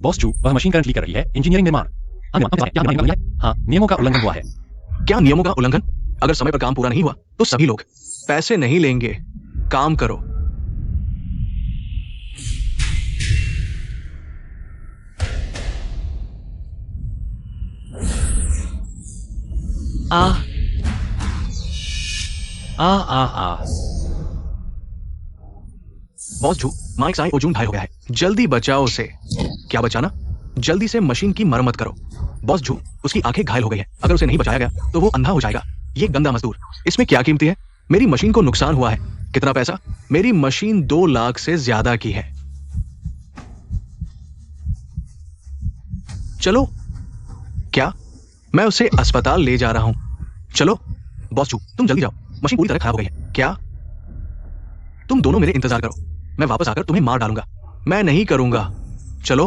Boss चू, वह machine current leak कर रही है। इंजीनियरिंग निर्माण। हाँ, नियमों का उल्लंघन हुआ है। क्या नियमों का उल्लंघन? अगर समय पर काम पूरा नहीं हुआ तो सभी लोग पैसे नहीं लेंगे। काम करो। आ आ आ आ बॉस जू, माइक साई ओजून घायल हो गया है। जल्दी बचाओ उसे। क्या बचाना? जल्दी से मशीन की मरम्मत करो। बॉस जू, उसकी आंखें घायल हो गई है। अगर उसे नहीं बचाया गया तो वो अंधा हो जाएगा। ये गंदा मजदूर। इसमें क्या कीमती है? मेरी मशीन को नुकसान हुआ है। कितना पैसा? मेरी मशीन 2 लाख से ज्यादा की है। चलो। क्या? मैं उसे अस्पताल ले जा रहा हूं। चलो। बॉस जू, तुम जल्दी जाओ। मशीन पूरी तरह खराब हो गई है। क्या? तुम दोनों मेरे इंतजार करो। मैं वापस आकर तुम्हें मार डालूंगा। मैं नहीं करूंगा। चलो।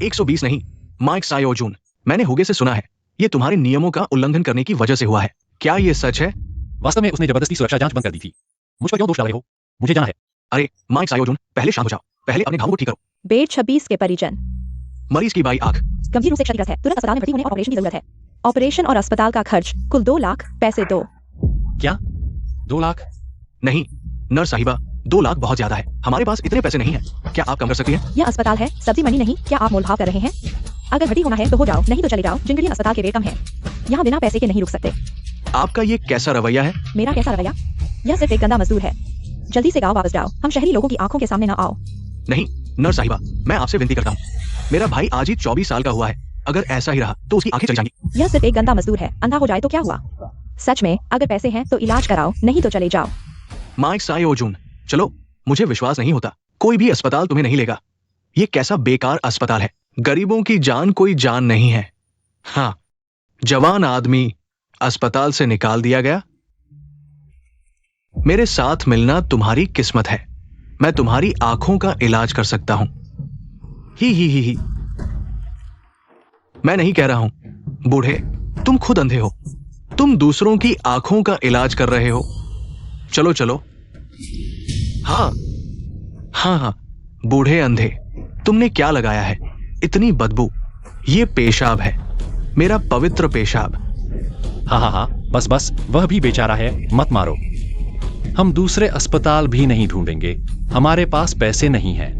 120 नहीं, माइक साई ओजून। मैंने हुगे से सुना है ये तुम्हारे नियमों का उल्लंघन करने की वजह से हुआ है। क्या ये सच है? वास्तव में उसने जबरदस्ती सुरक्षा जांच बंद कर दी थी। मुझ पर क्यों दोष डाल रहे हो? मुझे जाना है। अरे माइक साई ओजून, पहले शांत हो जाओ। पहले अपने घावों को ठीक करो। बेड 26 के परिजन। मरीज की बाई आंख गंभीर रूप से क्षतिग्रस्त है। तुरंत अस्पताल में भर्ती होने और ऑपरेशन की जरूरत है। ऑपरेशन और अस्पताल का खर्च कुल 2 लाख। पैसे दो। क्या? 2 लाख? नहीं नर्स साहिबा, 2 लाख बहुत ज्यादा है। हमारे पास इतने पैसे नहीं है। क्या आप कम कर सकती हैं? यह अस्पताल है, सब्जी मनी नहीं। क्या आप मोलभाव कर रहे हैं? अगर भर्ती होना है तो हो जाओ, नहीं तो चले जाओ। जिंगलियन अस्पताल के रेट कम है। यहाँ बिना पैसे के नहीं रुक सकते। आपका ये कैसा रवैया है? मेरा कैसा रवैया? यह सिर्फ एक गंदा मजदूर है। जल्दी से गाँव वापस जाओ। हम शहरी लोगों की आंखों के सामने न आओ। नहीं नर्स साहिबा, मैं आपसे विनती करता हूँ। मेरा भाई आज ही 24 साल का हुआ है। अगर ऐसा ही रहा तो उसकी आंखें चली जाएंगी। यह सिर्फ एक गंदा मजदूर है। अंधा हो जाए तो क्या हुआ? सच में अगर पैसे हैं तो इलाज कराओ, नहीं तो चले जाओ। माइक साई ओजून, चलो। मुझे विश्वास नहीं होता कोई भी अस्पताल तुम्हें नहीं लेगा। ये कैसा बेकार अस्पताल है। गरीबों की जान कोई जान नहीं है। हाँ, जवान आदमी अस्पताल से निकाल दिया गया। मेरे साथ मिलना तुम्हारी किस्मत है। मैं तुम्हारी आंखों का इलाज कर सकता हूं। ही। मैं नहीं कह रहा हूं। बूढ़े, तुम खुद अंधे हो। तुम दूसरों की आंखों का इलाज कर रहे हो। चलो चलो। हाँ, बूढ़े अंधे, तुमने क्या लगाया है? इतनी बदबू। ये पेशाब है, मेरा पवित्र पेशाब। हाँ, बस, वह भी बेचारा है, मत मारो। हम दूसरे अस्पताल भी नहीं ढूंढेंगे। हमारे पास पैसे नहीं हैं।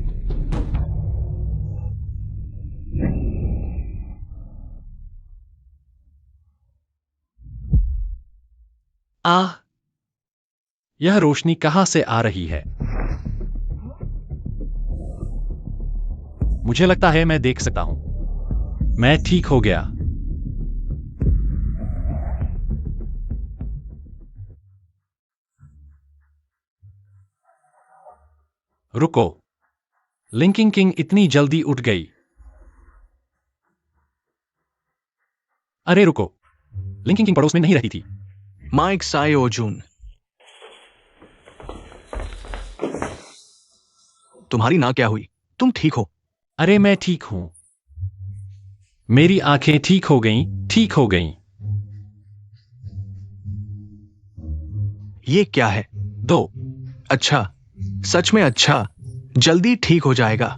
यह रोशनी कहां से आ रही है? मुझे लगता है मैं देख सकता हूं। मैं ठीक हो गया। रुको, लिंकिंग किंग इतनी जल्दी उठ गई। अरे रुको, लिंकिंग किंग पड़ोस में नहीं रहती थी। माइक साई ओजून, तुम्हारी नाक क्या हुई? तुम ठीक हो? अरे मैं ठीक हूं। मेरी आंखें ठीक हो गईं। ये क्या है? 2। अच्छा, सच में अच्छा। जल्दी ठीक हो जाएगा।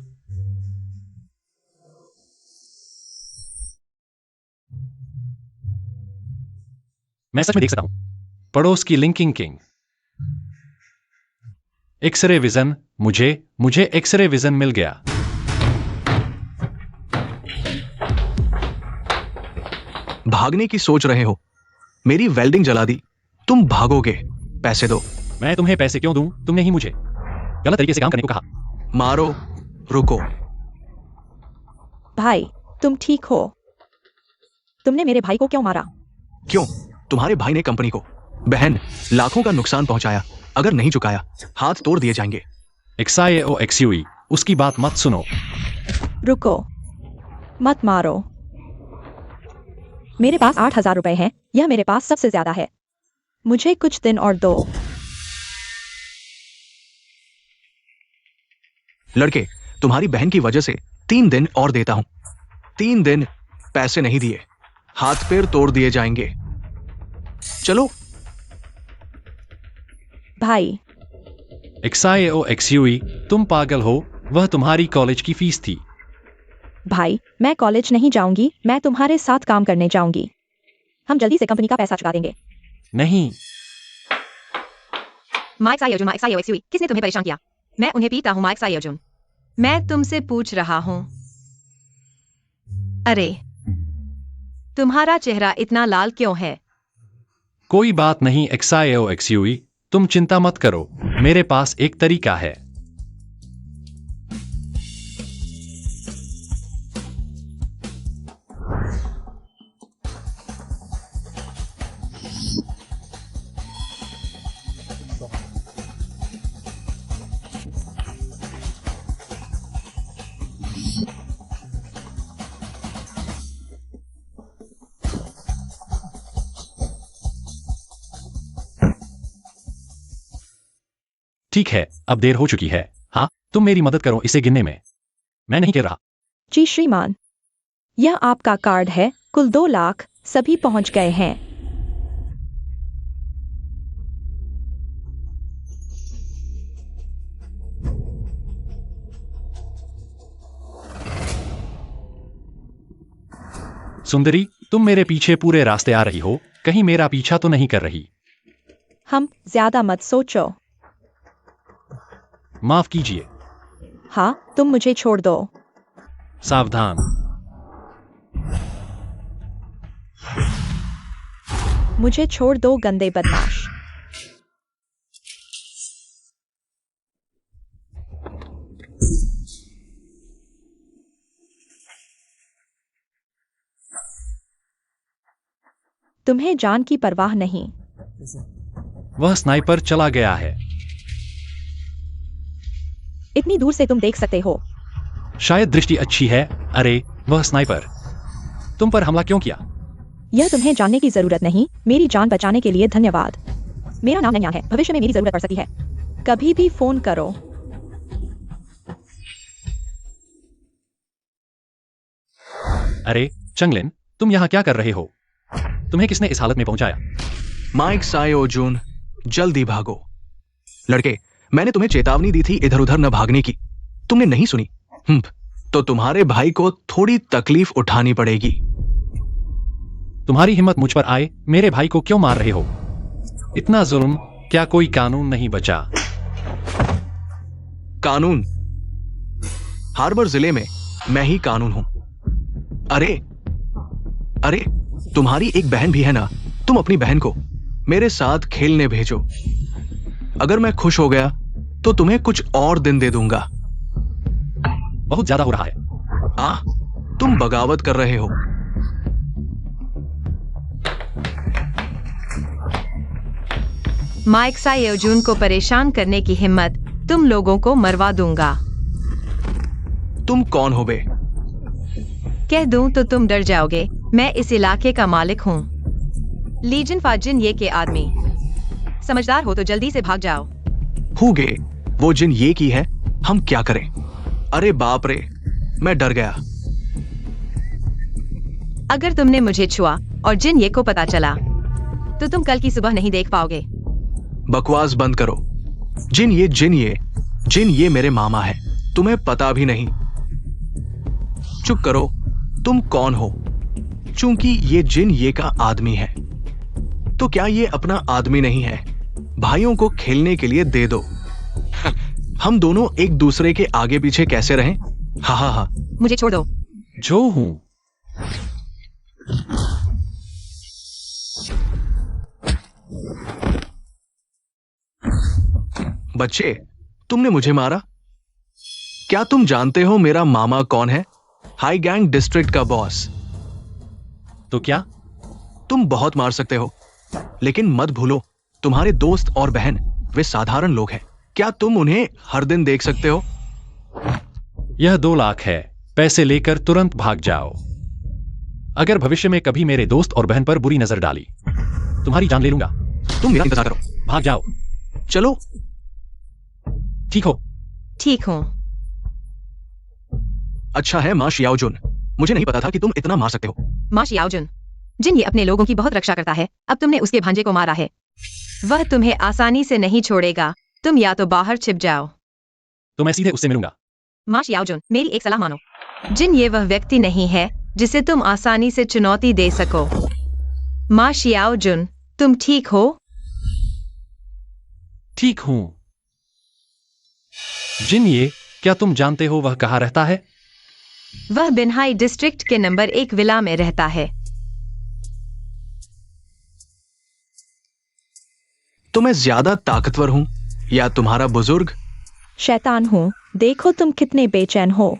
मैं सच में देख सकता हूं। पड़ोस की लिंकिंग किंग। X ray vision. मुझे एक्सरे विजन मिल गया। भागने की सोच रहे हो? मेरी वेल्डिंग जला दी। तुम भागोगे। पैसे दो। मैं तुम्हें पैसे क्यों दूं? तुमने ही मुझे गलत तरीके से काम करने को कहा। मारो। रुको। भाई, तुम ठीक हो? तुमने मेरे भाई को क्यों मारा? क्यों? तुम्हारे भाई ने कंपनी को, बहन, लाखों का नुकसान पहुंचाया। अगर नहीं चुकाया, हाथ तोड़ दिए जाएंगे। XIAOXUE, उसकी बात मत सुनो। रुको, मत मारो। मेरे पास 8,000 रुपए हैं। यह मेरे पास सबसे ज्यादा है। मुझे कुछ दिन और दो। लड़के, तुम्हारी बहन की वजह से 3 दिन और देता हूं। 3 दिन पैसे नहीं दिए, हाथ पैर तोड़ दिए जाएंगे। चलो। भाई, XIAOXUE, तुम पागल हो। वह तुम्हारी कॉलेज की फीस थी। भाई, मैं कॉलेज नहीं जाऊंगी, मैं तुम्हारे साथ काम करने जाऊंगी। हम जल्दी से कंपनी का पैसा चुका देंगे। नहीं। माइक साई अर्जुन, माइक साई ओएक्सयूई, किसने तुम्हें परेशान किया? मैं उन्हें पीता हूँ माइक साई अर्जुन। मैं तुमसे पूछ रहा हूँ। अरे, तुम्हारा चेहरा इतना लाल क्यों है? कोई बात नहीं एक्साओ एक्सयूई, तुम चिंता मत करो, मेरे पास एक तरीका है। ठीक है, अब देर हो चुकी है। हाँ, तुम मेरी मदद करो इसे गिनने में। मैं नहीं कह रहा। जी श्रीमान, यह आपका कार्ड है, कुल 2 लाख, सभी पहुंच गए हैं। सुंदरी, तुम मेरे पीछे पूरे रास्ते आ रही हो, कहीं मेरा पीछा तो नहीं कर रही? हम ज्यादा मत सोचो। माफ कीजिए। हाँ, तुम मुझे छोड़ दो। सावधान। मुझे छोड़ दो गंदे बदमाश। तुम्हें जान की परवाह नहीं। वह स्नाइपर चला गया है। इतनी दूर से तुम देख सकते हो। शायद दृष्टि अच्छी है। अरे, वह स्नाइपर तुम पर हमला क्यों किया? यह तुम्हें जानने की जरूरत नहीं। मेरी जान बचाने के लिए धन्यवाद। मेरा नाम नन्या है, भविष्य में मेरी जरूरत पड़ सकती है। कभी भी फोन करो। अरे चंगलिन, तुम यहाँ क्या कर रहे हो? तुम्हें किसने इस हालत में पहुंचाया? माइक साई अर्जुन, जल्दी भागो। लड़के, मैंने तुम्हें चेतावनी दी थी इधर उधर न भागने की, तुमने नहीं सुनी। तो तुम्हारे भाई को थोड़ी तकलीफ उठानी पड़ेगी। तुम्हारी हिम्मत मुझ पर आए, मेरे भाई को क्यों मार रहे हो? इतना जुल्म, क्या कोई कानून नहीं बचा? कानून? हार्बर जिले में मैं ही कानून हूं। अरे अरे, तुम्हारी एक बहन भी है ना, तुम अपनी बहन को मेरे साथ खेलने भेजो। अगर मैं खुश हो गया तो तुम्हें कुछ और दिन दे दूंगा। बहुत ज्यादा हो रहा है। तुम बगावत कर रहे हो। माइक साई अर्जुन को परेशान करने की हिम्मत, तुम लोगों को मरवा दूंगा। तुम कौन हो बे? कह दूं तो तुम डर जाओगे। मैं इस इलाके का मालिक हूँ, लीजन फाजिन ये के आदमी। समझदार हो तो जल्दी से भाग जाओ। हुगे, वो जिन ये की है, हम क्या करें? अरे बाप रे, मैं डर गया। अगर तुमने मुझे छुआ और जिन ये को पता चला तो तुम कल की सुबह नहीं देख पाओगे। बकवास बंद करो। जिन ये मेरे मामा है, तुम्हें पता भी नहीं। चुप करो, तुम कौन हो? चूंकि ये जिन ये का आदमी है, तो क्या ये अपना आदमी नहीं है? भाइयों को खेलने के लिए दे दो। हम दोनों एक दूसरे के आगे पीछे कैसे रहें? हा हा हा। मुझे छोड़ दो। जो हूं। बच्चे, तुमने मुझे मारा? क्या तुम जानते हो मेरा मामा कौन है? हाई गैंग डिस्ट्रिक्ट का बॉस। तो क्या? तुम बहुत मार सकते हो, लेकिन मत भूलो, तुम्हारे दोस्त और बहन वे साधारण लोग हैं। क्या तुम उन्हें हर दिन देख सकते हो? यह 2 लाख है, पैसे लेकर तुरंत भाग जाओ। अगर भविष्य में कभी मेरे दोस्त और बहन पर बुरी नजर डाली, तुम्हारी जान ले लूंगा। तुम मेरा इंतजार करो। भाग जाओ। चलो। ठीक हो? ठीक हूँ। अच्छा है मां शियाओजुन, मुझे नहीं पता था कि तुम इतना मार सकते हो। मां शियाओजुन, जिन ये अपने लोगों की बहुत रक्षा करता है, अब तुमने उसके भांजे को मारा है। वह तुम्हें आसानी से नहीं छोड़ेगा। तुम या तो बाहर छिप जाओ। तो मैं सीधे उससे मिलूंगा। मां शियाओजुन, मेरी एक सलाह मानो। जिन ये वह व्यक्ति नहीं है जिसे तुम आसानी से चुनौती दे सको। मा शियाओ जुन, तुम ठीक हो? ठीक हूं। जिन ये, क्या तुम जानते हो वह कहाँ रहता है? वह बिनहाई डिस्ट्रिक्ट के नंबर 1 विला में रहता है। तो मैं ज्यादा ताकतवर हूं या तुम्हारा बुजुर्ग? शैतान हूँ, देखो तुम कितने बेचैन हो।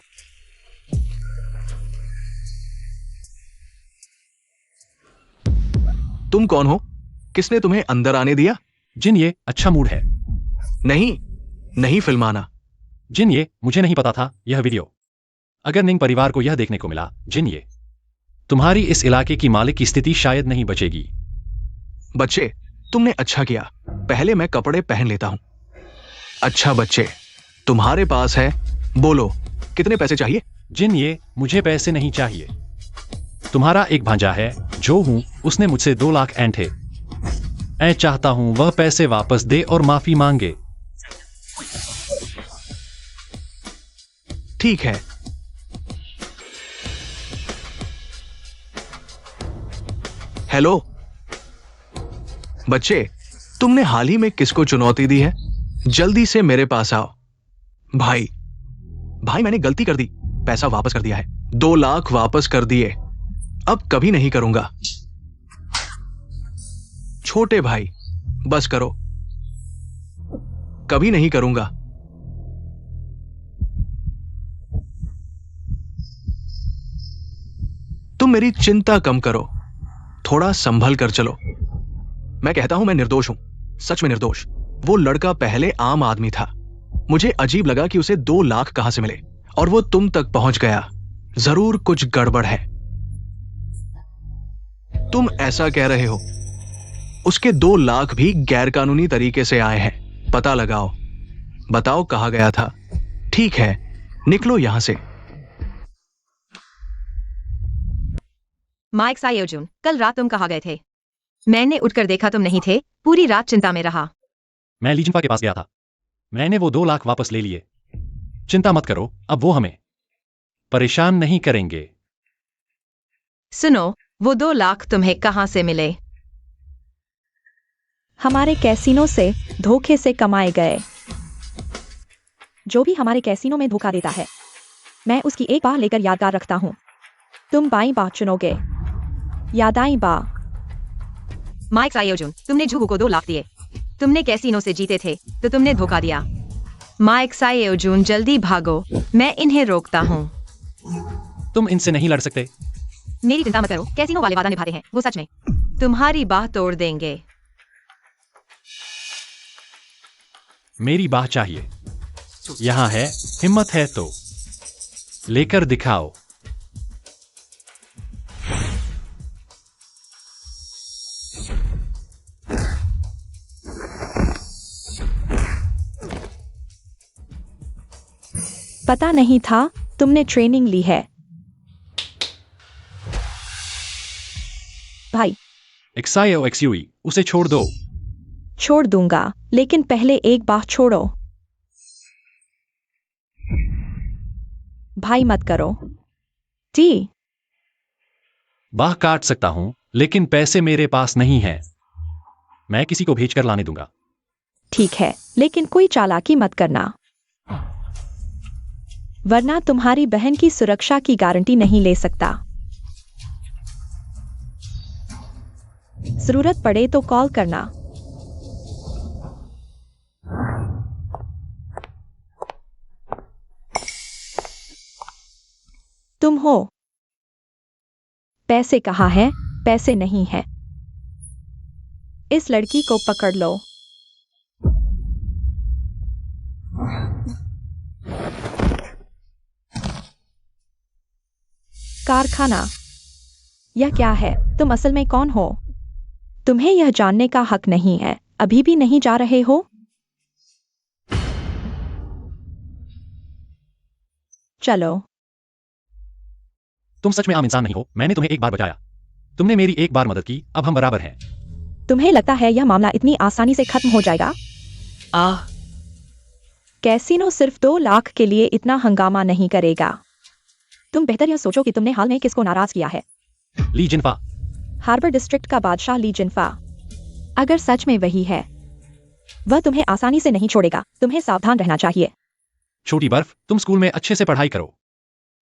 तुम कौन हो? किसने तुम्हें अंदर आने दिया? जिन ये, अच्छा मूड है। नहीं, नहीं फिल्माना। जिन ये, मुझे नहीं पता था यह वीडियो अगर निंग परिवार को यह देखने को मिला। जिन ये, तुम्हारी इस इलाके की मालिक की स्थिति शायद नहीं बचेगी। बच्चे, तुमने अच्छा किया। पहले मैं कपड़े पहन लेता हूं। अच्छा बच्चे, तुम्हारे पास है, बोलो कितने पैसे चाहिए? जिन ये, मुझे पैसे नहीं चाहिए। तुम्हारा एक भांजा है जो हूं, उसने मुझसे 2 लाख ऐंठे। मैं चाहता हूं वह पैसे वापस दे और माफी मांगे। ठीक है। हेलो बच्चे, तुमने हाल ही में किसको चुनौती दी है? जल्दी से मेरे पास आओ। भाई, मैंने गलती कर दी। पैसा वापस कर दिया है। 2 लाख वापस कर दिए। अब कभी नहीं करूंगा। छोटे भाई, बस करो। कभी नहीं करूंगा। तुम मेरी चिंता कम करो। थोड़ा संभल कर चलो। मैं कहता हूं मैं निर्दोष हूं, सच में निर्दोष। वो लड़का पहले आम आदमी था। मुझे अजीब लगा कि उसे 2 लाख कहां से मिले और वो तुम तक पहुंच गया। जरूर कुछ गड़बड़ है। तुम ऐसा कह रहे हो? उसके 2 लाख भी गैरकानूनी तरीके से आए हैं। पता लगाओ। बताओ कहां गया था। ठीक है, निकलो यहां से। माइक सायोजुन, कल रात तुम कहाँ गए थे? मैंने उठकर देखा तुम नहीं थे। पूरी रात चिंता में रहा। मैं लीजिंफा के पास गया था। मैंने वो 2 लाख वापस ले लिए। चिंता मत करो, अब वो हमें परेशान नहीं करेंगे। सुनो, वो 2 लाख तुम्हें कहाँ से मिले? हमारे कैसीनो से धोखे से कमाए गए। जो भी हमारे कैसीनो में धोखा देता है, मैं उसकी एक बाह लेकर यादगार रखता हूँ। तुम बाईं बाह चुनोगे या दाईं बाह? माइक सायोजुन, तुमने जुहू को 2 लाख दिए। तुमने कैसीनो से जीते थे तो तुमने धोखा दिया। माइक सायोजुन, जल्दी भागो, मैं इन्हें रोकता हूँ। तुम इनसे नहीं लड़ सकते। मेरी चिंता मत करो, कैसीनो वाले वादा निभाते हैं। वो सच में तुम्हारी बाह तोड़ देंगे। मेरी बाह चाहिए। यहां है, हिम्मत है तो लेकर दिखाओ। पता नहीं था तुमने ट्रेनिंग ली है। भाई, एक्सायो एक्सयूई, उसे छोड़ दो। छोड़ दूंगा, लेकिन पहले एक बाह छोड़ो। भाई मत करो। जी, बाह काट सकता हूं, लेकिन पैसे मेरे पास नहीं है। मैं किसी को भेजकर लाने दूंगा। ठीक है, लेकिन कोई चालाकी मत करना, वरना तुम्हारी बहन की सुरक्षा की गारंटी नहीं ले सकता। जरूरत पड़े तो कॉल करना। तुम हो। पैसे कहाँ हैं? पैसे नहीं हैं। इस लड़की को पकड़ लो। कारखाना, यह क्या है? तुम असल में कौन हो? तुम्हें यह जानने का हक नहीं है। अभी भी नहीं जा रहे हो? चलो। तुम सच में आम इंसान नहीं हो। मैंने तुम्हें एक बार बचाया। तुमने मेरी एक बार मदद की, अब हम बराबर हैं। तुम्हें लगता है यह मामला इतनी आसानी से खत्म हो जाएगा? कैसीनो सिर्फ 2 लाख के लिए इतना हंगामा नहीं करेगा। तुम बेहतर यह सोचो कि तुमने हाल में किसको नाराज किया है। ली जिनफा। हार्बर डिस्ट्रिक्ट का बादशाह ली जिनफा। अगर सच में वही है, वह तुम्हें आसानी से नहीं छोड़ेगा। तुम्हें सावधान रहना चाहिए। छोटी बर्फ, तुम स्कूल में अच्छे से पढ़ाई करो।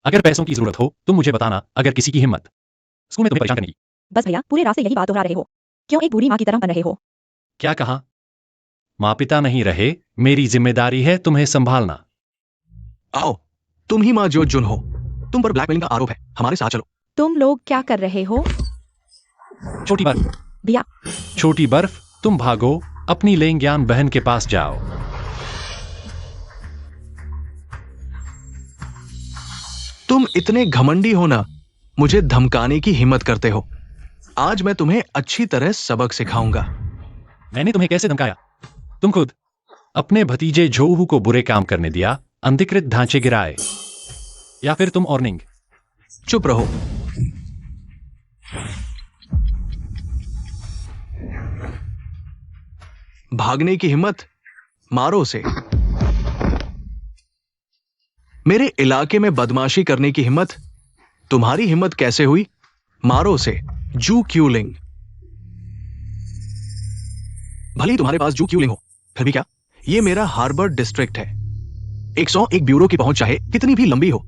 अगर पैसों की जरूरत हो तुम मुझे बताना। अगर किसी की हिम्मत स्कूल में तुम्हें परेशान करने की। बस भैया, पूरे रास्ते यही बात दोहरा रहे हो। क्यों एक बुरी माँ की तरह बन रहे हो? क्या कहा? माँ पिता नहीं रहे, मेरी जिम्मेदारी है तुम्हें संभालना। आओ, तुम ही माँ जो जुन हो। तुम पर ब्लैकमेलिंग का आरोप है, हमारे साथ चलो। तुम लोग क्या कर रहे हो? छोटी बर्फ। भैया, छोटी बर्फ, तुम भागो, अपनी लेंग्यान बहन के पास जाओ। तुम इतने घमंडी हो ना, मुझे धमकाने की हिम्मत करते हो। आज मैं तुम्हें अच्छी तरह सबक सिखाऊंगा। मैंने तुम्हें कैसे धमकाया? तुम खुद अपने भतीजे झोहू को बुरे काम करने दिया, अंधिकृत ढांचे गिराए, या फिर तुम ऑर्निंग? चुप रहो। भागने की हिम्मत? मारो उसे। मेरे इलाके में बदमाशी करने की हिम्मत? तुम्हारी हिम्मत कैसे हुई? मारो उसे। जू क्यूलिंग। भले ही तुम्हारे पास जू क्यूलिंग हो, फिर भी क्या? ये मेरा हार्बर डिस्ट्रिक्ट है। 101 ब्यूरो की पहुंच चाहे कितनी भी लंबी हो,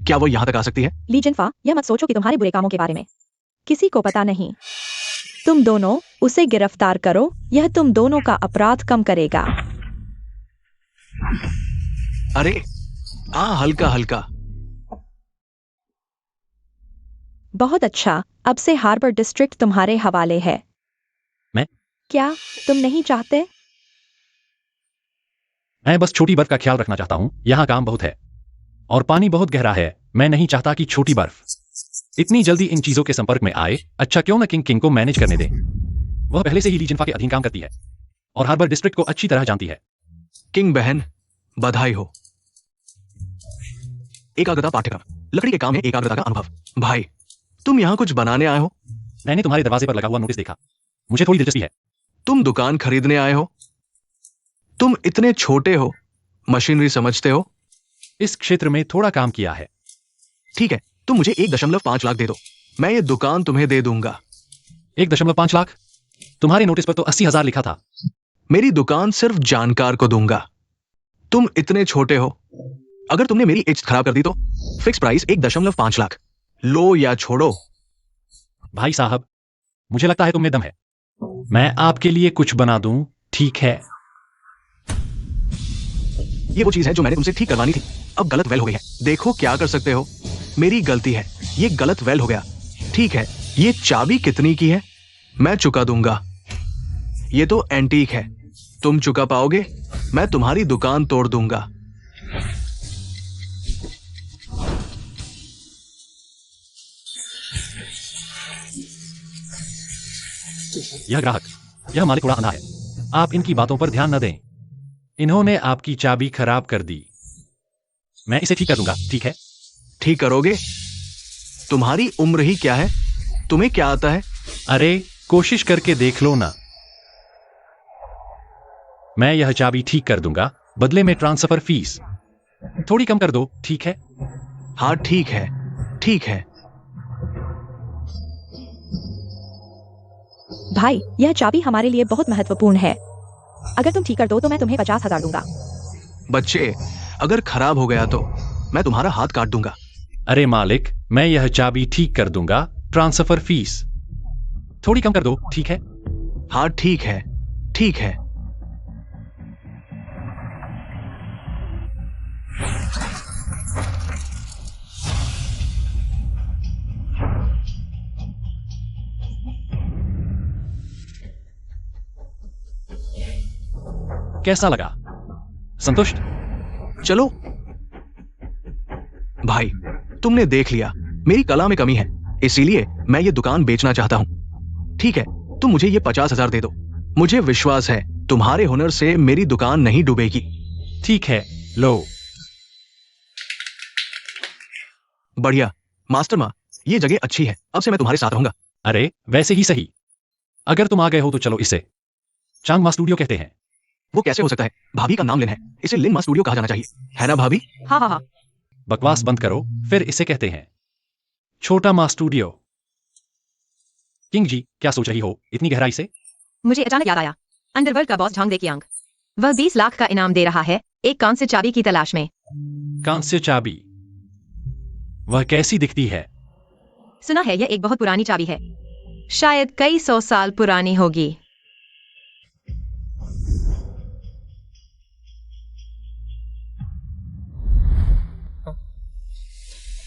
क्या वो यहां तक आ सकती है? ली जिनफा, यह मत सोचो कि तुम्हारे बुरे कामों के बारे में किसी को पता नहीं। तुम दोनों उसे गिरफ्तार करो, यह तुम दोनों का अपराध कम करेगा। अरे हल्का हल्का। बहुत अच्छा, अब से हार्बर डिस्ट्रिक्ट तुम्हारे हवाले है। मैं? क्या तुम नहीं चाहते? मैं बस छोटी बर्फ का ख्याल रखना चाहता हूं। यहां काम बहुत है और पानी बहुत गहरा है। मैं नहीं चाहता कि छोटी बर्फ इतनी जल्दी इन चीजों के संपर्क में आए। अच्छा, क्यों न किंग को मैनेज करने दें। वह पहले से ही ली जिनफा के अधीन काम करती है और हार्बर डिस्ट्रिक्ट को अच्छी तरह जानती है। किंग बहन, बधाई हो। एकाग्रता पाठ्यक्रम, लकड़ी के काम में एकाग्रता का अनुभव। भाई, तुम यहां कुछ बनाने आए हो? मैंने तुम्हारे दरवाजे पर लगा हुआ नोटिस देखा, मुझे थोड़ी दिलचस्पी है। तुम दुकान खरीदने आए हो? तुम इतने छोटे हो, मशीनरी समझते हो? इस क्षेत्र में थोड़ा काम किया है। ठीक है, तुम मुझे 1.5 लाख दे दो, मैं ये दुकान तुम्हें दे दूंगा। 1.5 लाख? तुम्हारे नोटिस पर तो 80,000 लिखा था। मेरी दुकान सिर्फ जानकार को दूंगा। तुम इतने छोटे हो, अगर तुमने मेरी इज्जत खराब कर दी तो फिक्स प्राइस 1.5 लाख। लो या छोड़ो। भाई साहब, मुझे लगता है तुम में दम है। मैं आपके लिए कुछ बना दूं, ठीक है? ये वो चीज है जो मैंने तुमसे ठीक करवानी थी। अब गलत वेल हो गई है। देखो क्या कर सकते हो। मेरी गलती है, ये गलत वेल हो गया। ठीक है, ये चाबी कितनी की है? मैं चुका दूंगा। ये तो एंटीक है, तुम चुका पाओगे? मैं तुम्हारी दुकान तोड़ दूंगा। यह ग्राहक, यह मालिक थोड़ा अंधा है। आप इनकी बातों पर ध्यान न दें। इन्होंने आपकी चाबी खराब कर दी। मैं इसे ठीक कर दूंगा, ठीक है? ठीक करोगे? तुम्हारी उम्र ही क्या है? तुम्हें क्या आता है? अरे, कोशिश करके देख लो ना। मैं यह चाबी ठीक कर दूंगा, बदले में ट्रांसफर फीस थोड़ी कम कर दो, ठीक है? हाँ ठीक है, ठीक है। भाई, यह चाबी हमारे लिए बहुत महत्वपूर्ण है। अगर तुम ठीक कर दो तो मैं तुम्हें 50,000 दूंगा। बच्चे, अगर खराब हो गया तो मैं तुम्हारा हाथ काट दूंगा। अरे मालिक, मैं यह चाबी ठीक कर दूंगा, ट्रांसफर फीस थोड़ी कम कर दो, ठीक है? हाँ ठीक है, ठीक है। कैसा लगा? संतुष्ट? चलो भाई, तुमने देख लिया मेरी कला में कमी है, इसीलिए मैं ये दुकान बेचना चाहता हूं। ठीक है, तुम मुझे ये 50,000 दे दो। मुझे विश्वास है तुम्हारे हुनर से मेरी दुकान नहीं डूबेगी। ठीक है, लो। बढ़िया मास्टर माँ, ये जगह अच्छी है, अब से मैं तुम्हारे साथ रहूंगा। अरे, वैसे ही सही। अगर तुम आ गए हो तो चलो इसे चांगमा स्टूडियो कहते हैं। वो कैसे हो सकता है? भाभी का नाम लेना है, इसे लिन मा स्टूडियो कहा जाना चाहिए, है ना भाभी? हाँ हाँ हाँ। बकवास बंद करो, फिर इसे कहते हैं छोटा माँ स्टूडियो। किंग जी, क्या सोच रही हो इतनी गहराई से? मुझे अचानक याद आया, अंडरवर्ल्ड का बॉस झांग कियांग, वह 20 लाख का इनाम दे रहा है एक कांस्य चाबी की तलाश में। कांस्य चाबी? वह कैसी दिखती है? सुना है यह एक बहुत पुरानी चाबी है, शायद कई 100 साल पुरानी होगी।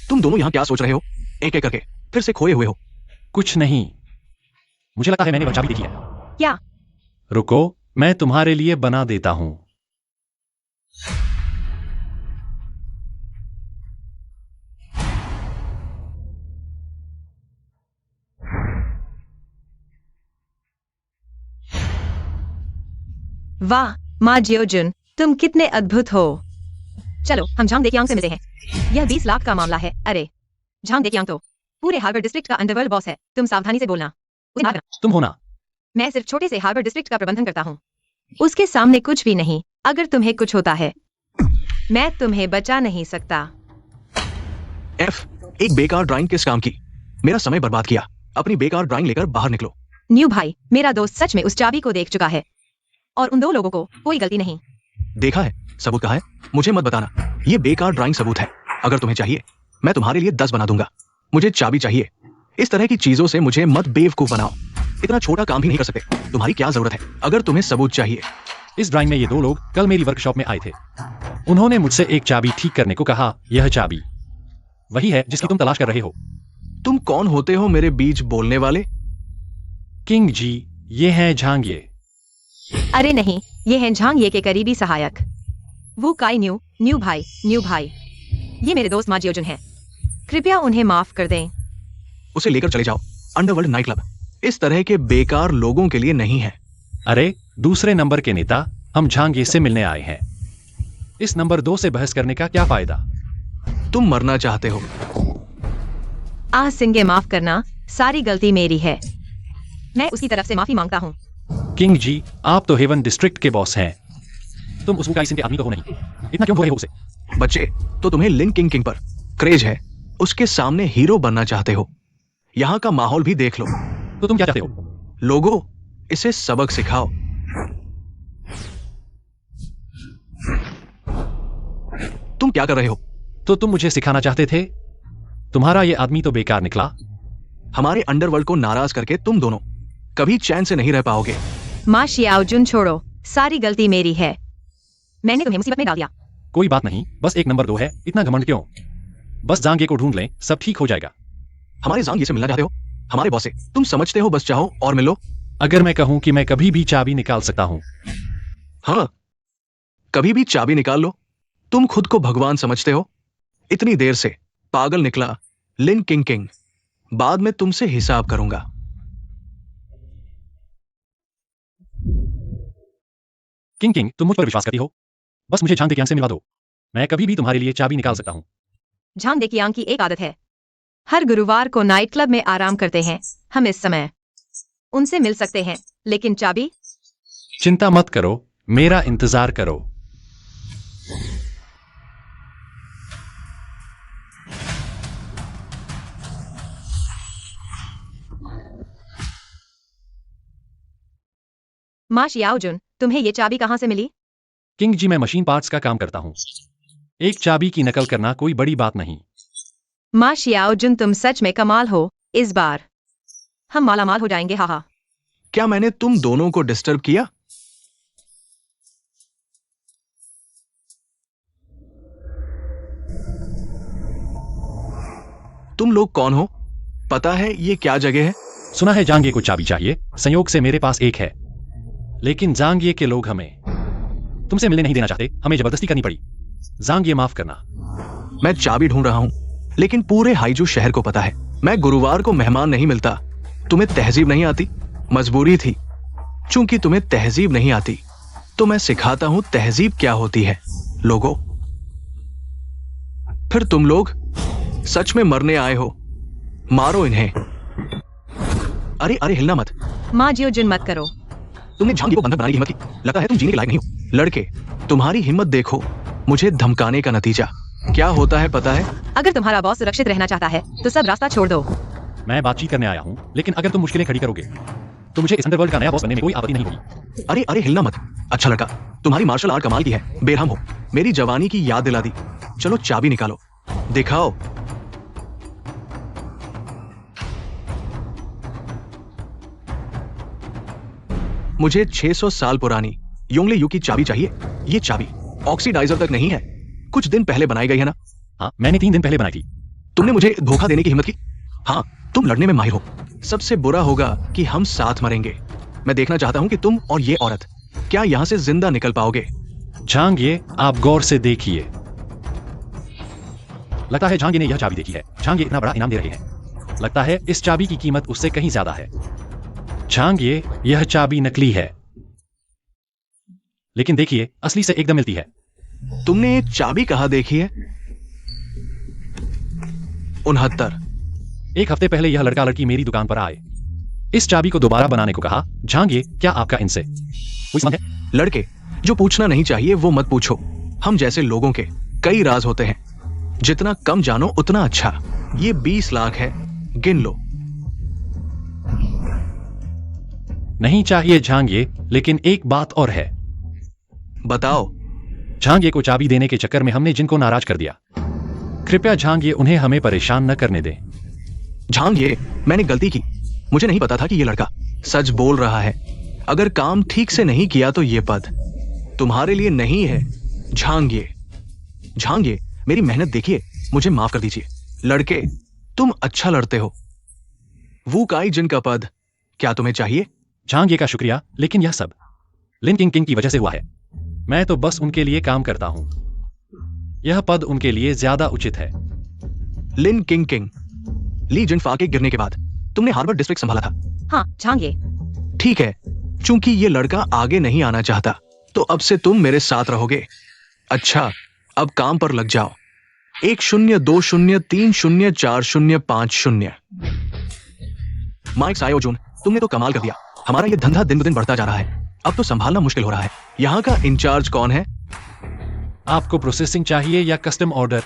तुम दोनों यहाँ क्या सोच रहे हो? एक एक करके फिर से खोए हुए हो। कुछ नहीं, मुझे लगता है मैंने वह चाबी देखी है। क्या? रुको, मैं तुम्हारे लिए बना देता हूं। वाह माँ जियोजुन, तुम कितने अद्भुत हो। चलो हम झांग कियांग से मिलते हैं। यह 20 लाख का मामला है। अरे झांग कियांग तो पूरे हार्बर डिस्ट्रिक्ट का अंडरवर्ल्ड बॉस है। तुम सावधानी से बोलना। तुम हो ना? मैं सिर्फ छोटे से हार्बर डिस्ट्रिक्ट का प्रबंधन करता हूँ, उसके सामने कुछ भी नहीं। अगर तुम्हें कुछ होता है मैं तुम्हें बचा नहीं सकता। एफ, एक बेकार ड्राइंग किस काम की? मेरा समय बर्बाद किया। अपनी बेकार ड्राइंग लेकर बाहर निकलो। न्यू भाई, मेरा दोस्त सच में उस चाबी को देख चुका है और उन 2 लोगों को कोई गलती नहीं। देखा है? सबूत कहाँ है? मुझे मत बताना। ये बेकार ड्राइंग सबूत है। अगर तुम्हें चाहिए मैं तुम्हारे लिए 10 बना दूंगा। मुझे चाबी चाहिए। इस तरह की चीजों से मुझे मत बेवकूफ बनाओ। इतना छोटा काम भी नहीं कर सकते। तुम्हारी क्या जरूरत है अगर तुम्हें सबूत चाहिए? इस ड्राइंग में ये 2 लोग कल मेरी वर्कशॉप में आए थे। उन्होंने मुझसे एक चाबी ठीक करने को कहा। यह चाबी वही है जिसकी तुम तलाश कर रहे हो। तुम कौन होते हो मेरे बीच बोलने वाले? किंग जी, ये हैं झांगिए। अरे नहीं, ये हैं झांग के करीबी सहायक। वो काई न्यू भाई। ये मेरे दोस्त मा जियोजुन हैं। कृपया उन्हें माफ कर दें। उसे लेकर चले जाओ। अंडरवर्ल्ड नाइट क्लब इस तरह के बेकार लोगों के लिए नहीं है। अरे दूसरे नंबर के नेता, हम झांगिए से मिलने आए हैं। इस नंबर 2 से बहस करने का क्या फायदा? तुम मरना चाहते हो। सिंगे, माफ करना, सारी गलती मेरी है। मैं उसकी तरफ से माफी मांगता हूँ। किंग जी, आप तो हेवन डिस्ट्रिक्ट के बॉस हैं। तुम उस वुकाई सिंह के आदमी तो हो नहीं। इतना क्यों बुरे हो उसे? बच्चे, तो तुम्हें लिन किंग पर क्रेज है। उसके सामने हीरो बनना चाहते हो। यहाँ का माहौल भी देख लो। तो तुम क्या चाहते हो? लोगों, इसे सबक सिखाओ। तुम क्या कर रहे हो? तो तुम मुझे सिखाना चाहते थे? तुम्हारा ये आदमी तो बेकार निकला। हमारे अंडरवर्ल्ड को नाराज करके तुम दोनों कभी चैन से नहीं रह पाओगे। माँ शियाओजुन छोड़ो, सारी गलती मेरी है। मैंने तुम्हें मुसीबत में डाल दिया। कोई बात नहीं, बस एक नंबर 2 है, इतना घमंड क्यों? बस जांगे को ढूंढ लें, सब ठीक हो जाएगा। हमारे जांगे से मिलना चाहते हो? हमारे बॉस से तुम समझते हो बस चाहो और मिलो। अगर मैं कहूं कि मैं कभी भी चाबी निकाल सकता हूं। हाँ, कभी भी चाबी निकाल लो। तुम खुद को भगवान समझते हो। इतनी देर से पागल निकला लिन किंग। बाद में तुमसे हिसाब करूंगा। किंग, तुम मुझ पर विश्वास करती हो? बस मुझे झांग से मिला दो। मैं कभी भी तुम्हारे लिए चाबी निकाल सकता हूं। झांग कियांग की एक आदत है, हर गुरुवार को नाइट क्लब में आराम करते हैं। हम इस समय उनसे मिल सकते हैं, लेकिन चाबी? चिंता मत करो, मेरा इंतजार करो। माँ शियाओजुन, तुम्हें ये चाबी कहां से मिली? किंग जी, मैं मशीन पार्ट्स का काम करता हूं। एक चाबी की नकल करना कोई बड़ी बात नहीं। माँ शियाओजुन, तुम सच में कमाल हो। इस बार हम मालामाल हो जाएंगे। हाहा। क्या मैंने तुम दोनों को डिस्टर्ब किया? तुम लोग कौन हो? पता है ये क्या जगह है? सुना है जांगिए को चाबी चाहिए। संयोग से मेरे पास एक है, लेकिन जांगिए के लोग हमें तुमसे मिलने नहीं देना चाहते। हमें जबरदस्ती करनी पड़ी। जांगिए, माफ करना। मैं चाबी ढूंढ रहा हूं, लेकिन पूरे हाइजू शहर को पता है मैं गुरुवार को मेहमान नहीं मिलता। तुम्हें तहजीब नहीं आती? मजबूरी थी। चूंकि तुम्हें तहजीब नहीं आती तो मैं सिखाता हूं तहजीब क्या होती है। लोगों, फिर तुम लोग सच में मरने आए हो। मारो इन्हें। अरे हिलना मत। माँ जियोजुन, मत करो। तुमने झांगी को बंधक बनाने की हिम्मत की। लगता है तुम जीने के लायक नहीं हो। लड़के, तुम्हारी हिम्मत देखो। मुझे धमकाने का नतीजा। क्या होता है पता है? अगर तुम्हारा बॉस सुरक्षित रहना चाहता है तो सब रास्ता छोड़ दो। मैं बातचीत करने आया हूँ, लेकिन अगर तुम मुश्किलें खड़ी करोगे तो मुझे इस अंडरवर्ल्ड का नया बॉस बनने में कोई आपत्ति नहीं होगी। अरे अरे हिलना मत। अच्छा लड़का, तुम्हारी मार्शल आर्ट कमाल की है, बेरहम हो। मेरी जवानी की याद दिला दी। चलो चाबी निकालो, दिखाओ। मुझे 600 साल पुरानी योंगले यू की चाबी चाहिए। ये चाबी ऑक्सीडाइजर तक नहीं है, कुछ दिन पहले बनाई गई है ना? हाँ, मैंने 3 दिन पहले बनाई थी। तुमने मुझे धोखा देने की हिम्मत की? हाँ, तुम लड़ने में माहिर हो। सबसे बुरा होगा कि हम साथ मरेंगे। मैं देखना चाहता हूं कि तुम और ये औरत क्या यहां से जिंदा निकल पाओगे। झांग ये, आप गौर से देखिए। लगता है झांग ये ने यह चाबी देखी है। झांग ये इतना बड़ा इनाम दे रहे हैं। लगता है इस चाबी की कीमत उससे कहीं ज्यादा है। झांग ये, यह चाबी नकली है, लेकिन देखिए असली से एकदम मिलती है। तुमने ये चाबी कहां देखी है? 69। 1 हफ्ते पहले यह लड़का लड़की मेरी दुकान पर आए, इस चाबी को दोबारा बनाने को कहा। झांग ये, क्या आपका इनसे कोई संबंध है? लड़के, जो पूछना नहीं चाहिए वो मत पूछो। हम जैसे लोगों के कई राज होते हैं, जितना कम जानो उतना अच्छा। ये 20 लाख है, गिन लो। नहीं चाहिए झांग ये, लेकिन एक बात और है। बताओ। झांग ये को चाबी देने के चक्कर में हमने जिनको नाराज कर दिया। कृपया झांग ये, उन्हें हमें परेशान न करने दें। झांग ये, मैंने गलती की। मुझे नहीं पता था कि ये लड़का सच बोल रहा है। अगर काम ठीक से नहीं किया तो ये पद तुम्हारे लिए नहीं है। झांग ये, मेरी मेहनत देखिए, मुझे माफ कर दीजिए। लड़के, तुम अच्छा लड़ते हो। वू काई जिन का पद क्या तुम्हें चाहिए? झांग ये का शुक्रिया, लेकिन यह सब लिन किंग किंग की वजह से हुआ है। मैं तो बस उनके लिए काम करता हूं। यह पद उनके लिए ज्यादा उचित है। लिन किंग किंग, ली जिनफा के गिरने के बाद तुमने हार्वर्ड डिस्ट्रिक्ट संभाला था। हाँ झांग ये। ठीक है, चूंकि ये लड़का आगे नहीं आना चाहता तो अब से तुम मेरे साथ रहोगे। अच्छा, अब काम पर लग जाओ। 102030405050। माइक सायोजून, तुमने तो कमाल कर दिया। हमारा ये धंधा दिन ब दिन बढ़ता जा रहा है। अब तो संभालना मुश्किल हो रहा है। यहाँ का इंचार्ज कौन है? आपको प्रोसेसिंग चाहिए या कस्टम ऑर्डर?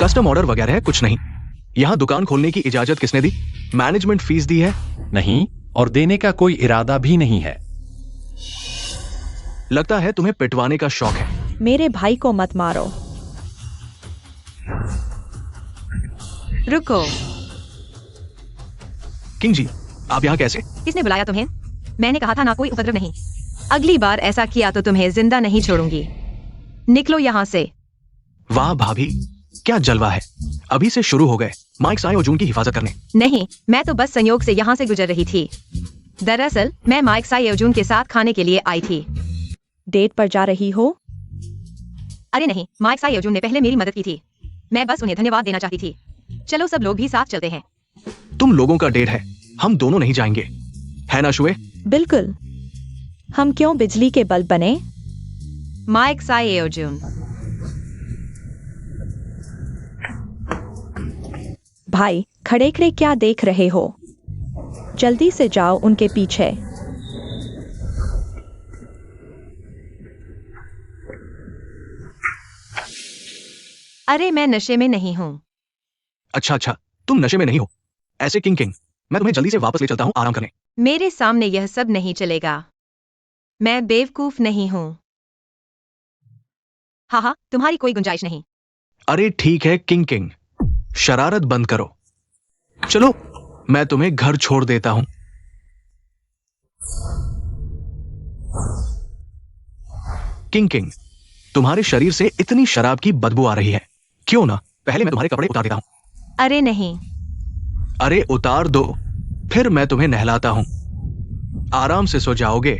कस्टम ऑर्डर वगैरह है कुछ नहीं। यहाँ दुकान खोलने की इजाजत किसने दी? मैनेजमेंट फीस दी है? नहीं, और देने का कोई इरादा भी नहीं है। लगता है तुम्हें पिटवाने का शौक है। मेरे भाई को मत मारो। रुको, किंग जी, आप यहाँ कैसे? किसने बुलाया तुम्हें? मैंने कहा था ना, कोई उपद्रव नहीं। अगली बार ऐसा किया तो तुम्हें जिंदा नहीं छोड़ूंगी। निकलो यहाँ से। वाह भाभी, क्या जलवा है। अभी से शुरू हो गए माइक सायोजून की हिफाजत करने। नहीं, मैं तो बस संयोग से यहाँ से गुजर रही थी। दरअसल मैं माइक सायोजून के साथ खाने के लिए आई थी। डेट पर जा रही हो? अरे नहीं, माइक सायोजून ने पहले मेरी मदद की थी। मैं बस उन्हें धन्यवाद देना चाहती थी। चलो सब लोग भी साथ चलते हैं। तुम लोगों का डेट है, हम दोनों नहीं जाएंगे, है ना शुए? बिल्कुल। हम क्यों बिजली के बल्ब बने? माइक सायोजून। भाई, खड़े खड़े क्या देख रहे हो? जल्दी से जाओ उनके पीछे। अरे मैं नशे में नहीं हूँ। अच्छा, तुम नशे में नहीं हो। ऐसे किंग किंग, मैं तुम्हें जल्दी से वापस ले चलता हूँ आराम करने। मेरे सामने यह सब नहीं चलेगा। मैं बेवकूफ नहीं हूँ। हाँ, तुम्हारी कोई गुंजाइश नहीं। अरे ठीक है किंग किंग, शरारत बंद करो। चलो, मैं तुम्हें घर छोड़ देता हूं। किंग किंग, तुम्हारे शरीर से इतनी शराब की बदबू आ रही है। क्यों ना पहले मैं तुम्हारे कपड़े उतार देता हूं। अरे नहीं। अरे उतार दो, फिर मैं तुम्हें नहलाता हूं। आराम से सो जाओगे।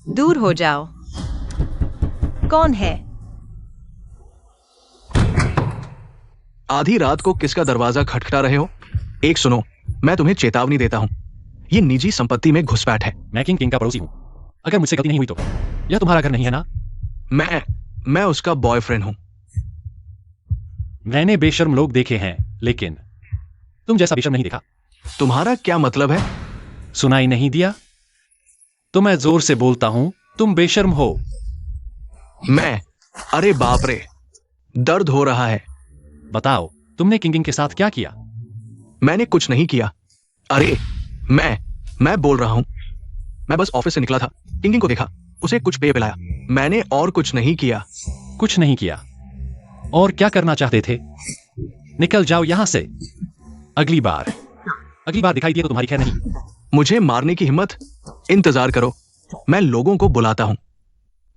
दूर हो जाओ। कौन है? आधी रात को किसका दरवाजा खटखटा रहे हो? एक सुनो, मैं तुम्हें चेतावनी देता हूं, ये निजी संपत्ति में घुसपैठ है। मैं किंग किंग का पड़ोसी हूं। अगर मुझसे गलती नहीं हुई तो यह तुम्हारा घर नहीं है ना? मैं उसका बॉयफ्रेंड हूं। मैंने बेशर्म लोग देखे हैं, लेकिन तुम जैसा बेशर्म नहीं देखा। तुम्हारा क्या मतलब है? सुनाई नहीं दिया? तो मैं जोर से बोलता हूं, तुम बेशर्म हो। मैं? अरे बाप रे, दर्द हो रहा है। बताओ, तुमने किंग के साथ क्या किया? मैंने कुछ नहीं किया। अरे मैं बोल रहा हूं, मैं बस ऑफिस से निकला था, किंग को देखा, उसे कुछ पेय पिलाया, मैंने और कुछ नहीं किया। कुछ नहीं किया? और क्या करना चाहते थे? निकल जाओ यहां से। अगली बार दिखाई दिए तो तुम्हारी खैर नहीं। मुझे मारने की हिम्मत? इंतजार करो, मैं लोगों को बुलाता हूं।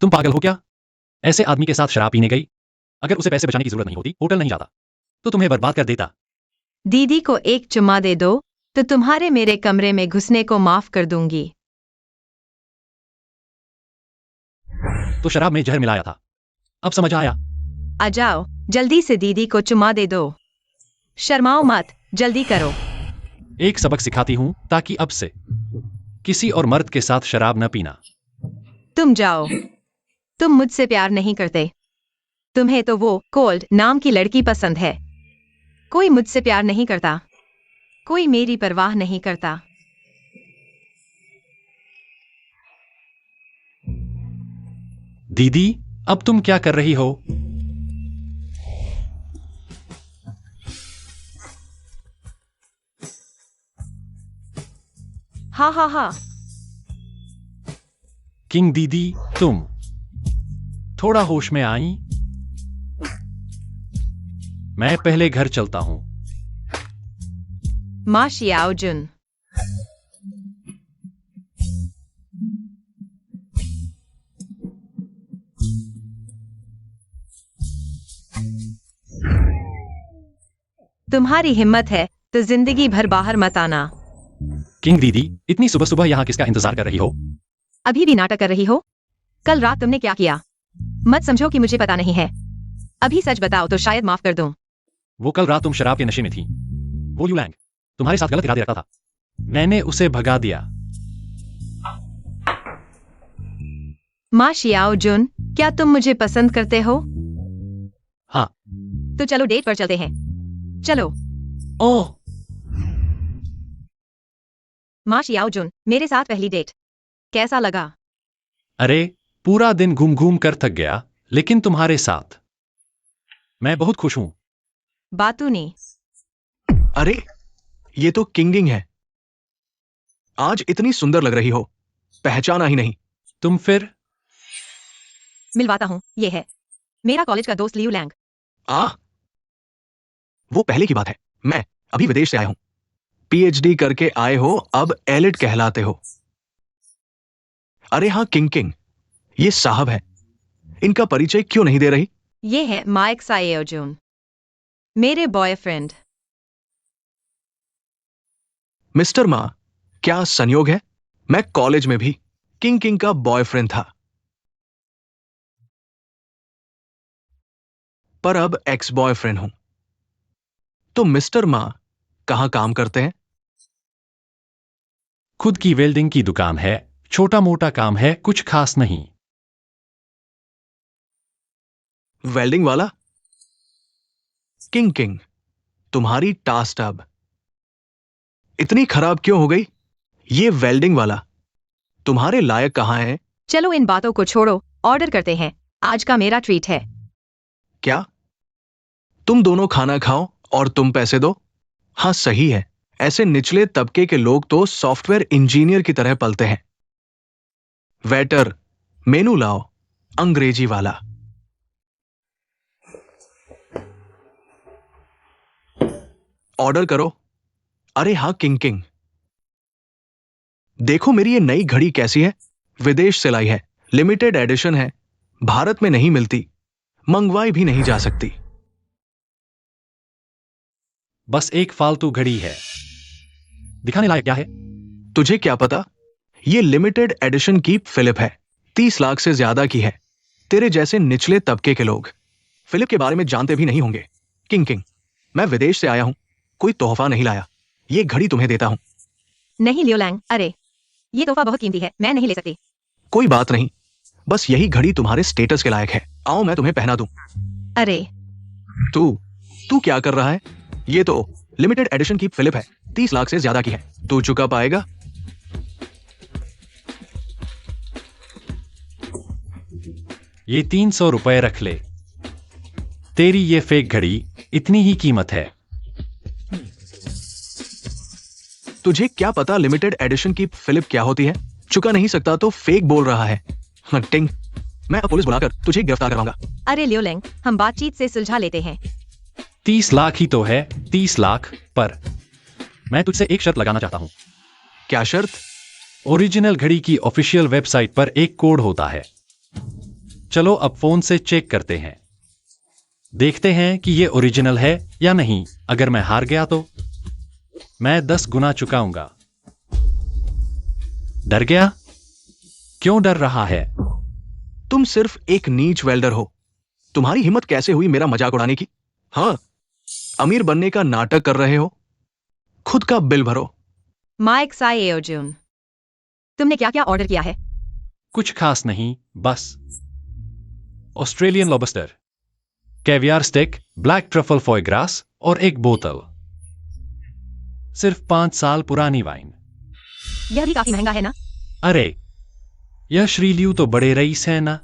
तुम पागल हो क्या? ऐसे आदमी के साथ शराब पीने गई? अगर उसे पैसे बचाने की जरूरत नहीं होती, होटल नहीं जाता, तो तुम्हें बर्बाद कर देता। दीदी को एक चुम्मा दे दो तो तुम्हारे मेरे कमरे में घुसने को माफ कर दूंगी। तो शराब में जहर मिलाया था, अब समझ आया? आ जाओ, जल्दी से दीदी को चुम्मा दे दो। शर्माओ मत, जल्दी करो। एक सबक सिखाती हूं ताकि अब से किसी और मर्द के साथ शराब न पीना। तुम जाओ। तुम मुझसे प्यार नहीं करते। तुम्हें तो वो कोल्ड नाम की लड़की पसंद है। कोई मुझसे प्यार नहीं करता, कोई मेरी परवाह नहीं करता। दीदी, अब तुम क्या कर रही हो? हा हा हा। किंग दीदी, तुम थोड़ा होश में आई? मैं पहले घर चलता हूं। मा शियाओ जुन। तुम्हारी हिम्मत है तो जिंदगी भर बाहर मत आना। किंग दीदी, इतनी सुबह सुबह यहां किसका इंतजार कर रही हो? अभी भी नाटक कर रही हो? कल रात तुमने क्या किया? मत समझो कि मुझे पता नहीं है। अभी सच बताओ तो शायद माफ कर दूं। वो कल रात तुम शराब के नशे में थी। वो यूलैंग तुम्हारे साथ गलत इरादे रखता था। मैंने उसे भगा दिया। मा शियाओ जुन, क्या तुम मुझे पसंद करते हो? हाँ। तो चलो डेट पर चलते हैं। चलो। ओह, मा शियाओ जुन, मेरे साथ पहली डेट कैसा लगा? अरे पूरा दिन घूम घूम कर थक गया, लेकिन तुम्हारे साथ मैं बहुत खुश हूं। बातूनी। अरे ये तो किंगिंग है। आज इतनी सुंदर लग रही हो, पहचाना ही नहीं। तुम फिर? मिलवाता हूं, ये है मेरा कॉलेज का दोस्त लियू लैंग। वो पहले की बात है। मैं अभी विदेश से आया हूं, पीएचडी करके आए हो, अब एलिट कहलाते हो। अरे हाँ, किंग, ये साहब है। इनका परिचय क्यों नहीं दे रही? ये है माइक साएओ जुन, मेरे बॉयफ्रेंड। मिस्टर मा, क्या संयोग है? मैं कॉलेज में भी किंग का बॉयफ्रेंड था, पर अब एक्स बॉयफ्रेंड हूं। तो मिस्टर मा कहां काम करते हैं? खुद की वेल्डिंग की दुकान है, छोटा मोटा काम है, कुछ खास नहीं। वेल्डिंग वाला? किंग, तुम्हारी टास्ट अब इतनी खराब क्यों हो गई? ये वेल्डिंग वाला तुम्हारे लायक कहां है? चलो इन बातों को छोड़ो, ऑर्डर करते हैं। आज का मेरा ट्रीट है। क्या? तुम दोनों खाना खाओ और तुम पैसे दो? हाँ सही है, ऐसे निचले तबके के लोग तो सॉफ्टवेयर इंजीनियर की तरह पलते हैं। वेटर, मेनू लाओ, अंग्रेजी वाला। ऑर्डर करो। अरे हाँ किंग, देखो मेरी ये नई घड़ी कैसी है, विदेश से लाई है, लिमिटेड एडिशन है, भारत में नहीं मिलती, मंगवाई भी नहीं जा सकती। बस एक फालतू घड़ी है, दिखाने लायक क्या है? तुझे क्या पता? ये लिमिटेड एडिशन की फिलिप है, 30 लाख से ज्यादा की है। तेरे जैसे निचले तबके के लोग फिलिप के बारे में जानते भी नहीं होंगे। किंग, मैं विदेश से आया हूं, कोई तोहफा नहीं लाया, ये घड़ी तुम्हें देता हूं। नहीं लियो लैंग, अरे ये तोहफा बहुत कीमती है, मैं नहीं ले सकती। कोई बात नहीं, बस यही घड़ी तुम्हारे स्टेटस के लायक है। आओ मैं तुम्हें पहना दूं। अरे तू क्या कर रहा है? ये तो लिमिटेड एडिशन की फिलिप है, 30 लाख से ज्यादा की है। तू चुका पाएगा? ये 300 रुपए रख ले। तेरी ये फेक घड़ी इतनी ही कीमत है। तुझे क्या पता लिमिटेड एडिशन की फिलिप क्या होती है? चुका नहीं सकता तो फेक बोल रहा है। टिंग, मैं अब पुलिस बुलाकर तुझे गिरफ्तार करवाऊंगा। अरे लियोलेंग, हम बातचीत से सुलझा लेते हैं। 30 लाख ही तो है, 30 लाख पर। मैं तुझसे एक शर्त लगाना चाहता हूं। क्या शर्त? ओरिजिनल घड़ी की ऑफिशियल वेबसाइट पर एक कोड होता है। चलो अब फोन से चेक करते हैं। देखते हैं कि ये ओरिजिनल है या नहीं। अगर मैं हार गया तो मैं 10 गुना चुकाऊंगा। डर गया? क्यों डर रहा है? तुम सिर्फ एक नीच वेल्डर हो। तुम्हारी हिम्मत कैसे हुई मेरा मजाक उड़ाने की? हाँ, अमीर बनने का नाटक कर रहे हो? खुद का बिल भरो। माइक सायोजुन, तुमने क्या क्या ऑर्डर किया है? कुछ खास नहीं, बस Australian lobster, caviar steak, black truffle foie gras और एक बोतल। सिर्फ 5 साल पुरानी वाइन। यह भी काफी महंगा है ना? अरे, यह श्रीलियू तो बड़े रईस है ना।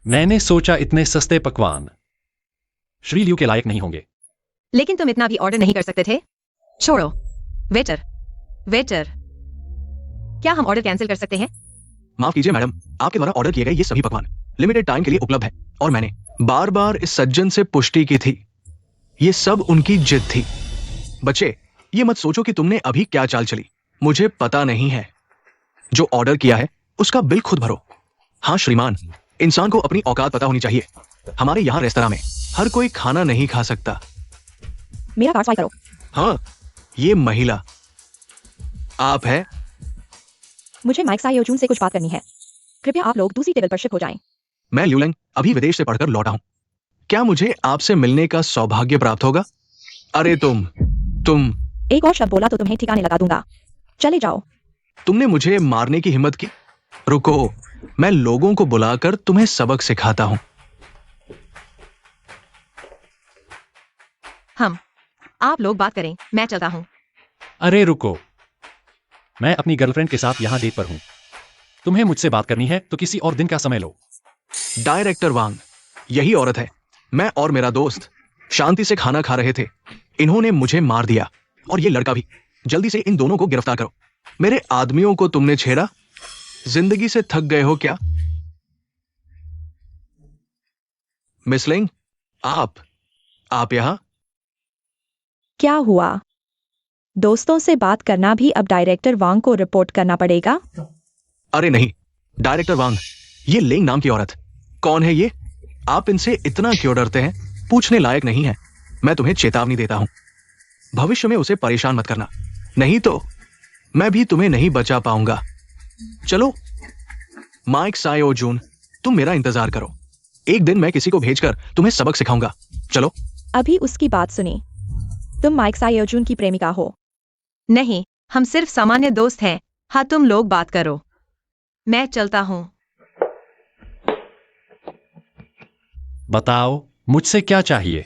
मैंने सोचा इतने सस्ते पकवान श्रीलियू के लायक नहीं होंगे। लेकिन तुम इतना भी ऑर्डर नहीं कर सकते थे। छोड़ो। वेटर, वेटर, क्या हम ऑर्डर कैंसिल कर सकते हैं? माफ कीजिए मैडम, आपके द्वारा ऑर्डर किए गए ये सभी पकवान लिमिटेड टाइम के लिए उपलब्ध है और मैंने बार बार इस सज्जन से पुष्टि की थी। ये सब उनकी जिद थी। बच्चे, ये मत सोचो कि तुमने अभी क्या चाल चली। मुझे पता नहीं है। जो ऑर्डर किया है उसका बिल खुद भरो। हाँ श्रीमान, इंसान को अपनी औकात पता होनी चाहिए। हमारे यहाँ रेस्तरां में हर कोई खाना नहीं खा सकता। मेरा कार्ड स्वाइप करो। हाँ, ये महिला आप है? मुझे माइक सायोजुन से कुछ बात करनी है। कृपया आप लोग दूसरी टेबल पर शिफ्ट हो जाएं। मैं ल्यूलेंग, अभी विदेश से पढ़कर लौटा हूं। क्या मुझे आपसे मिलने का सौभाग्य प्राप्त होगा? अरे तुम एक और शब्द बोला तो तुम्हें ठिकाने लगा दूंगा। चले जाओ। तुमने मुझे मारने की हिम्मत की? रुको, मैं लोगों को बुलाकर तुम्हें सबक सिखाता हूं। आप लोग बात करें, मैं चलता हूं। अरे रुको, मैं अपनी गर्लफ्रेंड के साथ यहां डेट पर हूं। तुम्हें मुझसे बात करनी है तो किसी और दिन का समय लो। डायरेक्टर वांग, यही औरत है। मैं और मेरा दोस्त शांति से खाना खा रहे थे। इन्होंने मुझे मार दिया और ये लड़का भी। जल्दी से इन दोनों को गिरफ्तार करो। मेरे आदमियों को तुमने छेड़ा। जिंदगी से थक गए हो क्या? मिस लिंग, आप यहां? क्या हुआ? दोस्तों से बात करना भी अब डायरेक्टर वांग को रिपोर्ट करना पड़ेगा? अरे नहीं, डायरेक्टर वांग, ये लिंग नाम की औरत कौन है ये? आप इनसे इतना क्यों डरते हैं? पूछने लायक नहीं है। मैं तुम्हें चेतावनी देता हूं, भविष्य में उसे परेशान मत करना, नहीं तो मैं भी तुम्हें नहीं बचा पाऊंगा। चलो माइक सायोजुन, तुम मेरा इंतजार करो। एक दिन मैं किसी को भेजकर तुम्हें सबक सिखाऊंगा। चलो। अभी उसकी बात सुनी। तुम माइक सायोजुन की प्रेमिका हो? नहीं, हम सिर्फ सामान्य दोस्त हैं। हाँ, तुम लोग बात करो, मैं चलता हूं। बताओ, मुझसे क्या चाहिए?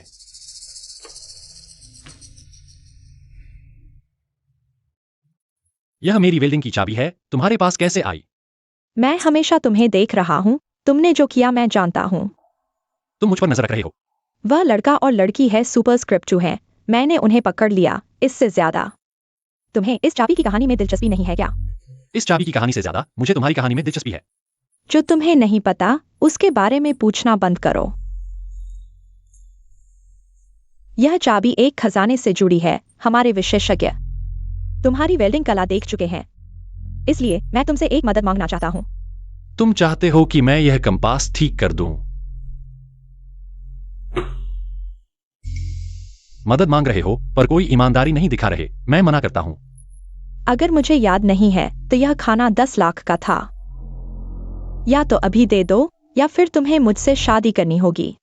यह मेरी वेल्डिंग की चाबी है, तुम्हारे पास कैसे आई? मैं हमेशा तुम्हें देख रहा हूं। तुमने जो किया मैं जानता हूं। तुम मुझ पर नजर रख रहे हो। वह लड़का और लड़की है, सुपर स्क्रिप्ट 2 है। मैंने उन्हें पकड़ लिया। इससे ज्यादा तुम्हें इस चाबी की कहानी में दिलचस्पी नहीं है क्या? इस चाबी की कहानी से ज्यादा मुझे तुम्हारी कहानी में दिलचस्पी है। जो तुम्हें नहीं पता उसके बारे में पूछना बंद करो। यह चाबी एक खजाने से जुड़ी है। हमारे विशेषज्ञ तुम्हारी वेल्डिंग कला देख चुके हैं, इसलिए मैं तुमसे एक मदद मांगना चाहता हूं। तुम चाहते हो कि मैं यह कंपास ठीक कर दूं? मदद मांग रहे हो पर कोई ईमानदारी नहीं दिखा रहे। मैं मना करता हूं। अगर मुझे याद नहीं है तो यह खाना 10 लाख का था। या तो अभी दे दो या फिर तुम्हें मुझसे शादी करनी होगी।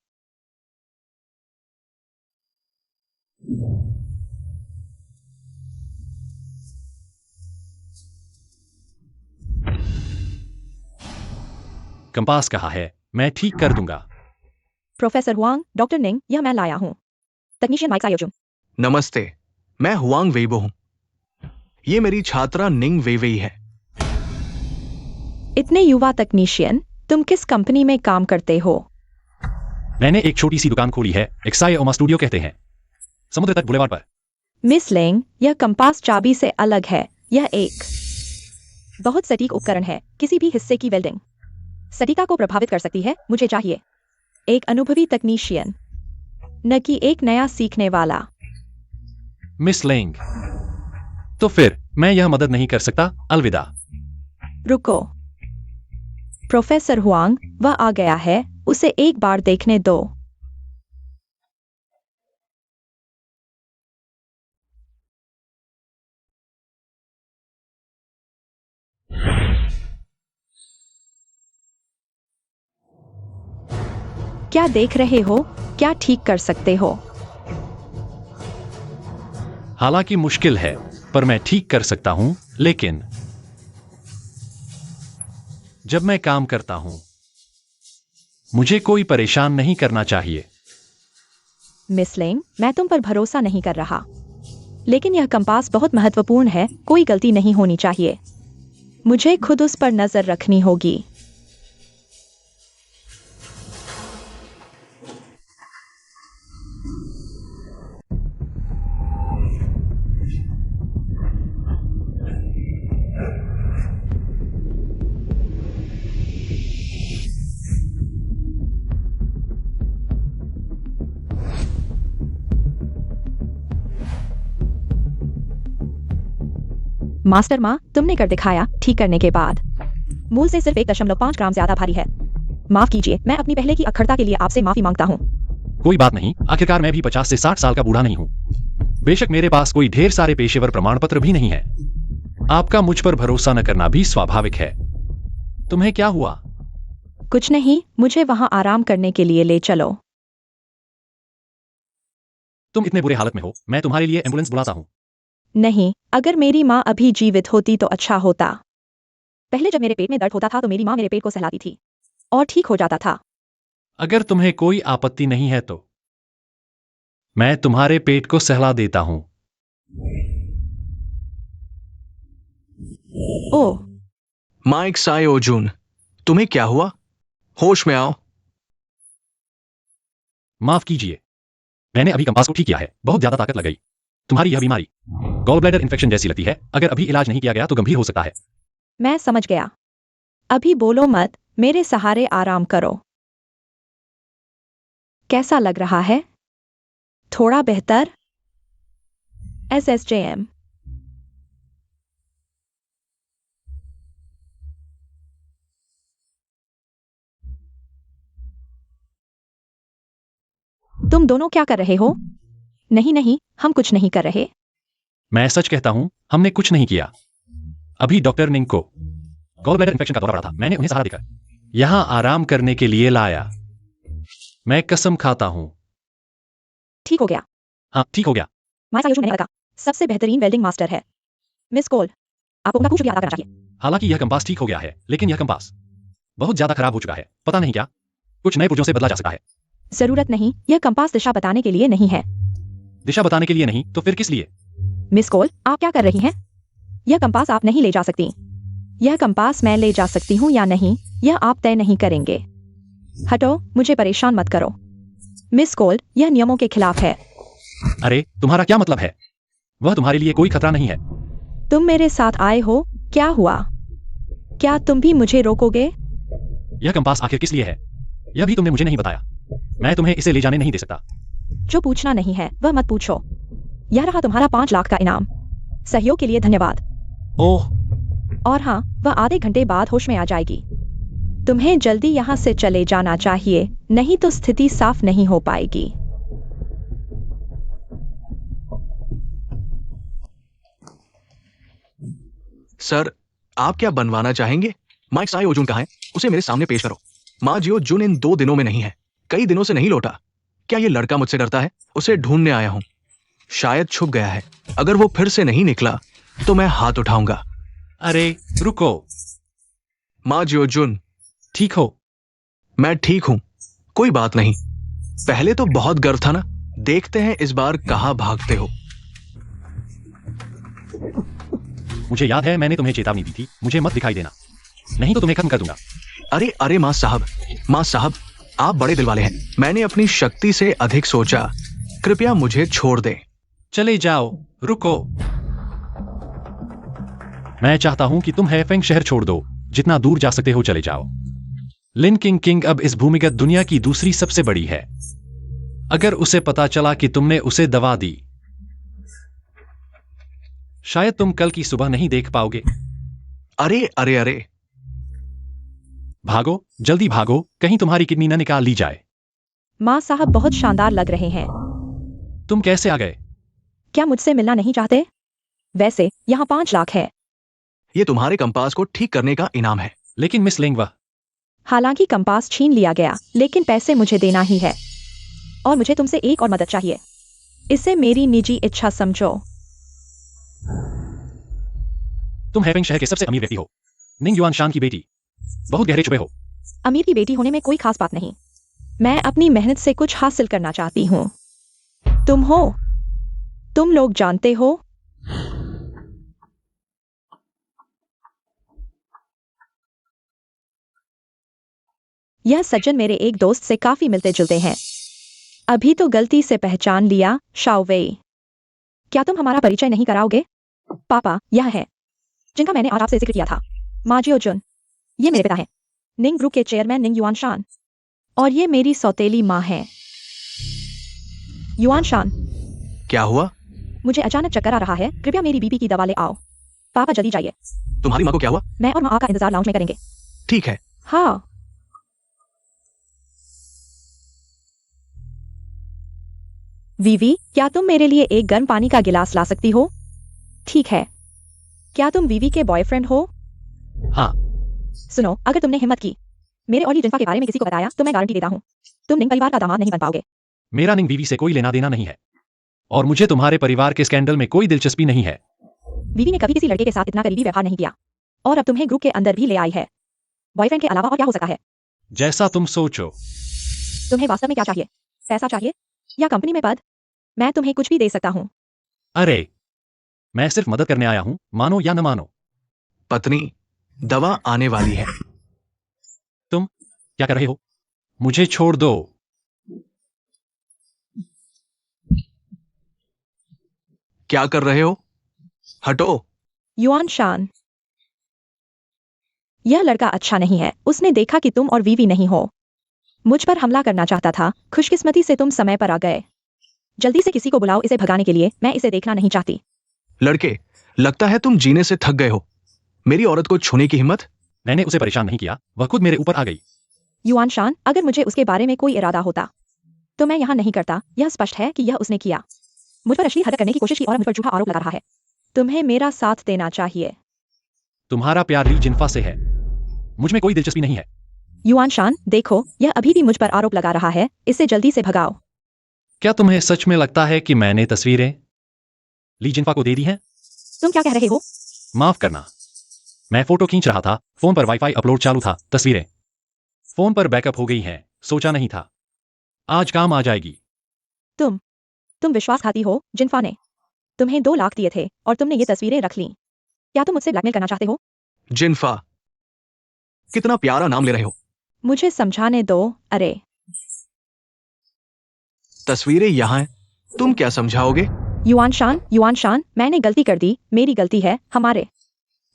कंपास कहाँ है? मैं ठीक कर दूंगा। प्रोफेसर हुआंग, डॉक्टर निंग, यह मैं लाया हूं। तकनीशियन माइक सायोजुन। नमस्ते, मैं हुआंग वेइबो हूं। ये मेरी छात्रा निंग वेइवेई है। इतने युवा तकनीशियन, तुम किस कंपनी में काम करते हो? मैंने एक छोटी सी दुकान खोली है, एक्साई ओमा स्टूडियो कहते हैं, समुद्र तट बुलेवार्ड पर। मिस लेंग, यह कंपास चाबी से अलग है। यह एक बहुत सटीक उपकरण है। किसी भी हिस्से की वेल्डिंग सटीकता को प्रभावित कर सकती है। मुझे चाहिए एक अनुभवी तकनीशियन, न कि एक नया सीखने वाला। मिस लेंग, तो फिर मैं यह मदद नहीं कर सकता। अलविदा। रुको, प्रोफेसर हुआंग, वह आ गया है, उसे एक बार देखने दो। क्या देख रहे हो? क्या ठीक कर सकते हो? हालांकि मुश्किल है, पर मैं ठीक कर सकता हूं। लेकिन जब मैं काम करता हूं, मुझे कोई परेशान नहीं करना चाहिए। मिस लेंग, मैं तुम पर भरोसा नहीं कर रहा, लेकिन यह कंपास बहुत महत्वपूर्ण है। कोई गलती नहीं होनी चाहिए। मुझे खुद उस पर नजर रखनी होगी। मास्टर माँ, तुमने कर दिखाया। ठीक करने के बाद मूल से सिर्फ 1.5 ग्राम ज्यादा भारी है। माफ कीजिए, मैं अपनी पहले की अखरता के लिए आपसे माफी मांगता हूँ। कोई बात नहीं, आखिरकार मैं भी 50 से 60 साल का बूढ़ा नहीं हूं। बेशक मेरे पास कोई ढेर सारे पेशेवर प्रमाण पत्र भी नहीं है। आपका मुझ पर भरोसा न करना भी स्वाभाविक है। तुम्हें क्या हुआ? कुछ नहीं, मुझे वहां आराम करने के लिए ले चलो। तुम इतने बुरे हालत में हो, मैं तुम्हारे लिए एम्बुलेंस बुलाता हूं। नहीं, अगर मेरी माँ अभी जीवित होती तो अच्छा होता। पहले जब मेरे पेट में दर्द होता था तो मेरी माँ मेरे पेट को सहलाती थी और ठीक हो जाता था। अगर तुम्हें कोई आपत्ति नहीं है तो मैं तुम्हारे पेट को सहला देता हूं। ओह, माइक साई ओजुन, तुम्हें क्या हुआ? होश में आओ। माफ कीजिए, मैंने अभी कंपास को ठीक किया है। बहुत ज्यादा ताकत लग गई। तुम्हारी यह बीमारी गॉल ब्लैडर इन्फेक्शन जैसी लगती है। अगर अभी इलाज नहीं किया गया तो गंभीर हो सकता है। मैं समझ गया। अभी बोलो मत, मेरे सहारे आराम करो। कैसा लग रहा है? थोड़ा बेहतर? SSJM। तुम दोनों क्या कर रहे हो? नहीं नहीं, हम कुछ नहीं कर रहे। मैं सच कहता हूं, हमने कुछ नहीं किया। अभी डॉक्टर निंग को गॉल ब्लैडर इन्फेक्शन का दौरा पड़ा था। मैंने उन्हें सहारा देकर यहां आराम करने के लिए लाया। मैं कसम खाता हूं। ठीक हो गया। हाँ, ठीक हो गया। माइक साई ओजुन मैंने कहा, सबसे बेहतरीन वेल्डिंग मास्टर है। मिस कोल, आपको उनका खूब शुक्रिया अदा करना चाहिए। हालांकि यह कंपास ठीक हो गया है, लेकिन यह कंपास बहुत ज्यादा खराब हो चुका है। पता नहीं क्या, कुछ नए पुर्जों से बदला जा सकता है। जरूरत नहीं, यह कंपास दिशा बताने के लिए नहीं है। दिशा बताने के लिए नहीं तो फिर किस लिए? मिस कोल, आप क्या कर रही हैं? यह कंपास आप नहीं ले जा सकती। यह कंपास मैं ले जा सकती हूँ या नहीं, यह आप तय नहीं करेंगे। हटो, मुझे परेशान मत करो। मिस कोल, यह नियमों के खिलाफ है। अरे, तुम्हारा क्या मतलब है? वह तुम्हारे लिए कोई खतरा नहीं है। तुम मेरे साथ आए हो, क्या हुआ? क्या तुम भी मुझे रोकोगे? यह कंपास आखिर किस लिए है? यह भी तुमने मुझे नहीं बताया। मैं तुम्हें इसे ले जाने नहीं दे सकता। जो पूछना नहीं है वह मत पूछो। यह रहा तुम्हारा 5 लाख का इनाम। सहयोग के लिए धन्यवाद। ओह, और हाँ, वह आधे घंटे बाद होश में आ जाएगी। तुम्हें जल्दी यहाँ से चले जाना चाहिए, नहीं तो स्थिति साफ नहीं हो पाएगी। सर, आप क्या बनवाना चाहेंगे? माइक साई ओजुन कहाँ है? उसे मेरे सामने पेश करो। माँ जियो जुन इन 2 दिनों में नहीं है। कई दिनों से नहीं लौटा। क्या ये लड़का मुझसे डरता है? उसे ढूंढने आया हूं। शायद छुप गया है। अगर वो फिर से नहीं निकला तो मैं हाथ उठाऊंगा। अरे रुको। माँ जियो जुन, ठीक हो? मैं ठीक हूं, कोई बात नहीं। पहले तो बहुत गर्व था ना। देखते हैं इस बार कहां भागते हो। मुझे याद है मैंने तुम्हें चेतावनी दी थी, मुझे मत दिखाई देना, नहीं तो तुम्हें खत्म कर दूंगा। अरे अरे मां साहब, आप बड़े दिल वाले हैं। मैंने अपनी शक्ति से अधिक सोचा, कृपया मुझे छोड़ दें। चले जाओ, रुको। मैं चाहता हूं कि तुम हैफेंग शहर छोड़ दो, जितना दूर जा सकते हो चले जाओ। लिन किंग अब इस भूमिगत दुनिया की दूसरी सबसे बड़ी है। अगर उसे पता चला कि तुमने उसे दवा दी, शायद तुम कल की सुबह नहीं देख पाओगे। अरे अरे अरे, भागो, जल्दी भागो, कहीं तुम्हारी किडनी न निकाल ली जाए। माँ साहब बहुत शानदार लग रहे हैं। तुम कैसे आ गए? क्या मुझसे मिलना नहीं चाहते? वैसे यहाँ 5 लाख है। ये तुम्हारे कंपास को ठीक करने का इनाम है। लेकिन मिस लिंगवा, हालांकि कंपास छीन लिया गया, लेकिन पैसे मुझे देना ही है। और मुझे तुमसे एक और मदद चाहिए। इसे मेरी निजी इच्छा समझो। तुम हैफेंग शहर के सबसे अमीर व्यक्ति हो, निंग युआन शान की बेटी, बहुत गहरे छुपे हो। अमीर की बेटी होने में कोई खास बात नहीं। मैं अपनी मेहनत से कुछ हासिल करना चाहती हूँ। तुम लोग जानते हो। यह सज्जन मेरे एक दोस्त से काफी मिलते जुलते हैं। अभी तो गलती से पहचान लिया, शाओवेई। क्या तुम हमारा परिचय नहीं कराओगे? पापा, यह है जिनका मैंने आज आपसे जिक्र किया था, माजियो जुन। ये मेरे पिता हैं, निंग ग्रुप के चेयरमैन निंग युआन शान। और ये मेरी सौतेली माँ है, युआन शान। क्या हुआ? मुझे अचानक चक्कर आ रहा है, कृपया मेरी बीपी की दवा ले आओ। पापा जल्दी जाइए। तुम्हारी माँ को क्या हुआ? मैं और माँ का इंतजार लाउंज में करेंगे। ठीक है। हाँ। वीवी, क्या तुम मेरे लिए एक गर्म पानी का गिलास ला सकती हो? ठीक है। क्या तुम वीवी के बॉयफ्रेंड हो? हाँ। सुनो, अगर तुमने हिम्मत की मेरे और ली जिन्फा के बारे में किसी को बताया तो मैं गारंटी देता हूँ तुम निंग परिवार का दामाद नहीं बन पाओगे। मेरा निंग बीवी से कोई लेना देना नहीं है, और मुझे तुम्हारे परिवार के स्कैंडल में कोई दिलचस्पी नहीं है। वीवी ने कभी किसी लड़के के साथ इतना करीबी व्यवहार नहीं किया, और अब तुम्हें ग्रुप के अंदर भी ले आई है। बॉयफ्रेंड के अलावा और क्या हो सकता है? जैसा तुम सोचो। तुम्हें वास्तव में क्या चाहिए? पैसा चाहिए या कंपनी में पद? मैं तुम्हें कुछ भी दे सकता हूँ। अरे, मैं सिर्फ मदद करने आया हूं, मानो या न मानो। पत्नी, दवा आने वाली है। तुम क्या कर रहे हो? मुझे छोड़ दो। क्या कर रहे हो? हटो। युआन शान, यह लड़का अच्छा नहीं है। उसने देखा कि तुम और वीवी नहीं हो, मुझ पर हमला करना चाहता था। खुशकिस्मती से तुम समय पर आ गए। जल्दी से किसी को बुलाओ इसे भगाने के लिए, मैं इसे देखना नहीं चाहती। लड़के, लगता है तुम जीने से थक गए हो। मेरी औरत को छूने की हिम्मत? मैंने उसे परेशान नहीं किया, वह खुद मेरे ऊपर आ गई। युआन शान, अगर मुझे उसके बारे में कोई इरादा होता तो मैं यहाँ नहीं करता। यह स्पष्ट है कि यह उसने किया। मुझ पर अश्लील हरकत करने की कोशिश की और मुझ पर झूठा आरोप लगा रहा है। तुम्हें मेरा साथ देना चाहिए। तुम्हारा प्यार ली जिन्फा से है, मुझ में कोई दिलचस्पी नहीं है। युआन शान, देखो, यह अभी भी मुझ पर आरोप लगा रहा है। इसे जल्दी से भगाओ। क्या तुम्हें सच में लगता है कि मैंने तस्वीरें ली जिन्फा को दे दी हैं? तुम क्या कह रहे हो? माफ करना, मैं फोटो खींच रहा था, फोन पर वाईफाई अपलोड चालू था। तस्वीरें फोन पर बैकअप हो गई हैं, सोचा नहीं था आज काम आ जाएगी। तुम विश्वासघाती हो। जिन्फा ने तुम्हें 2 लाख दिए थे और तुमने ये तस्वीरें रख लीं। क्या तुम मुझसे ब्लैकमेल करना चाहते हो? जिन्फा, कितना प्यारा नाम ले रहे हो। मुझे समझाने दो। अरे, तस्वीरें यहाँ हैं, तुम क्या समझाओगे? युआन शान, मैंने गलती कर दी। मेरी गलती है। हमारे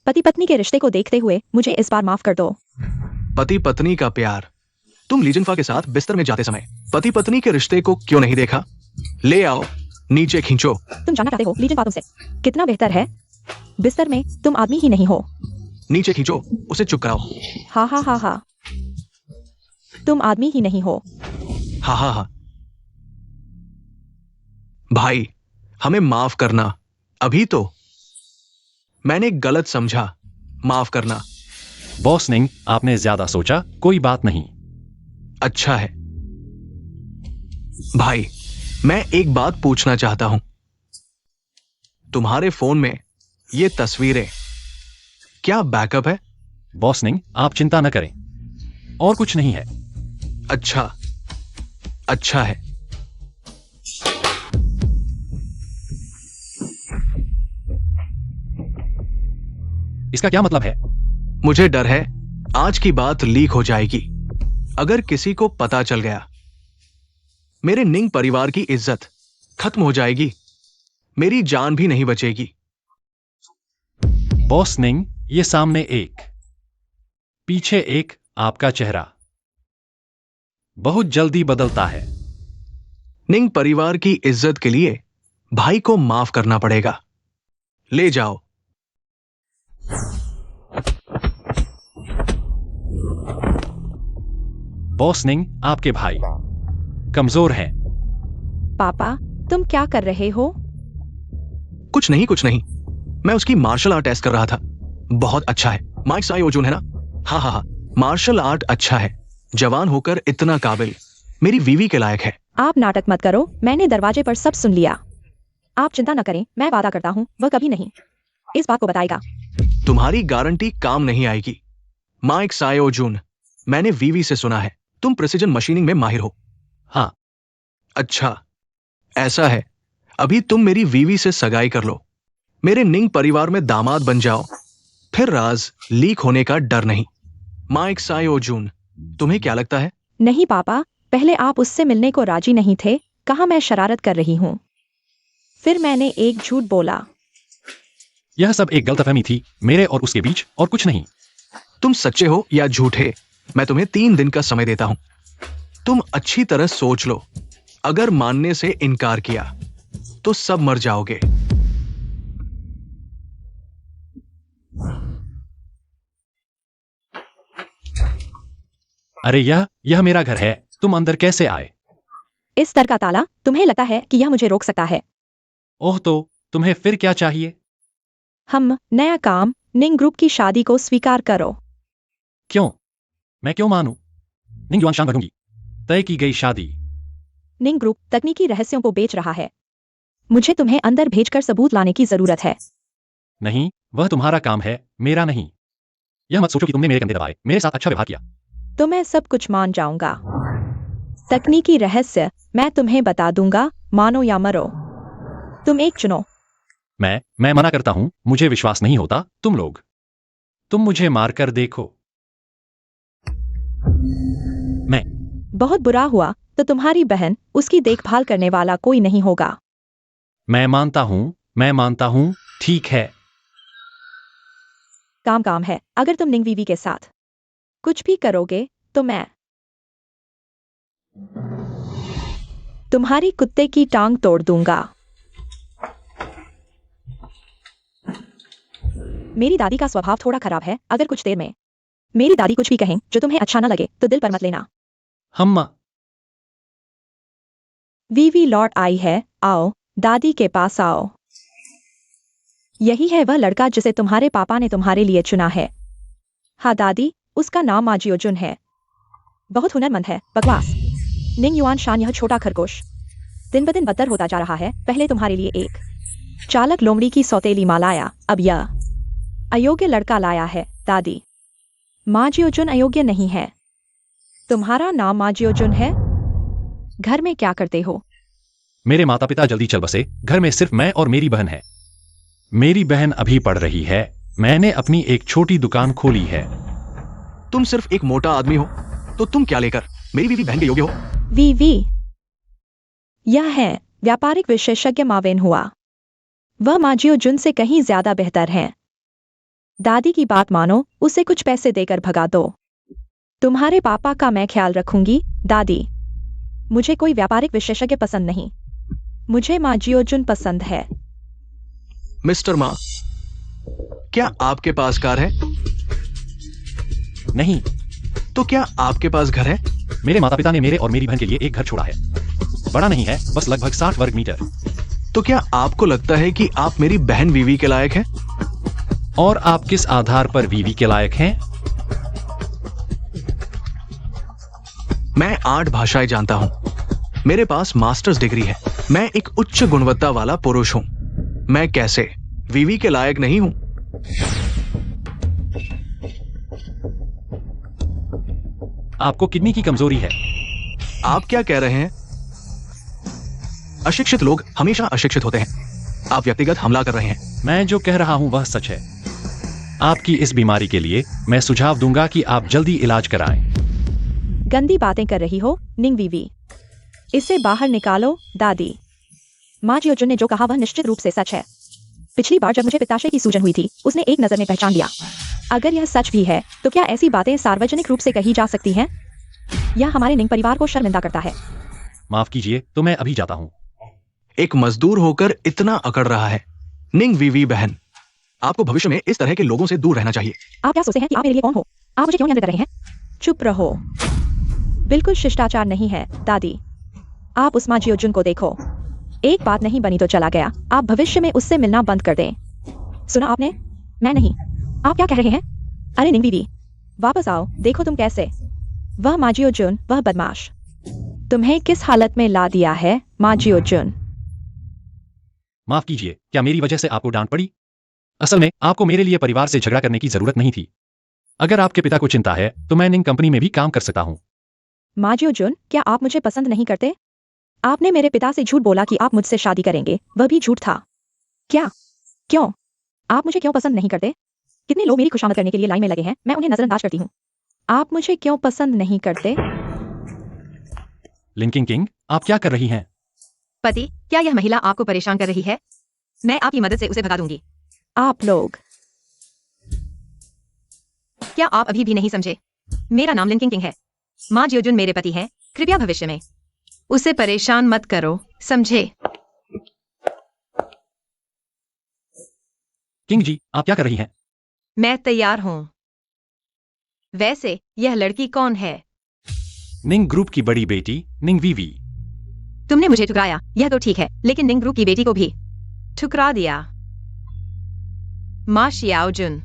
पति पत्नी के रिश्ते को देखते हुए मुझे इस बार माफ कर दो। पति पत्नी का प्यार। तुम ली जिन्फा के साथ बिस्तर में जाते समय पति पत्नी के रिश्ते को क्यों नहीं देखा? ले आओ, नीचे खींचो। तुम जानना चाहते हो ली जिन्फा तुमसे कितना बेहतर है? बिस्तर में तुम आदमी ही नहीं हो। नीचे खींचो, उसे चुप कराओ। हा, तुम आदमी ही नहीं हो। हा। भाई, हमें माफ करना। अभी तो मैंने गलत समझा, माफ करना। बॉस निंग, आपने ज्यादा सोचा, कोई बात नहीं। अच्छा है भाई, मैं एक बात पूछना चाहता हूं। तुम्हारे फोन में ये तस्वीरें क्या बैकअप है? बॉस निंग, आप चिंता न करें, और कुछ नहीं है। अच्छा है। इसका क्या मतलब है? मुझे डर है आज की बात लीक हो जाएगी। अगर किसी को पता चल गया, मेरे निंग परिवार की इज्जत खत्म हो जाएगी, मेरी जान भी नहीं बचेगी। बॉस निंग, ये सामने एक, पीछे एक, आपका चेहरा बहुत जल्दी बदलता है। निंग परिवार की इज्जत के लिए भाई को माफ करना पड़ेगा। ले जाओ। बॉस निंग, आपके भाई कमजोर हैं। पापा, तुम क्या कर रहे हो? कुछ नहीं, मैं उसकी मार्शल आर्ट टेस्ट कर रहा था। बहुत अच्छा है। माइक साई ओजुन है ना? हाँ हाँ हाँ, मार्शल आर्ट अच्छा है। जवान होकर इतना काबिल, मेरी वीवी के लायक है। आप नाटक मत करो, मैंने दरवाजे पर सब सुन लिया। आप चिंता न करें, मैं वादा करता हूँ वह कभी नहीं इस बात को बताएगा। तुम्हारी गारंटी काम नहीं आएगी। माइक साई ओजुन, मैंने वीवी से सुना है तुम प्रिसिजन मशीनिंग में माहिर हो। हाँ, अच्छा, ऐसा है। अभी तुम मेरी वीवी से सगाई कर लो, मेरे निंग परिवार में दामाद बन जाओ, फिर राज लीक होने का डर नहीं। माइक साई ओजुन, तुम्हें क्या लगता है? नहीं पापा, पहले आप उससे मिलने को राजी नहीं थे, कहा मैं शरारत कर रही हूँ। फिर मैंने एक झूठ बोला। यह सब एक गलतफहमी थी मेरे और उसके बीच, और कुछ नहीं। तुम सच्चे हो या झूठे, मैं तुम्हें 3 दिन का समय देता हूं। तुम अच्छी तरह सोच लो। अगर मानने से इनकार किया तो सब मर जाओगे। अरे यह मेरा घर है, तुम अंदर कैसे आए? इस दर का ताला, तुम्हें लगता है कि यह मुझे रोक सकता है? ओह, तो तुम्हें फिर क्या चाहिए? हम नया काम, निंग ग्रुप की शादी को स्वीकार करो। क्यों? मैं क्यों मानूं? निंग युआनशान भरूंगी। तय की गई शादी। निंग ग्रुप तकनीकी रहस्यों को बेच रहा है। मुझे तुम्हें अंदर भेजकर सबूत लाने की जरूरत है। नहीं, वह तुम्हारा काम है, मेरा नहीं। यह मत सोचो कि तुमने मेरे कंधे दबाए, मेरे साथ अच्छा व्यवहार किया। तो मैं सब कुछ मान जाऊंगा। तकनीकी रहस्य मैं तुम्हें बता दूंगा, मानो या मरो। तुम एक चुनो। मैं मना करता हूं, मुझे विश्वास नहीं होता तुम लोग। तुम मुझे मारकर देखो। मैं बहुत बुरा हुआ तो तुम्हारी बहन, उसकी देखभाल करने वाला कोई नहीं होगा। मैं मानता हूं, ठीक है। काम है। अगर तुम निंग वीवी के साथ कुछ भी करोगे तो मैं तुम्हारी कुत्ते की टांग तोड़ दूंगा। मेरी दादी का स्वभाव थोड़ा खराब है। अगर कुछ देर में मेरी दादी कुछ भी कहें जो तुम्हें अच्छा न लगे तो दिल पर मत लेना। हम्मा, वीवी लौट आई है, आओ दादी के पास आओ। यही है वह लड़का जिसे तुम्हारे पापा ने तुम्हारे लिए चुना है। हाँ दादी, उसका नाम माजियोजुन है। बहुत हुनरमंद है। बकवास। निंग युआन शान, यह छोटा खरगोश दिन ब दिन बदतर होता जा रहा है। पहले तुम्हारे लिए एक चालक लोमड़ी की सौतेली माँ लाया, अब यह अयोग्य लड़का लाया है। दादी, माजियोजुन अयोग्य नहीं है। तुम्हारा नाम माजियोजुन है। घर में क्या करते हो? मेरे माता पिता जल्दी चल बसे। घर में सिर्फ मैं और मेरी बहन है। मेरी बहन अभी पढ़ रही है। मैंने अपनी एक छोटी दुकान खोली है। तुम सिर्फ एक मोटा आदमी हो तो तुम क्या लेकर मेरी बीवी बहन के योग्य हो? वीवी, यह है व्यापारिक विशेषज्ञ मावेन हुआ। वह माजियोजुन से कहीं ज्यादा बेहतर हैं। दादी की बात मानो, उसे कुछ पैसे देकर भगा दो। तुम्हारे पापा का मैं ख्याल रखूंगी। दादी, मुझे कोई व्यापारिक विशेषज्ञ पसंद नहीं, मुझे माजियोजुन पसंद है। मिस्टर मा, क्या आपके पास कार है? नहीं। तो क्या आपके पास घर है? मेरे माता पिता ने मेरे और मेरी बहन के लिए एक घर छोड़ा है। बड़ा नहीं है, बस लगभग 60 वर्ग मीटर। तो क्या आपको लगता है कि आप मेरी बहन वीवी के लायक हैं? और आप किस आधार पर वीवी के लायक हैं? मैं 8 भाषाएं जानता हूं। मेरे पास मास्टर्स डिग्री है। मैं एक उच्च गुणवत्ता वाला पुरुष हूं। मैं कैसे वीवी के लायक नहीं हूं? आपको किडनी की कमजोरी है। आप क्या कह रहे हैं? अशिक्षित लोग हमेशा अशिक्षित होते हैं। आप व्यक्तिगत हमला कर रहे हैं। मैं जो कह रहा हूं वह सच है। आपकी इस बीमारी के लिए मैं सुझाव दूंगा कि आप जल्दी इलाज कराएं। गंदी बातें कर रही हो निंग वीवी, इसे बाहर निकालो। दादी माँ जियोजुन ने जो कहा वह निश्चित रूप से सच है। पिछली बार जब मुझे पित्ताशय की सूजन हुई थी उसने एक नजर में पहचान लिया। अगर यह सच भी है तो क्या ऐसी बातें सार्वजनिक रूप से कही जा सकती हैं? यह हमारे निंग परिवार को शर्मिंदा करता है। माफ कीजिए, तो मैं अभी जाता हूँ। एक मजदूर होकर इतना अकड़ रहा है। निंग वीवी बहन, आपको भविष्य में इस तरह के लोगों से दूर रहना चाहिए। आप क्या सोचते हैं कि आप मेरे लिए कौन हो? आप मुझे क्यों नियंत्रित कर रहे हैं? चुप रहो, बिल्कुल शिष्टाचार नहीं है। दादी आप उस माँ जियोजुन को देखो, एक बात नहीं बनी तो चला गया। आप भविष्य में उससे मिलना बंद कर दें। सुना आपने? मैं नहीं। आप क्या कह रहे हैं? अरे निंग वीवी वापस आओ, देखो तुम कैसे। वह माँ जियोजुन, वह बदमाश तुम्हें किस हालत में ला दिया है माँ जियोजुन। माफ कीजिए, क्या मेरी वजह से आपको डांट पड़ी? असल में आपको मेरे लिए परिवार से झगड़ा करने की जरूरत नहीं थी। अगर आपके पिता को चिंता है तो मैं निंग कंपनी में भी काम कर सकता हूँ। माँ जियोजुन, क्या आप मुझे पसंद नहीं करते? आपने मेरे पिता से झूठ बोला कि आप मुझसे शादी करेंगे, वह भी झूठ था। क्या? क्यों? आप मुझे क्यों पसंद नहीं करते? कितने लोग मेरी खुशामद करने के लिए लाइन में लगे हैं, मैं उन्हें नजरअंदाज करती हूँ। आप मुझे क्यों पसंद नहीं करते? लिंकिंग किंग, आप क्या कर रही हैं? पति, क्या यह महिला आपको परेशान कर रही है? मैं आपकी मदद से उसे भगा दूंगी। आप लोग क्या आप अभी भी नहीं समझे? मेरा नाम लिंकिंग किंग है। माँ जियोजुन मेरे पति हैं। कृपया भविष्य में उसे परेशान मत करो, समझे? किंग जी, आप क्या कर रही हैं? मैं तैयार हूँ। वैसे यह लड़की कौन है? निंग ग्रुप की बड़ी बेटी निंग वीवी। तुमने मुझे ठुकराया, यह तो ठीक है, लेकिन निंग ग्रुप की बेटी को भी ठुकरा दिया। माँ शियाओजुन,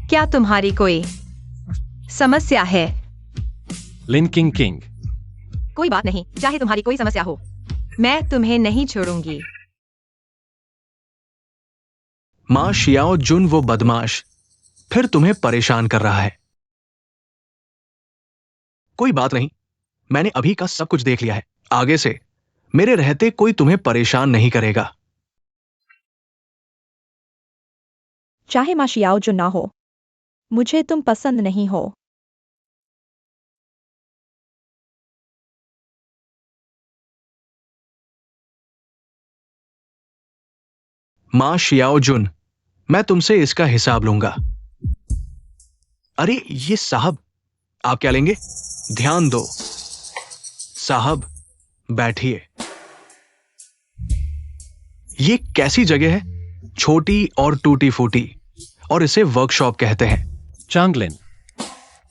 क्या तुम्हारी कोई समस्या है? लिंकिंग किंग, कोई बात नहीं, चाहे तुम्हारी कोई समस्या हो, मैं तुम्हें नहीं छोड़ूंगी। माँ शियाओ जुन वो बदमाश फिर तुम्हें परेशान कर रहा है। कोई बात नहीं, मैंने अभी का सब कुछ देख लिया है। आगे से मेरे रहते कोई तुम्हें परेशान नहीं करेगा। चाहे माँ शियाओजुन ना हो, मुझे तुम पसंद नहीं हो। माँ शियाओ जुन, मैं तुमसे इसका हिसाब लूंगा। अरे ये साहब, आप क्या लेंगे? ध्यान दो साहब, बैठिए। ये कैसी जगह है? छोटी और टूटी फूटी, और इसे वर्कशॉप कहते हैं। चांगलिन,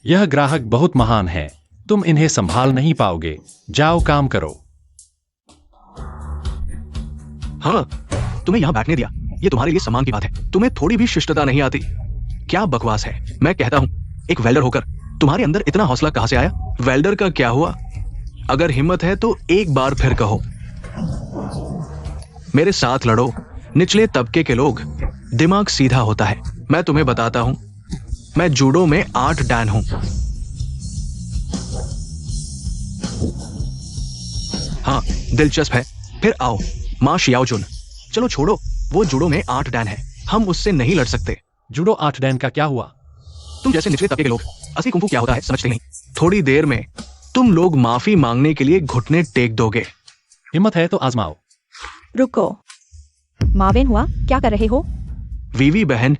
यह ग्राहक बहुत महान है, तुम इन्हें संभाल नहीं पाओगे। जाओ काम करो। हाँ, तुम्हें यहां बैठने दिया, ये तुम्हारे लिए सम्मान की बात है। तुम्हें थोड़ी भी शिष्टता नहीं आती। क्या बकवास है। मैं कहता हूं, एक वेल्डर होकर तुम्हारे अंदर इतना हौसला कहां से आया? वेल्डर का क्या हुआ? अगर हिम्मत है तो एक बार फिर कहो, मेरे साथ लड़ो। निचले तबके के लोग दिमाग सीधा होता है। मैं तुम्हें बताता हूं, मैं जूडो में 8 डैन हूं। हाँ, दिलचस्प है। फिर आओ माँ शियाओजुन, चलो छोड़ो, वो जूडो में 8 डैन है, हम उससे नहीं लड़ सकते। जूडो 8 डैन का क्या हुआ? तुम जैसे निचले तबके के लोग असली कुंफू क्या होता है समझते नहीं। थोड़ी देर में तुम लोग माफी मांगने के लिए घुटने टेक दोगे। हिम्मत है तो आजमाओ। रुको, मावेन हुआ, क्या कर रहे हो? वीवी बहन,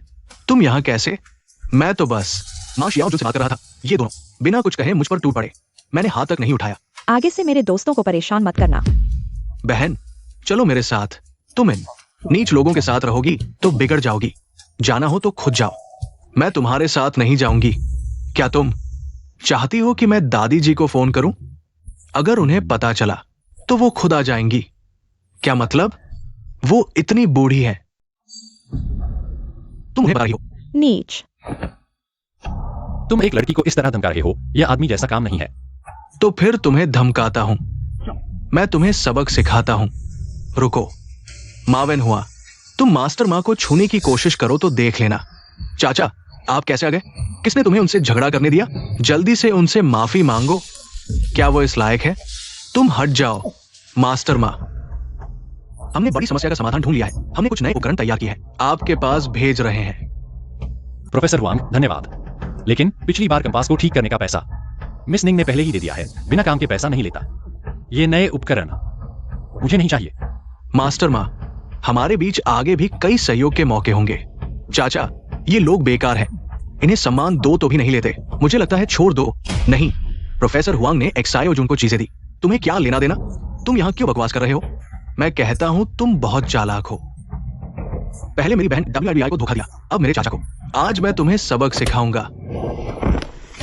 तुम यहाँ कैसे? मैं तो बस माँ शियाओजुन से बात कर रहा था। ये दोनों बिना कुछ कहे मुझ पर टूट पड़े। मैंने हाथ तक नहीं उठाया। आगे से मेरे दोस्तों को परेशान मत करना। बहन, चलो मेरे साथ। तुम इन नीच लोगों के साथ रहोगी तो बिगड़ जाओगी। जाना हो तो खुद जाओ, मैं तुम्हारे साथ नहीं जाऊंगी। क्या तुम चाहती हो कि मैं दादी जी को फोन करूं? अगर उन्हें पता चला तो वो खुद आ जाएंगी। क्या मतलब? वो इतनी बूढ़ी है। तुम उन्हें बता रही हो। नीच, तुम एक लड़की को इस तरह धमका रहे हो, यह आदमी जैसा काम नहीं है। तो फिर तुम्हें धमकाता हूं, मैं तुम्हें सबक सिखाता हूं। रुको, मावेन हुआ, तुम मास्टर माँ को छूने की कोशिश करो तो देख लेना। चाचा, आप कैसे आ गए? किसने तुम्हें उनसे झगड़ा करने दिया? जल्दी से उनसे माफी मांगो। क्या वो इस लायक है? तुम हट जाओ मास्टर माँ। हमने बड़ी समस्या का समाधान ढूंढ लिया है। हमने कुछ नए उपकरण तैयार किए हैं, आपके पास भेज रहे हैं। प्रोफेसर हुआंग, धन्यवाद। लेकिन पिछली बार कंपास को ठीक करने का पैसा मिस निंग ने पहले ही दे दिया है। बिना काम के पैसा नहीं लेता। ये नए उपकरण मुझे नहीं चाहिए। मास्टर माँ, हमारे बीच आगे भी कई सहयोग के मौके होंगे। चाचा, ये लोग बेकार हैं। इन्हें सम्मान दो तो भी नहीं लेते। मुझे लगता है छोड़ दो। नहीं, प्रोफेसर हुआंग ने एक्सायोजुन को चीजें दी। तुम्हें क्या लेना देना? तुम यहाँ क्यों बकवास कर रहे हो? मैं कहता हूँ तुम बहुत चालाक हो। पहले मेरी बहन WRBI को धोखा दिया, अब मेरे चाचा को। आज मैं तुम्हें सबक सिखाऊंगा।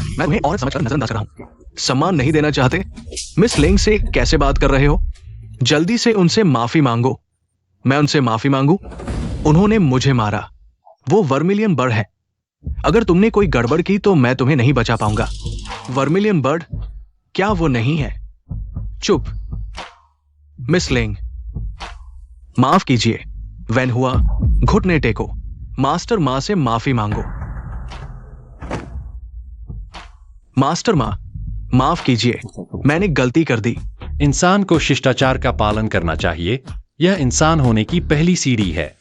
मैं तुम्हें औरत समझकर नजरअंदाज कर रहा हूँ। सम्मान नहीं देना चाहते? मिस लेंग से कैसे बात कर रहे हो? जल्दी से उनसे माफी मांगो। मैं उनसे माफी मांगू? उन्होंने मुझे मारा। वो वर्मिलियन बर्ड है। अगर तुमने कोई गड़बड़ की तो मैं तुम्हें नहीं बचा पाऊंगा। Vermilion bird? क्या वो नहीं है? चुप। मिस लेंग, माफ कीजिए। वैन हुआ, घुटने टेको। मास्टर माँ से माफी मांगो। मास्टर माँ, माफ कीजिए, मैंने गलती कर दी। इंसान को शिष्टाचार का पालन करना चाहिए। यह इंसान होने की पहली सीढ़ी है।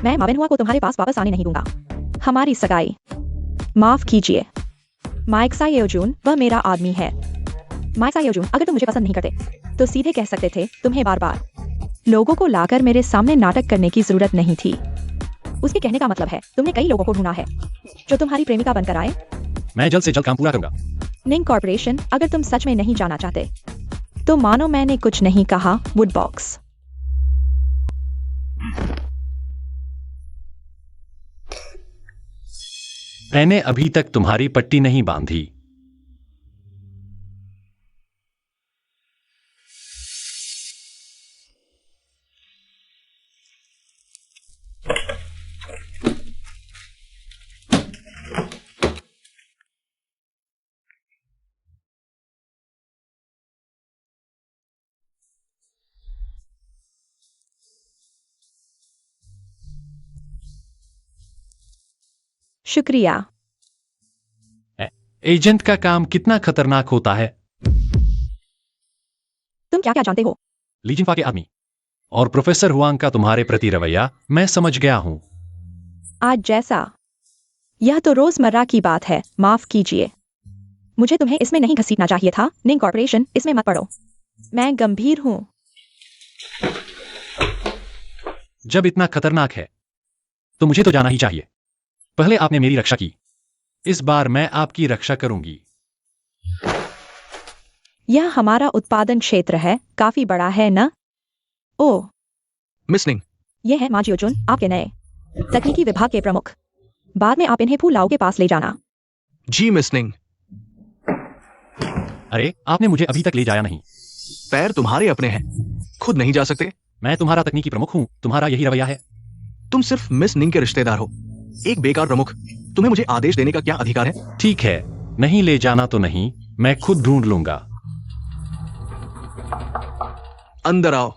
मैं मावेन हुआ को तुम्हारे पास वापस आने नहीं दूंगा। हमारी सगाई। माफ कीजिए माइक सायोजुन, वह मेरा आदमी है। माइक सायोजुन, अगर तुम मुझे पसंद नहीं करते तो सीधे कह सकते थे। तुम्हें बार बार लोगों को लाकर मेरे सामने नाटक करने की जरूरत नहीं थी। उसके कहने का मतलब है तुमने कई लोगों को ढूंढा है जो तुम्हारी प्रेमिका बनकर आए। मैं जल्द से जल्द काम पूरा करूंगा। निंग कॉर्पोरेशन, अगर तुम सच में नहीं जाना चाहते तो मानो मैंने कुछ नहीं कहा। वुडबॉक्स। मैंने अभी तक तुम्हारी पट्टी नहीं बांधी। शुक्रिया। एजेंट का काम कितना खतरनाक होता है। तुम क्या क्या जानते हो? लीजिंफा के आदमी और प्रोफेसर हुआंग का तुम्हारे प्रति रवैया मैं समझ गया हूं। आज जैसा, यह तो रोजमर्रा की बात है। माफ कीजिए, मुझे तुम्हें इसमें नहीं घसीटना चाहिए था। निंग कॉर्पोरेशन, इसमें मत पड़ो। मैं गंभीर हूं। जब इतना खतरनाक है तो मुझे तो जाना ही चाहिए। पहले आपने मेरी रक्षा की, इस बार मैं आपकी रक्षा करूंगी। यह हमारा उत्पादन क्षेत्र है, काफी बड़ा है न? ओह, मिस निंग, यह है माजियोजुन, आपके नए तकनीकी विभाग के प्रमुख। बाद में आप इन्हें फूलाओ के पास ले जाना। जी मिस निंग। अरे, आपने मुझे अभी तक ले जाया नहीं। पैर तुम्हारे अपने हैं, खुद नहीं जा सकते। मैं तुम्हारा तकनीकी प्रमुख हूं, तुम्हारा यही रवैया है। तुम सिर्फ मिस निंग के रिश्तेदार हो, एक बेकार प्रमुख। तुम्हें मुझे आदेश देने का क्या अधिकार है? ठीक है, नहीं ले जाना तो नहीं, मैं खुद ढूंढ लूंगा। अंदर आओ।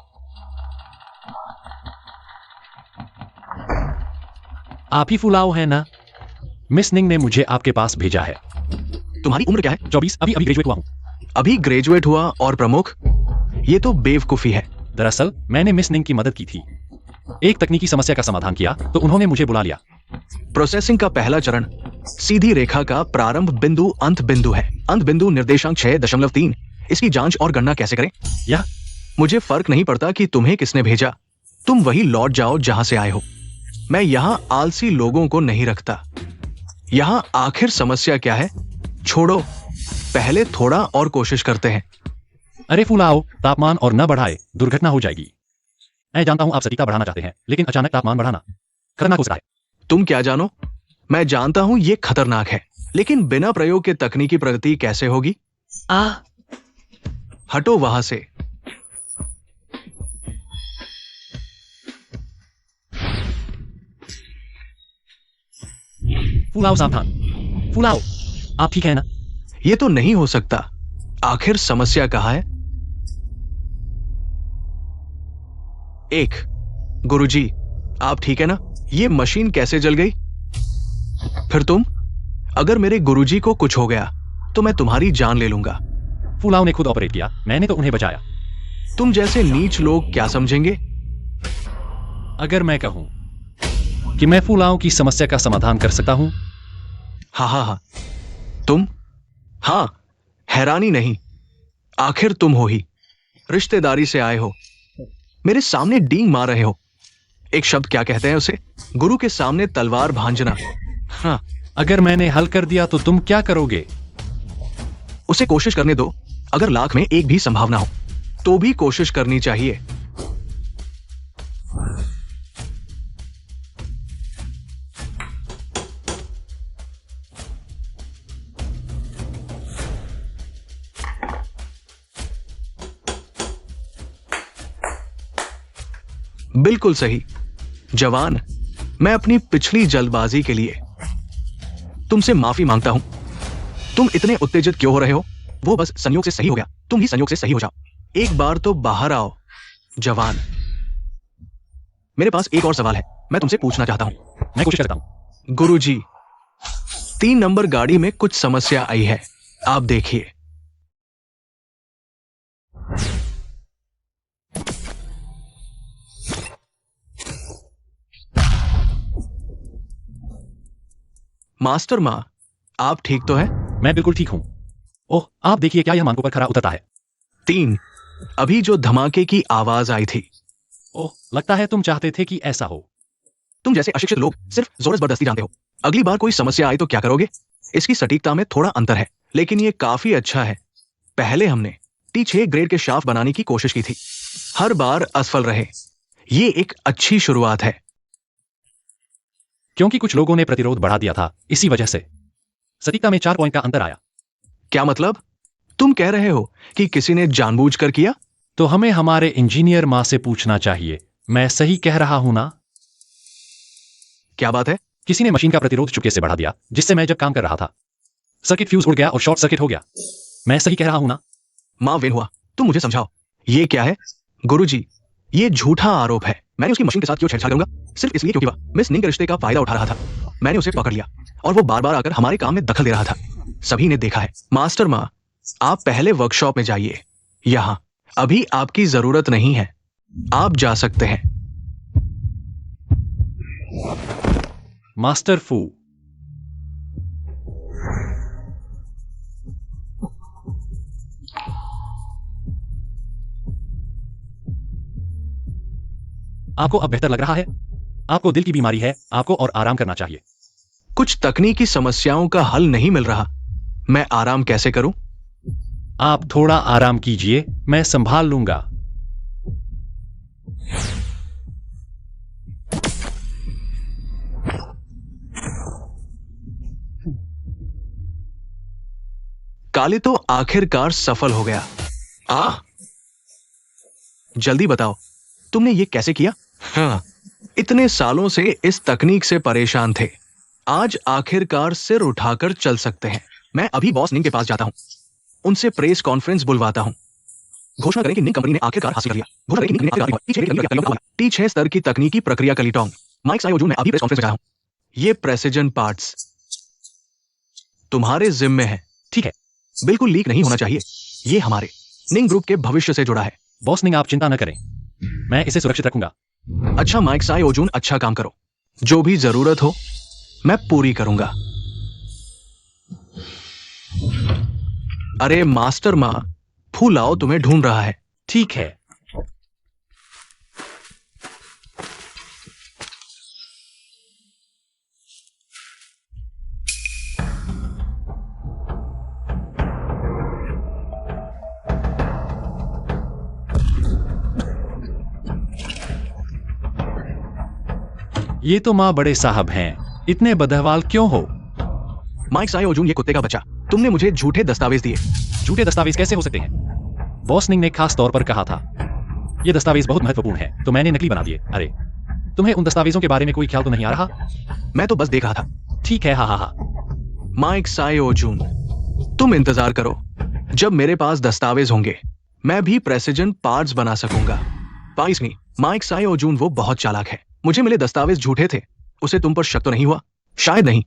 आप ही फुलाओ है ना? मिस निंग ने मुझे आपके पास भेजा है। तुम्हारी उम्र क्या है? 24, अभी ग्रेजुएट हुआ हूं। अभी ग्रेजुएट हुआ और प्रमुख? ये तो बेवकूफी है। दरअसल मैंने मिस निंग की मदद की थी। एक तकनीकी समस्या का समाधान किया तो उन्होंने मुझे बुला लिया। प्रोसेसिंग का पहला चरण सीधी रेखा का प्रारंभ बिंदु अंत बिंदु है। अंत बिंदु निर्देशांक 6.3। इसकी जांच और गणना कैसे करें? यह मुझे फर्क नहीं पड़ता कि तुम्हें किसने भेजा, तुम वही लौट जाओ जहां से आए हो। मैं यहां आलसी लोगों को नहीं रखता। यहां आखिर समस्या क्या है? छोड़ो, पहले थोड़ा और कोशिश करते हैं। अरे फुलाओ, तापमान और न बढ़ाए, दुर्घटना हो जाएगी। मैं जानता हूं आप सटीकता बढ़ाना चाहते हैं, लेकिन अचानक तापमान बढ़ाना खतरनाक हो सकता है। तुम क्या जानो? मैं जानता हूं ये खतरनाक है, लेकिन बिना प्रयोग के तकनीकी प्रगति कैसे होगी? हटो वहां से। फुलाओ सावधान। फुलाओ, आप ठीक है ना? ये तो नहीं हो सकता। आखिर समस्या कहाँ है? एक, गुरुजी, आप ठीक है ना? ये मशीन कैसे जल गई? फिर तुम? अगर मेरे गुरुजी को कुछ हो गया तो मैं तुम्हारी जान ले लूंगा। फुलाओ ने खुद ऑपरेट किया, मैंने तो उन्हें बचाया। तुम जैसे नीच लोग क्या समझेंगे? अगर मैं कहूं कि मैं फूलाओं की समस्या का समाधान कर सकता हूं? हाँ हाँ हाँ, तुम? हाँ, हैरानी नहीं, आखिर तुम हो ही। रिश्तेदारी से आए हो, मेरे सामने डींग मार रहे हो। एक शब्द क्या कहते हैं उसे? गुरु के सामने तलवार भांजना। हाँ, अगर मैंने हल कर दिया तो तुम क्या करोगे? उसे कोशिश करने दो। अगर लाख में एक भी संभावना हो तो भी कोशिश करनी चाहिए। बिल्कुल सही जवान, मैं अपनी पिछली जल्दबाजी के लिए तुमसे माफी मांगता हूं। तुम इतने उत्तेजित क्यों हो रहे हो? वो बस संयोग से सही हो गया, तुम ही संयोग से सही हो जाओ। एक बार तो बाहर आओ जवान। मेरे पास एक और सवाल है, मैं तुमसे पूछना चाहता हूं। मैं कोशिश करता हूं। गुरुजी, 3 नंबर गाड़ी में कुछ समस्या आई है, आप देखिए। मास्टर माँ, आप ठीक तो हैं? मैं बिल्कुल ठीक हूं। ओह, आप देखिए क्या यह मानकों पर खरा उतरता है। 3, अभी जो धमाके की आवाज आई थी। ओह, लगता है तुम चाहते थे कि ऐसा हो। तुम जैसे अशिक्षित लोग सिर्फ जोर जबरदस्ती जानते हो। अगली बार कोई समस्या आई तो क्या करोगे? इसकी सटीकता में थोड़ा अंतर है, लेकिन ये काफी अच्छा है। पहले हमने T6 ग्रेड के शाफ्ट बनाने की कोशिश की थी, हर बार असफल रहे। ये एक अच्छी शुरुआत है। क्योंकि कुछ लोगों ने प्रतिरोध बढ़ा दिया था, इसी वजह से सटीकता में 4 पॉइंट का अंतर आया। क्या मतलब? तुम कह रहे हो कि किसी ने जानबूझकर किया? तो हमें हमारे इंजीनियर माँ से पूछना चाहिए। मैं सही कह रहा हूं ना? क्या बात है? किसी ने मशीन का प्रतिरोध चुपके से बढ़ा दिया, जिससे मैं जब काम कर रहा था सर्किट फ्यूज उड़ गया और शॉर्ट सर्किट हो गया। मैं सही कह रहा हूं ना? मां वेन हुआ, तुम मुझे समझाओ, ये क्या है? गुरुजी, ये झूठा आरोप है। मैंने उसकी मशीन के साथ क्यों छेड़छाड़ करूंगा? सिर्फ इसलिए क्योंकि वह मिस निंग के रिश्ते का फायदा उठा रहा था। मैंने उसे पकड़ लिया और वो बार बार आकर हमारे काम में दखल दे रहा था। सभी ने देखा है। मास्टर माँ, आप पहले वर्कशॉप में जाइए, यहां अभी आपकी जरूरत नहीं है। आप जा सकते हैं। मास्टर फू, आपको अब बेहतर लग रहा है? आपको दिल की बीमारी है, आपको और आराम करना चाहिए। कुछ तकनीकी समस्याओं का हल नहीं मिल रहा, मैं आराम कैसे करूं? आप थोड़ा आराम कीजिए, मैं संभाल लूंगा। काले तो आखिरकार सफल हो गया। जल्दी बताओ, तुमने ये कैसे किया? हाँ, इतने सालों से इस तकनीक से परेशान थे, आज आखिरकार सिर उठाकर चल सकते हैं। मैं अभी बॉस निंग के पास जाता हूं, उनसे प्रेस कॉन्फ्रेंस बुलवाता हूं। घोषणा करें कि निंग कंपनी ने आखिरकार हासिल कर लिया। घोषणा करें कि निंग ने आखिरकार T6 स्तर की तकनीकी प्रक्रिया कलीटोंग। माइक सायोजून मैं अभी प्रेस कॉन्फ्रेंस में गया हूं। ये प्रेसिजन पार्ट्स तुम्हारे जिम्मे है। ठीक है। बिल्कुल लीक नहीं होना चाहिए। ये हमारे निंग ग्रुप के भविष्य से जुड़ा है। बॉस निंग, आप चिंता न करें, मैं इसे सुरक्षित रखूंगा। अच्छा माइक सायोजून, अच्छा काम करो। जो भी जरूरत हो मैं पूरी करूंगा। अरे मास्टर माँ, फूल आओ, तुम्हें ढूंढ रहा है। ठीक है। ये तो माँ बड़े साहब हैं, इतने बदहवाल क्यों हो? माइक सायोजून, ये कुत्ते का बच्चा, तुमने मुझे झूठे दस्तावेज दिए। झूठे दस्तावेज कैसे हो सकते हैं? बॉस निंग ने खास तौर पर कहा था ये दस्तावेज बहुत महत्वपूर्ण है, तो मैंने नकली बना दिए। अरे, तुम्हें उन दस्तावेजों के बारे में कोई ख्याल तो नहीं आ रहा? मैं तो बस देख रहा था। ठीक है, हा हा हा। माइक सायोजून, तुम इंतजार करो, जब मेरे पास दस्तावेज होंगे मैं भी प्रेसिजन पार्ट्स बना सकूंगा। पाइस नहीं, माइक सायोजून वो बहुत चालाक है। मुझे मिले दस्तावेज झूठे थे। उसे तुम पर शक तो नहीं हुआ? शायद नहीं,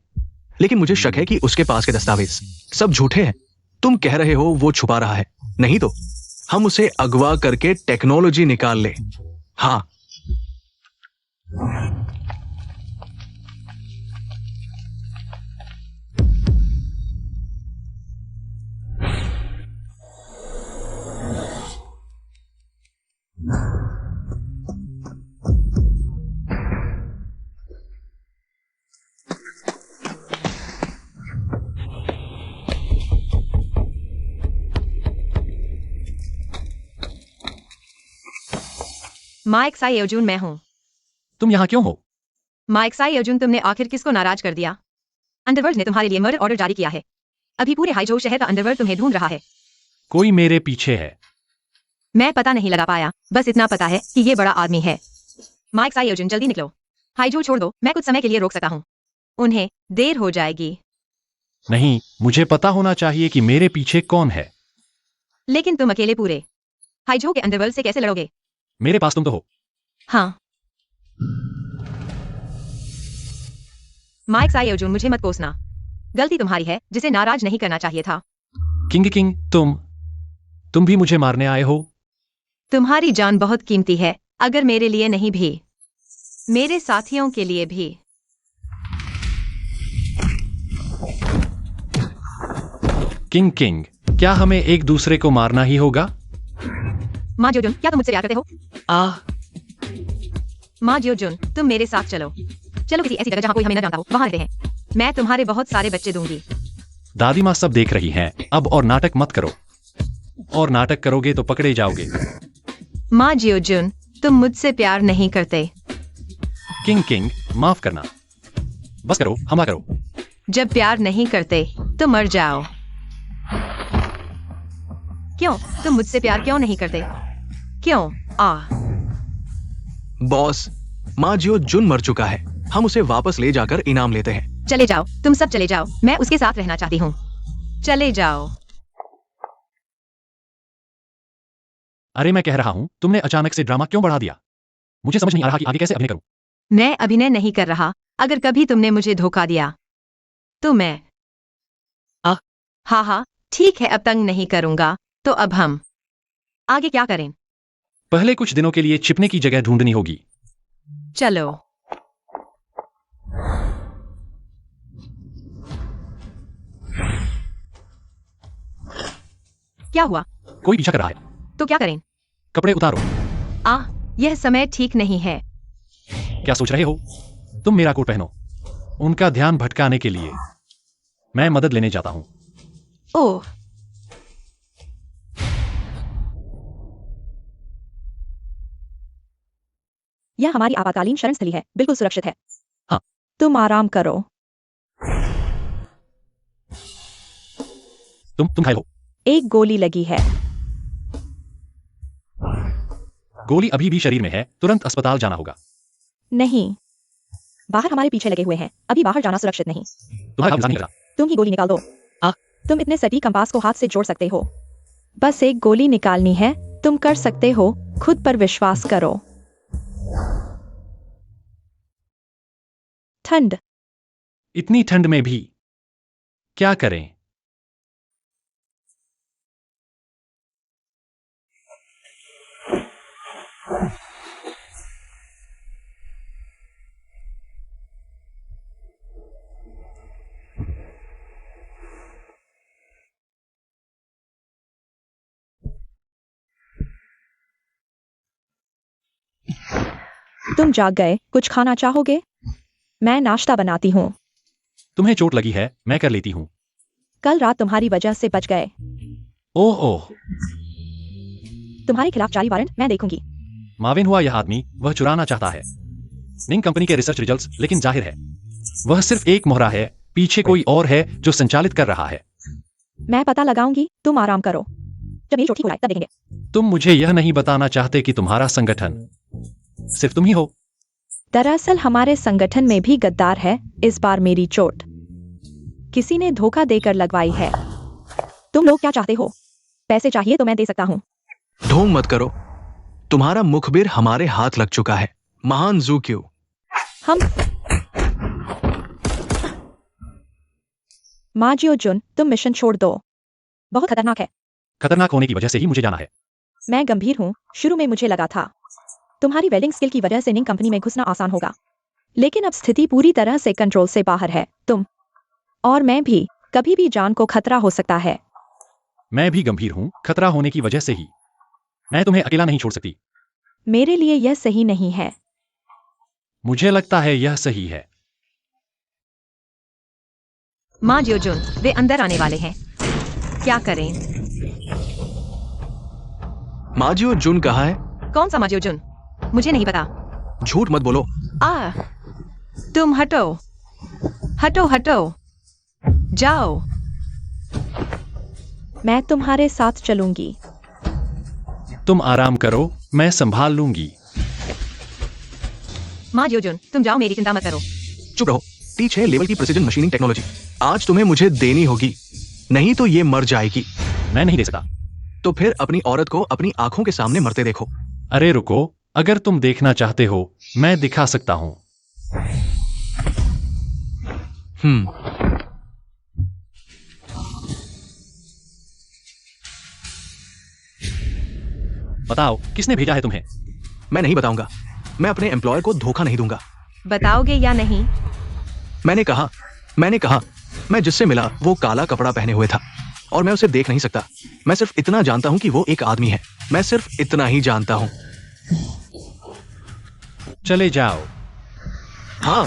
लेकिन मुझे शक है कि उसके पास के दस्तावेज सब झूठे हैं। तुम कह रहे हो वो छुपा रहा है, नहीं तो हम उसे अगवा करके टेक्नोलॉजी निकाल ले। हाँ, माइक साई अर्जुन मैं हूँ। तुम यहाँ क्यों हो? माइक साई अर्जुन तुमने आखिर किसको नाराज कर दिया? अंडरवर्ल्ड ने तुम्हारे लिए मर्डर ऑर्डर जारी किया है। अभी पूरे हाइजो शहर का अंडरवर्ल्ड तुम्हें ढूंढ रहा है। कोई मेरे पीछे है। मैं पता नहीं लगा पाया, बस इतना पता है कि ये बड़ा आदमी है। माइक साई अर्जुन जल्दी निकलो। हाइजो छोड़ दो, मैं कुछ समय के लिए रोक सकता हूँ। उन्हें देर हो जाएगी। नहीं, मुझे पता होना चाहिए कि मेरे पीछे कौन है। लेकिन तुम अकेले पूरे हाइजो के अंडरवर्ल्ड से कैसे लड़ोगे? मेरे पास तुम तो हो। हाँ। माइक साई अर्जुन मुझे मत कोसना। गलती तुम्हारी है, जिसे नाराज नहीं करना चाहिए था। किंग, तुम भी मुझे मारने आए हो? तुम्हारी जान बहुत कीमती है, अगर मेरे लिए नहीं भी, मेरे साथियों के लिए भी। किंग, क्या हमें एक दूसरे को मारना ही होगा? माँ जोजुन, क्या तुम मुझसे प्यार करते हो? माँ जोजुन, तुम मेरे साथ चलो। चलो किसी ऐसी जगह जहाँ कोई हमें न जानता हो, वहाँ रहते हैं। मैं तुम्हारे बहुत सारे बच्चे दूंगी। दादी माँ सब देख रही हैं, अब और नाटक मत करो। और नाटक करोगे तो पकड़े जाओगे। माँ जोजुन, तुम मुझसे प्यार नहीं करते। किंग, माफ करना। बस करो, हमला करो। जब प्यार नहीं करते तो मर जाओ। क्यों? तुम मुझसे प्यार क्यों नहीं करते? क्यों? बॉस, माँ जियो जुन मर चुका है। हम उसे वापस ले जाकर इनाम लेते हैं। चले जाओ, तुम सब चले जाओ। मैं उसके साथ रहना चाहती हूँ। चले जाओ। अरे मैं कह रहा हूँ, तुमने अचानक से ड्रामा क्यों बढ़ा दिया? मुझे समझ नहीं आ रहा कि आगे कैसे अभिनय करूं। मैं अभिनय नहीं कर रहा। अगर कभी तुमने मुझे धोखा दिया तो मैं हाँ, ठीक है, अब तंग नहीं करूंगा। तो अब हम आगे क्या करें? पहले कुछ दिनों के लिए छिपने की जगह ढूंढनी होगी। चलो। क्या हुआ? कोई पीछा कर रहा है। तो क्या करें? कपड़े उतारो। यह समय ठीक नहीं है। क्या सोच रहे हो? तुम मेरा कोट पहनो। उनका ध्यान भटकाने के लिए मैं मदद लेने जाता हूं। ओह, यह हमारी आपातकालीन शरण स्थली है, बिल्कुल सुरक्षित है। हाँ। तुम आराम करो। तुम घायल हो। एक गोली लगी है। गोली अभी भी शरीर में है, तुरंत अस्पताल जाना होगा। नहीं, बाहर हमारे पीछे लगे हुए हैं। अभी बाहर जाना सुरक्षित नहीं। तुम्हारा काम नहीं लगा। तुम ही गोली निकाल दो। तुम इतने सटीक कंपास को हाथ से जोड़ सकते हो। बस एक गोली निकालनी है। तुम कर सकते हो। खुद पर विश्वास करो। ठंड। इतनी ठंड में भी क्या करें? तुम जाग गए। कुछ खाना चाहोगे? मैं नाश्ता बनाती हूँ। तुम्हें चोट लगी है, मैं कर लेती हूँ। कल रात तुम्हारी वजह से बच गए। ओह, तुम्हारे खिलाफ जारी वारंट मैं देखूंगी। माविन हुआ यह आदमी, वह चुराना चाहता है निंग कंपनी के रिसर्च रिजल्ट्स, लेकिन जाहिर है वह सिर्फ एक मोहरा है। पीछे कोई और है जो संचालित कर रहा है। मैं पता लगाऊंगी। तुम आराम करो। जब मेरी चोट ठीक हो जाए तब देखेंगे। तुम मुझे यह नहीं बताना चाहते कि तुम्हारा संगठन सिर्फ तुम ही हो? दरअसल हमारे संगठन में भी गद्दार है। इस बार मेरी चोट किसी ने धोखा देकर लगवाई है। तुम लोग क्या चाहते हो? पैसे चाहिए तो मैं दे सकता हूँ। ढोंग मत करो। तुम्हारा मुखबिर हमारे हाथ लग चुका है, महान ज़ूक्यू। हम माजियो जुन, तुम मिशन छोड़ दो। बहुत खतरनाक है। खतरनाक होने की वजह से ही मुझे जाना है। मैं गंभीर हूँ। शुरू में मुझे लगा था तुम्हारी वेल्डिंग स्किल की वजह से निंग कंपनी में घुसना आसान होगा, लेकिन अब स्थिति पूरी तरह से कंट्रोल से बाहर है। तुम और मैं भी, कभी भी जान को खतरा हो सकता है। मैं भी गंभीर हूँ, खतरा होने की वजह से ही। मैं तुम्हें अकेला नहीं छोड़ सकती। मेरे लिए यह सही नहीं है। मुझे लगता है यह सही है। माँ जोजुन, वे अंदर आने वाले हैं। क्या करें? माजियो जुन कहाँ है? कौन सा माँ जोजुन? मुझे नहीं पता। झूठ मत बोलो। तुम हटो, हटो हटो, जाओ। मैं तुम्हारे साथ चलूंगी। तुम आराम करो, मैं संभाल लूंगी। माँ योजुन, तुम जाओ, मेरी चिंता मत करो। चुप रहो। T6 लेवल की प्रिसिजन मशीनिंग टेक्नोलॉजी आज तुम्हें मुझे देनी होगी, नहीं तो ये मर जाएगी। मैं नहीं दे सकता। तो फिर अपनी औरत को अपनी आंखों के सामने मरते देखो। अरे रुको, अगर तुम देखना चाहते हो मैं दिखा सकता हूं। बताओ, किसने भेजा है तुम्हें? मैं नहीं बताऊंगा। मैं अपने एम्प्लॉयर को धोखा नहीं दूंगा। बताओगे या नहीं? मैंने कहा मैं जिससे मिला वो काला कपड़ा पहने हुए था और मैं उसे देख नहीं सकता। मैं सिर्फ इतना जानता हूं कि वो एक आदमी है। मैं सिर्फ इतना ही जानता हूं। चले जाओ। हाँ।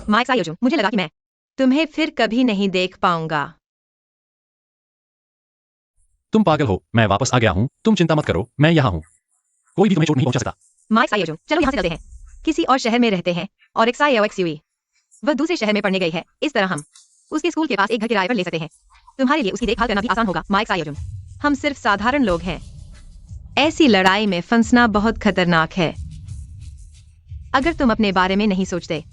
माइक सायोजुन, मुझे लगा कि मैं तुम्हें फिर कभी नहीं देख पाऊंगा। तुम पागल हो, मैं वापस आ गया हूं। तुम चिंता मत करो, मैं यहाँ हूं। कोई भी तुम्हें चोट नहीं पहुंचा सकता। माइक सायोजुन, चलो यहाँ से चलते हैं। किसी और शहर में रहते हैं और एक सायोक्सुई वह दूसरे शहर में पढ़ने गई है। इस तरह हम उसके स्कूल के पास एक घर किराए पर ले सकते हैं। तुम्हारे लिए उसकी देखभाल करना भी आसान होगा। माइक सायोजुन, हम सिर्फ साधारण लोग हैं। ऐसी लड़ाई में फंसना बहुत खतरनाक है। अगर तुम अपने बारे में नहीं सोचते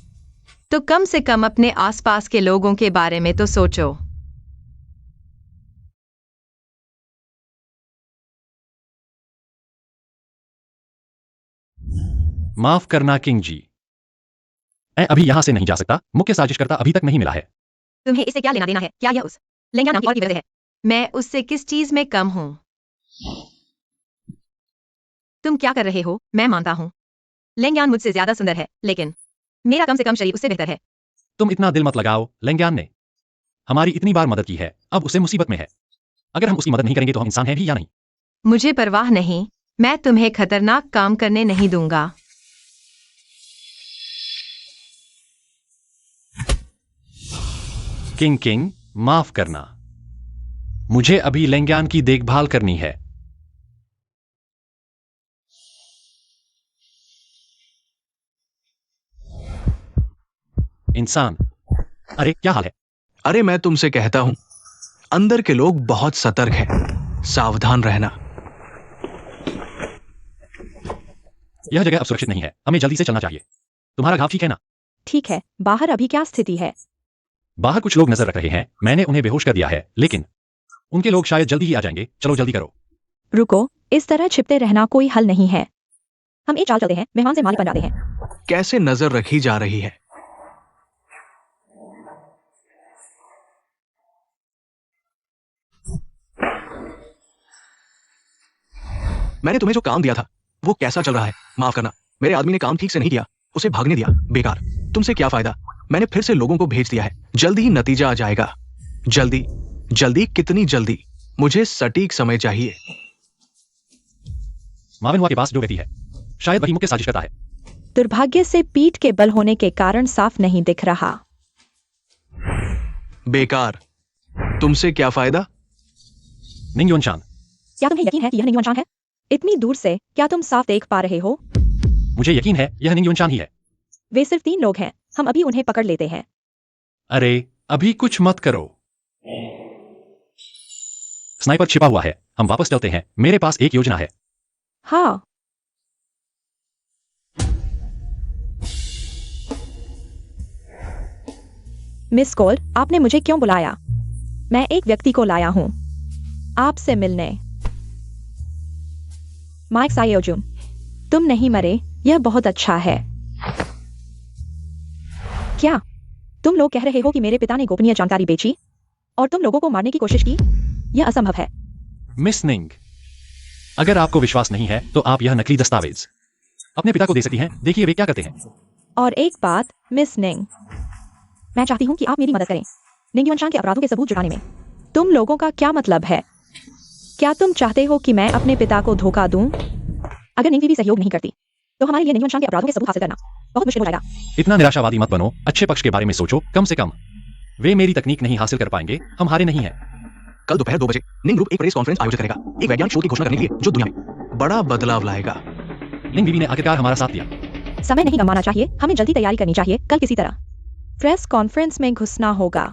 तो कम से कम अपने आसपास के लोगों के बारे में तो सोचो। माफ करना किंग जी, मैं अभी यहां से नहीं जा सकता। मुख्य साजिशकर्ता अभी तक नहीं मिला है। तुम्हें इससे क्या लेना देना है? क्या यह उस लेंगा नाम की औरत की वजह है? मैं उससे किस चीज में कम हूं? तुम क्या कर रहे हो? मैं मानता हूं लेंग्यान मुझसे ज्यादा सुंदर है, लेकिन मेरा कम से कम शरीर उससे बेहतर है। तुम इतना दिल मत लगाओ। लेंग्यान ने हमारी इतनी बार मदद की है, अब उसे मुसीबत में है। अगर हम उसकी मदद नहीं करेंगे तो हम इंसान हैं भी या नहीं? मुझे परवाह नहीं, मैं तुम्हें खतरनाक काम करने नहीं दूंगा। किंग, माफ करना। मुझे अभी लेंग्यान की देखभाल करनी है। इंसान, अरे क्या हाल है? अरे मैं तुमसे कहता हूं, अंदर के लोग बहुत सतर्क हैं। सावधान रहना। यह जगह अब सुरक्षित नहीं है, हमें जल्दी से चलना चाहिए। तुम्हारा घाव ठीक है ना? ठीक है, बाहर अभी क्या स्थिति है? बाहर कुछ लोग नजर रख रहे हैं। मैंने उन्हें बेहोश कर दिया है, लेकिन उनके लोग शायद जल्दी ही आ जाएंगे। चलो जल्दी करो। रुको, इस तरह छिपते रहना कोई हल नहीं है। हम एक चाल चलते हैं, मेहमान से मालिक बन जाते हैं। कैसे नजर रखी जा रही है? मैंने तुम्हें जो काम दिया था वो कैसा चल रहा है? माफ करना, मेरे आदमी ने काम ठीक से नहीं किया, उसे भागने दिया। बेकार। तुमसे क्या फायदा? मैंने फिर से लोगों को भेज दिया है। जल्दी ही नतीजा आ जाएगा। जल्दी जल्दी, कितनी जल्दी? मुझे सटीक समय चाहिए। माविनवा के पास जो व्यक्ति है, शायद वही मुख्य साजिशकर्ता है। दुर्भाग्य से पीठ के बल होने के कारण साफ नहीं दिख रहा। बेकार। तुमसे क्या फायदा? निंग योनशान, क्या तुम्हें यकीन है कि यह निंगवनशान है? इतनी दूर से क्या तुम साफ देख पा रहे हो? मुझे यकीन है यह निंग योनशान ही है। वे सिर्फ 3 लोग हैं, हम अभी उन्हें पकड़ लेते हैं। अरे अभी कुछ मत करो। स्नाइपर छिपा हुआ है। हम वापस चलते हैं, मेरे पास एक योजना है। हाँ, मिस कोल्ड, आपने मुझे क्यों बुलाया? मैं एक व्यक्ति को लाया हूं आपसे मिलने। माइक सायोजुन, तुम नहीं मरे, यह बहुत अच्छा है। क्या तुम लोग कह रहे हो कि मेरे पिता ने गोपनीय जानकारी बेची और तुम लोगों को मारने की कोशिश की? यह असंभव है। मिस निंग, अगर आपको विश्वास नहीं है तो आप यह नकली दस्तावेज अपने पिता को दे सकती हैं। देखिए वे क्या करते हैं। और एक बात मिस निंग, मैं चाहती हूं कि आप मेरी मदद करें निंग योनशान के अपराधों के सबूत जुटाने में। तुम लोगों का क्या मतलब है? क्या तुम चाहते हो कि मैं अपने पिता को धोखा दूं? अगर निंग भी सहयोग नहीं करती तो हमारे लिए निंग योनशान के अपराधों के सबूत हासिल करना बहुत मुश्किल हो जाएगा। इतना निराशावादी मत बनो, अच्छे पक्ष के बारे में सोचो। कम से कम वे मेरी तकनीक नहीं हासिल कर पाएंगे। हम हारे नहीं हैं। कल दोपहर 2 बजे निंग ग्रुप एक प्रेस कॉन्फ्रेंस आयोजित करेगा, एक वैज्ञानिक शोध की घोषणा करने के लिए जो दुनिया में बड़ा बदलाव लाएगा। निंग बीबी ने आखिरकार हमारा साथ दिया। समय नहीं गंवाना चाहिए, हमें जल्दी तैयारी करनी चाहिए। कल किसी तरह प्रेस कॉन्फ्रेंस में घुसना होगा।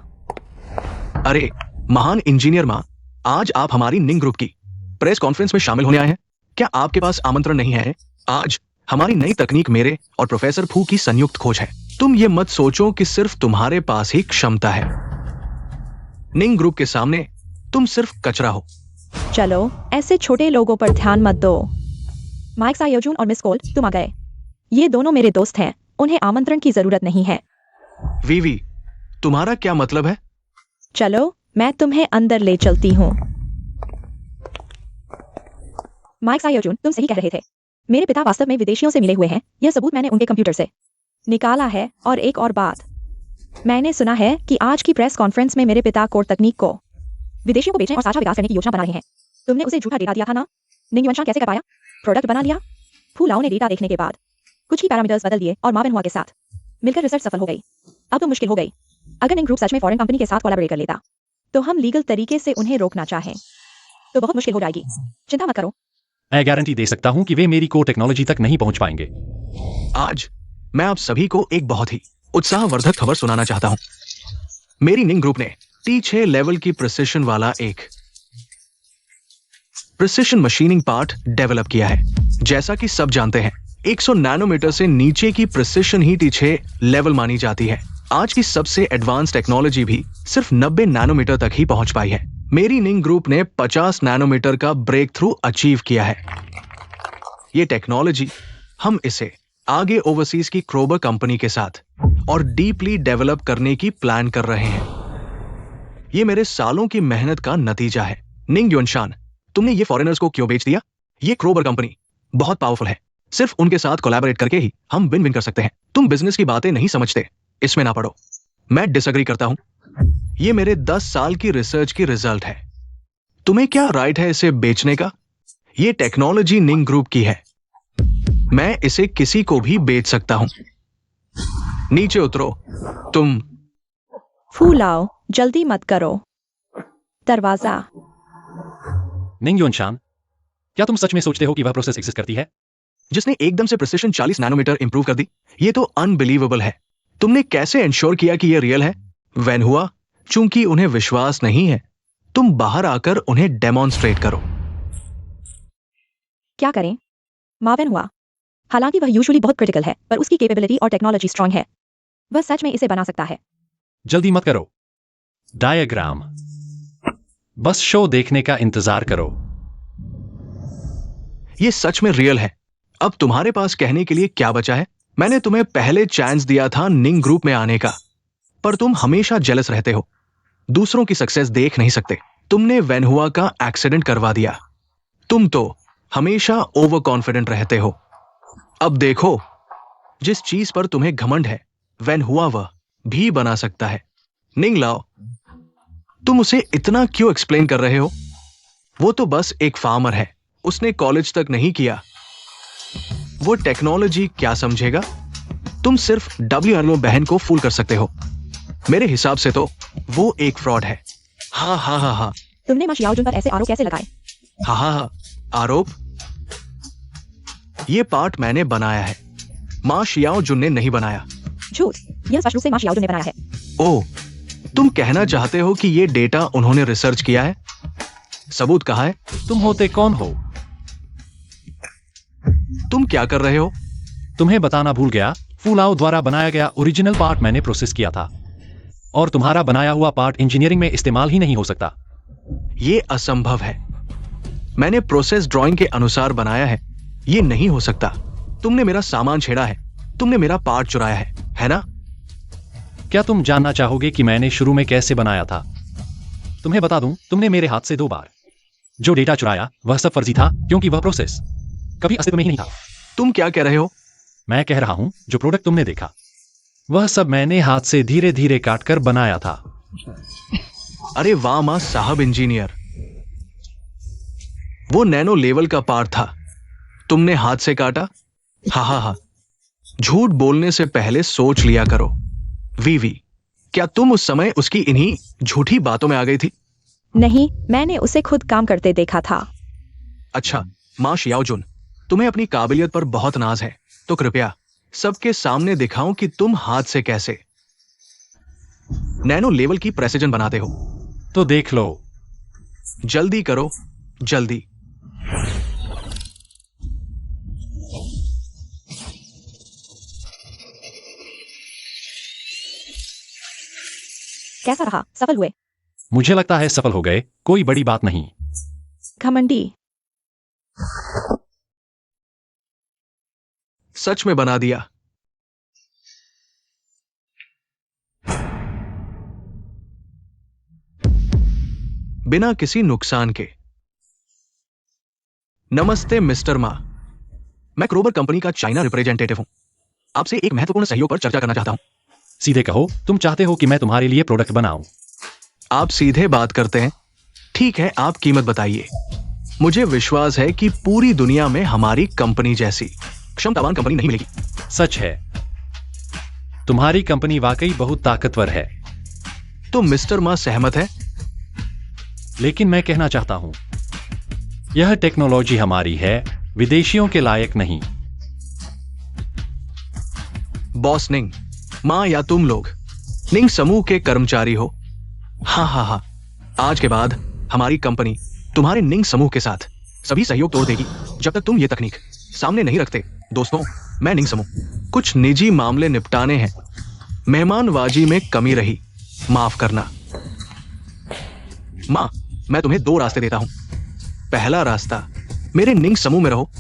अरे महान इंजीनियर माँ, आज आप हमारी निंग ग्रुप की प्रेस कॉन्फ्रेंस में शामिल होने आए हैं। क्या आपके पास आमंत्रण नहीं है? आज हमारी नई तकनीक मेरे और प्रोफेसर फू की संयुक्त खोज है। तुम ये मत सोचो कि सिर्फ तुम्हारे पास ही क्षमता है। निंग ग्रुप के सामने तुम सिर्फ कचरा हो। चलो ऐसे छोटे लोगों पर ध्यान मत दो। माइक सायोजून और मिस कोल्ड, तुम आ गए। ये दोनों मेरे दोस्त हैं, उन्हें आमंत्रण की जरूरत नहीं है। वीवी, तुम्हारा क्या मतलब है? चलो मैं तुम्हें अंदर ले चलती हूँ। माइक सायोजून, तुम सही कह रहे थे। मेरे पिता वास्तव में विदेशियों से मिले हुए हैं। यह सबूत मैंने उनके कंप्यूटर से निकाला है। और एक और बात, मैंने सुना है कि आज की प्रेस कॉन्फ्रेंस में मेरे पिता कोड तकनीक को विदेशियों को बेचने और साझा विकास करने की योजना बना रहे हैं। तुमने उसे झूठा डेटा दिया था ना? निंग युआनशान कैसे कर पाया? प्रोडक्ट बना लिया। फू लाओ ने डेटा देखने के बाद कुछ ही पैरामीटर्स बदल दिए और मा वेनहुआ के साथ मिलकर रिसर्च सफल हो गई। अब तो मुश्किल हो गई। अगर निंग ग्रुप सच में फॉरेन कंपनी के साथ कोलैबोरेट कर लेता तो हम लीगल तरीके से उन्हें रोकना चाहें तो बहुत मुश्किल हो जाएगी। चिंता मत करो। मैं गारंटी दे सकता हूं कि वे मेरी कोर टेक्नोलॉजी तक नहीं पहुंच पाएंगे। आज मैं आप सभी को एक बहुत ही उत्साहवर्धक खबर सुनाना चाहता हूं। मेरी निंग ग्रुप ने T6 लेवल की प्रिसिशन वाला एक प्रिसिशन मशीनिंग पार्ट डेवलप किया है। जैसा कि सब जानते हैं, 100 नैनोमीटर से नीचे की प्रिसिशन ही T6 लेवल मानी जाती है। आज की सबसे एडवांस टेक्नोलॉजी भी सिर्फ 90 नैनोमीटर तक ही पहुंच पाई है। मेरी निंग ग्रुप ने 50 नैनोमीटर का ब्रेक थ्रू अचीव किया है। ये टेक्नोलॉजी हम इसे आगे ओवरसीज की क्रोबर कंपनी के साथ और डीपली डेवलप करने की प्लान कर रहे हैं। ये मेरे सालों की मेहनत का नतीजा है। निंग युआनशान, तुमने ये फॉरेनर्स को क्यों बेच दिया? ये क्रोबर कंपनी बहुत पावरफुल है। सिर्फ उनके साथ कोलैबोरेट करके ही हम विन विन कर सकते हैं। तुम बिजनेस की बातें नहीं समझते, इसमें ना पड़ो। मैं डिसएग्री करता हूं। ये मेरे 10 साल की रिसर्च की रिजल्ट है। तुम्हें क्या राइट है इसे बेचने का? ये टेक्नोलॉजी निंग ग्रुप की है। मैं इसे किसी को भी बेच सकता हूं। नीचे उतरो। तुम फू लाओ, जल्दी मत करो। दरवाजा। निंग युआनशान, क्या तुम सच में सोचते हो कि वह प्रोसेस एग्जिस्ट करती है? जिसने एकदम से प्रिसिशन 40 नैनोमीटर इंप्रूव कर दी, ये तो अनबिलीवेबल है। तुमने कैसे इंश्योर किया कि ये रियल है? वेनहुआ, चूंकि उन्हें विश्वास नहीं है, तुम बाहर आकर उन्हें डेमोन्स्ट्रेट करो। क्या करें? मा वेनहुआ, हालांकि वह यूजुअली बहुत क्रिटिकल है, पर उसकी कैपेबिलिटी और टेक्नोलॉजी स्ट्रांग है। वह सच में इसे बना सकता है। जल्दी मत करो। डायग्राम। बस शो देखने का इंतजार करो। ये सच में रियल है। अब तुम्हारे पास कहने के लिए क्या बचा है? मैंने तुम्हें पहले चांस दिया था निंग ग्रुप में आने का, पर तुम हमेशा जेलस रहते हो। दूसरों की सक्सेस देख नहीं सकते। तुमने वेनहुआ का एक्सीडेंट करवा दिया। तुम तो हमेशा ओवर कॉन्फिडेंट रहते हो। अब देखो, जिस चीज पर तुम्हें घमंड है, वेनहुआ वह भी बना सकता है। निंग लाओ, तुम उसे इतना क्यों एक्सप्लेन कर रहे हो? वो तो बस एक फार्मर है, उसने कॉलेज तक नहीं किया। वो टेक्नोलॉजी क्या समझेगा? तुम सिर्फ WNO बहन को फूल कर सकते हो। मेरे हिसाब से तो वो एक फ्रॉड है। हाँ हाँ हाँ हाँ तुमने मा शियाओजुन पर ऐसे आरोप कैसे लगाए? हाँ हाँ हाँ आरोप? ये पार्ट मैंने बनाया है, मां शियाओजुन ने नहीं बनाया। झूठ, यह स्पष्ट रूप से मा शियाओजुन ने बनाया है। ओह, तुम कहना चाहते हो कि ये डेटा उन्होंने रिसर्च किया है? सबूत कहाँ है? तुम होते कौन हो? तुम क्या कर रहे हो? तुम्हें बताना भूल गया, फूलाओ द्वारा बनाया गया ओरिजिनल पार्ट मैंने प्रोसेस किया था, और तुम्हारा बनाया हुआ पार्ट इंजीनियरिंग में इस्तेमाल ही नहीं हो सकता। ये असंभव है। मैंने प्रोसेस ड्राइंग के अनुसार बनाया है। ये नहीं हो सकता। तुमने मेरा सामान छेड़ा है, तुमने मेरा पार्ट चुराया है ना? क्या तुम जानना चाहोगे कि मैंने शुरू में कैसे बनाया था? तुम्हें बता दूं, तुमने मेरे हाथ से 2 बार जो डेटा चुराया वह सब फर्जी था, क्योंकि वह प्रोसेस कभी अस्तित्व में ही नहीं था। तुम क्या कह रहे हो? मैं कह रहा हूं, जो प्रोडक्ट तुमने देखा वह सब मैंने हाथ से धीरे धीरे काटकर बनाया था। अरे वाह मां साहब इंजीनियर, वो नैनो लेवल का पार्ट था, तुमने हाथ से काटा? हाँ हाँ हाँ, झूठ बोलने से पहले सोच लिया करो। वीवी, क्या तुम उस समय उसकी इन्हीं झूठी बातों में आ गई थी? नहीं, मैंने उसे खुद काम करते देखा था। अच्छा, माँ शियाओजुन, तुम्हें अपनी काबिलियत पर बहुत नाज है, तो कृपया सबके सामने दिखाओ कि तुम हाथ से कैसे नैनो लेवल की प्रेसिजन बनाते हो। तो देख लो। जल्दी करो, जल्दी। कैसा रहा? सफल हुए? मुझे लगता है सफल हो गए, कोई बड़ी बात नहीं। घमंडी। सच में बना दिया। बिना किसी नुकसान के। नमस्ते मिस्टर मा, मैं क्रोबर कंपनी का चाइना रिप्रेजेंटेटिव हूं। आपसे एक महत्वपूर्ण सहयोग पर चर्चा करना चाहता हूं। सीधे कहो, तुम चाहते हो कि मैं तुम्हारे लिए प्रोडक्ट बनाऊं। आप सीधे बात करते हैं। ठीक है, आप कीमत बताइए। मुझे विश्वास है कि पूरी दुनिया में हमारी कंपनी जैसी क्षमतावान कंपनी नहीं मिलेगी। सच है, तुम्हारी कंपनी वाकई बहुत ताकतवर है। तो मिस्टर मा सहमत है? लेकिन मैं कहना चाहता हूं, यह टेक्नोलॉजी हमारी है, विदेशियों के लायक नहीं। बॉस निंग, मां या तुम लोग निंग समूह के कर्मचारी हो। हाँ, आज के बाद हमारी कंपनी तुम्हारे निंग समूह के साथ सभी सहयोग तोड़ देगी जब तक तुम ये तकनीक सामने नहीं रखते। दोस्तों, मैं निंग समूह कुछ निजी मामले निपटाने हैं। मेहमानबाजी में कमी रही, माफ करना। मां, मैं तुम्हें 2 रास्ते देता हूं। पहला रास्ता, मेरे निंग समूह में रहो,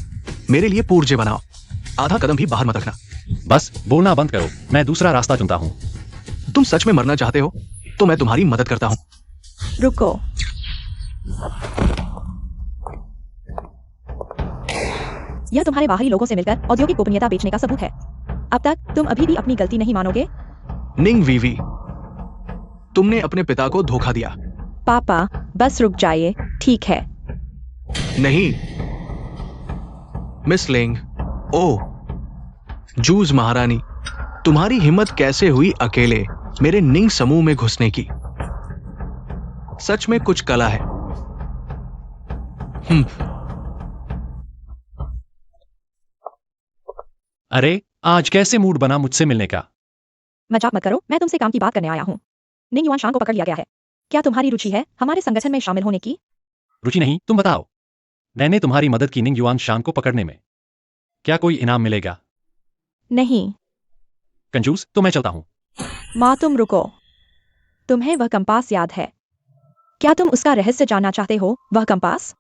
मेरे लिए पूर्जे बनाओ, आधा कदम भी बाहर मत रखना। बस बोलना बंद करो, मैं दूसरा रास्ता चुनता हूं। तुम सच में मरना चाहते हो तो मैं तुम्हारी मदद करता हूं। रुको। यह तुम्हारे बाहरी लोगों से मिलकर औद्योगिक गोपनीयता बेचने का सबूत है। अब तक तुम अभी भी अपनी गलती नहीं मानोगे? निंग वीवी, तुमने अपने पिता को धोखा दिया। पापा, बस रुक जाइए, ठीक है। नहीं मिस लिंग, ओ जूज महारानी, तुम्हारी हिम्मत कैसे हुई अकेले मेरे निंग समूह में घुसने की? सच में कुछ कला है। अरे, आज कैसे मूड बना मुझसे मिलने का? मजाक मत करो, मैं तुमसे काम की बात करने आया हूँ। निंग युआन शान को पकड़ लिया गया है। क्या तुम्हारी रुचि है हमारे संगठन में शामिल होने की? रुचि नहीं, तुम बताओ। मैंने तुम्हारी मदद की निंग युआन शान को पकड़ने में। क्या कोई इनाम मिलेगा? नहीं। कंजूस, तो मैं चलता हूं। माँ, तुम रुको। तुम्हें वह कंपास याद है? क्या तुम उसका रहस्य जानना चाहते हो? वह कंपास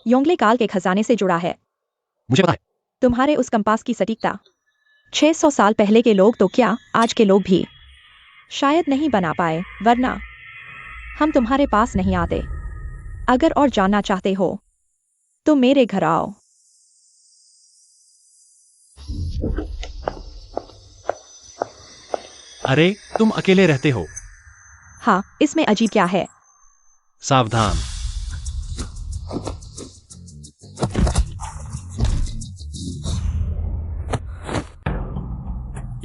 योंगले काल के खजाने से जुड़ा है। मुझे पता है। तुम्हारे उस कंपास की सटीकता 600 साल पहले के लोग तो क्या आज के लोग भी शायद नहीं बना पाए, वरना हम तुम्हारे पास नहीं आते। अगर और जानना चाहते हो तो मेरे घर आओ। अरे, तुम अकेले रहते हो? हाँ, इसमें अजीब क्या है? सावधान।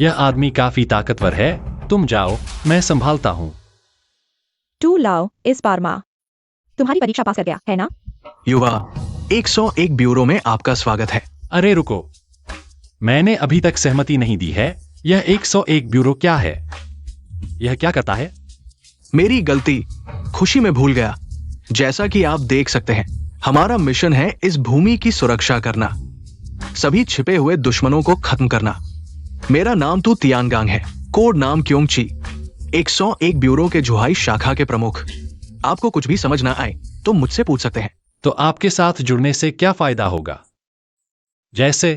यह आदमी काफी ताकतवर है, तुम जाओ, मैं संभालता हूं। टू लाओ, इस बार माँ तुम्हारी परीक्षा पास कर गया है ना? युवा, 101 ब्यूरो में आपका स्वागत है। अरे रुको, मैंने अभी तक सहमति नहीं दी है। यह 101 ब्यूरो क्या है? यह क्या करता है? मेरी गलती, खुशी में भूल गया। जैसा कि आप देख सकते हैं, हमारा मिशन है इस भूमि की सुरक्षा करना, सभी छिपे हुए दुश्मनों को खत्म करना। मेरा नाम तो तियानगांग है, कोड नाम क्योंगची, 101 ब्यूरो के जुहाई शाखा के प्रमुख। आपको कुछ भी समझ ना आए तो मुझसे पूछ सकते हैं। तो आपके साथ जुड़ने से क्या फायदा होगा? जैसे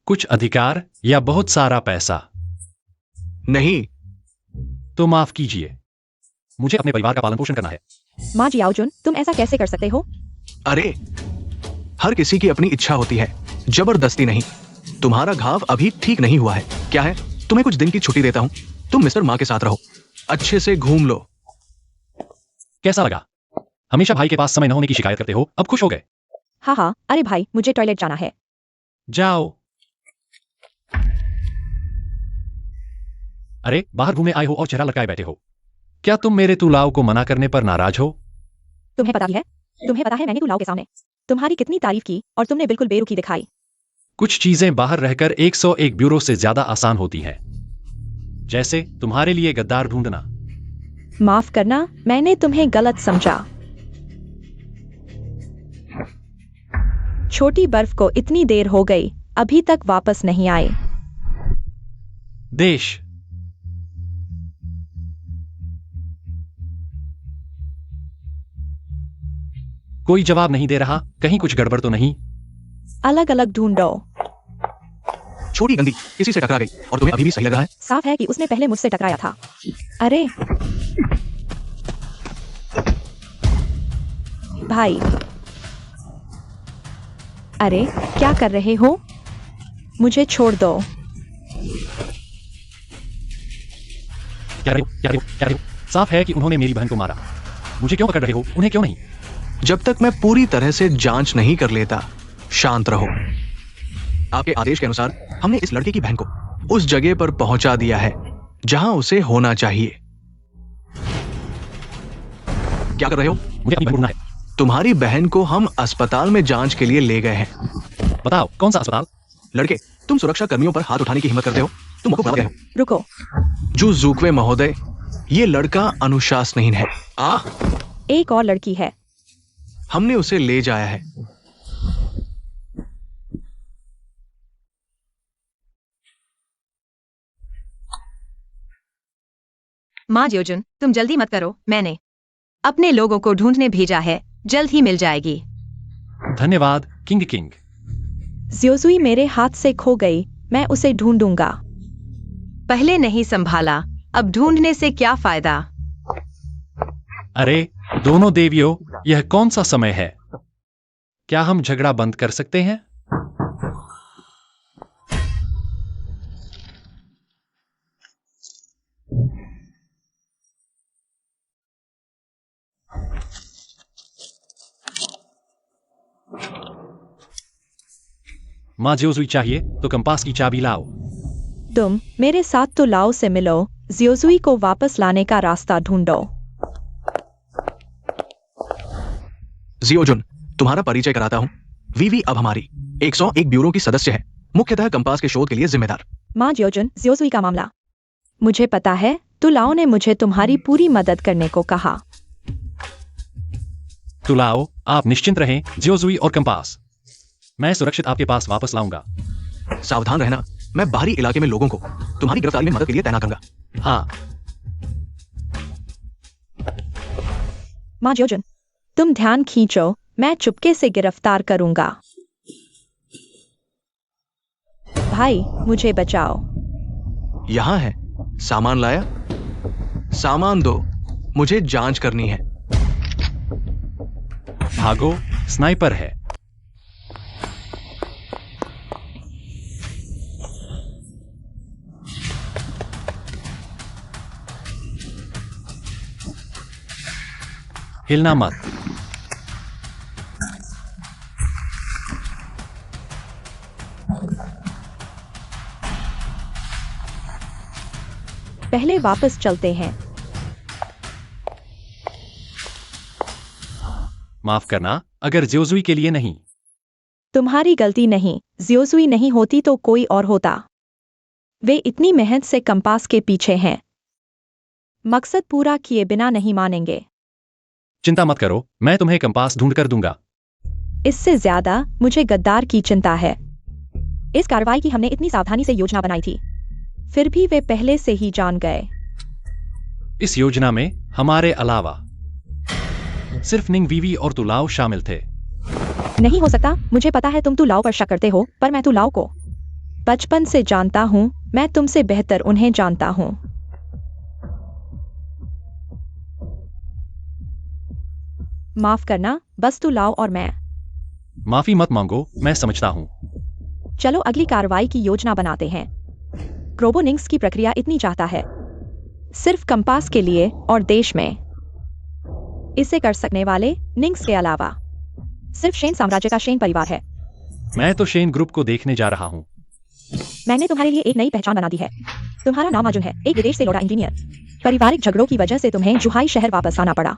कुछ अधिकार या बहुत सारा पैसा? नहीं, तो माफ कीजिए, मुझे अपने परिवार का पालन पोषण करना है। माँ जियाओजुन, तुम ऐसा कैसे कर सकते हो? अरे, हर किसी की अपनी इच्छा होती है, जबरदस्ती नहीं। तुम्हारा घाव अभी ठीक नहीं हुआ है। क्या है, तुम्हें कुछ दिन की छुट्टी देता हूं, तुम मिस्टर माँ के साथ रहो, अच्छे से घूम लो। कैसा लगा? हमेशा भाई के पास समय न होने की शिकायत करते हो, अब खुश हो गए? हाँ हाँ, अरे भाई, मुझे टॉयलेट जाना है। जाओ। अरे, बाहर घूमे आए हो और चेहरा लटकाए बैठे हो। क्या तुम मेरे तुलाव को मना करने पर नाराज हो? तुम्हें पता भी है? तुम्हें पता है मैंने तुलाव के सामने तुम्हारी कितनी तारीफ की और तुमने बिल्कुल बेरुखी दिखाई। कुछ चीजें बाहर रहकर 101 ब्यूरो से ज्यादा आसान होती हैं, जैसे तुम्हारे लिए गद्दार ढूंढना। माफ करना, मैंने तुम्हें गलत समझा। छोटी बर्फ को इतनी देर हो गई, अभी तक वापस नहीं आए। देश। कोई जवाब नहीं दे रहा, कहीं कुछ गड़बड़ तो नहीं? अलग अलग ढूंढो। छोटी गंदी किसी से टकरा गई और तुम्हें अभी भी सही लग रहा है? साफ है कि उसने पहले मुझसे टकराया था। अरे भाई, अरे क्या कर रहे हो? मुझे छोड़ दो। क्या रहे हो? क्या रहे हो? क्या रहे हो? साफ है कि उन्होंने मेरी बहन को मारा। मुझे क्यों पकड़ रहे हो? उन्हें क्यों नहीं? जब तक मैं पूरी तरह से जांच नहीं कर लेता, शांत रहो। आपके आदेश के अनुसार हमने इस लड़के की बहन को उस जगह पर पहुंचा दिया है जहां उसे होना चाहिए। क्या कर रहे हो? मुझे अपनी बहन ढूंढना है। तुम्हारी बहन को हम अस्पताल में जांच के लिए ले गए हैं। बताओ, कौन सा अस्पताल? लड़के, तुम सुरक्षा कर्मियों पर हाथ उठाने की हिम्मत करते हो? तुम मौको बना गए हो। रुको। जो जूकवे महोदय, ये लड़का अनुशासनहीन है। एक और लड़की है। हमने उसे ले जाया है। माँ ज्योजुन, तुम जल्दी मत करो, मैंने अपने लोगों को ढूंढने भेजा है, जल्द ही मिल जाएगी। धन्यवाद किंग किंग। ज़्योज़ुई मेरे हाथ से खो गई, मैं उसे ढूंढूंगा। पहले नहीं संभाला, अब ढूंढने से क्या फायदा? अरे दोनों देवियों, यह कौन सा समय है? क्या हम झगड़ा बंद कर सकते हैं? माँ ज़्योज़ुई चाहिए तो कंपास की चाबी लाओ। तुम मेरे साथ तो लाओ से मिलो, ज़्योज़ुई को वापस लाने का रास्ता ढूंढो। जियोजुन, तुम्हारा परिचय कराता हूँ। वीवी अब हमारी 101 ब्यूरो की सदस्य है, मुख्यतः कंपास के शोध के लिए जिम्मेदार। माँ ज्योजुन, ज़्योज़ुई का मामला। मुझे पता है, तुलाओ ने मुझे तुम्हारी पूरी मदद करने को कहा। तुलाओ, आप निश्चिंत रहें, ज़्योज़ुई और कंपास मैं सुरक्षित आपके पास वापस लाऊंगा। सावधान रहना, मैं बाहरी इलाके में लोगों को तुम्हारी गिरफ्तारी में मदद के लिए तैनात करूंगा। हाँ। माँ ज्योजुन, तुम ध्यान खींचो, मैं चुपके से गिरफ्तार करूंगा। भाई, मुझे बचाओ। यहां है, सामान लाया? सामान दो, मुझे जांच करनी है। भागो, स्नाइपर है। हिलना मत। पहले वापस चलते हैं। माफ करना, अगर ज़्योज़ुई के लिए नहीं। तुम्हारी गलती नहीं, ज़्योज़ुई नहीं होती तो कोई और होता। वे इतनी मेहनत से कंपास के पीछे हैं। मकसद पूरा किए बिना नहीं मानेंगे। चिंता मत करो, मैं तुम्हें कंपास ढूंढ कर दूंगा। इससे ज्यादा मुझे गद्दार की चिंता है। इस कार्रवाई की हमने इतनी सावधानी से योजना बनाई थी, फिर भी वे पहले से ही जान गए। इस योजना में हमारे अलावा सिर्फ निंग, वीवी और तुलाओ शामिल थे। नहीं हो सकता, मुझे पता है तुम तुलाओ पर शक करते हो, पर मैं तुलाओ को बचपन से जानता हूं, मैं तुमसे बेहतर उन्हें जानता हूं। माफ करना, बस तुलाओ और मैं। माफी मत मांगो, मैं समझता हूं। चलो अगली कार्रवाई की योजना बनाते हैं। क्रोबोनिंग्स की प्रक्रिया इतनी चाहता है, सिर्फ कंपास के लिए और देश में। इसे कर सकने वाले निंग्स के अलावा सिर्फ शेन साम्राज्य का शेन परिवार है। मैं तो शेन ग्रुप को देखने जा रहा हूं। मैंने तुम्हारे लिए एक नई पहचान बना दी है। तुम्हारा नाम अर्जुन है, एक विदेश से लौटा इंजीनियर। पारिवारिक झगड़ों की वजह से तुम्हें जुहाई शहर वापस आना पड़ा।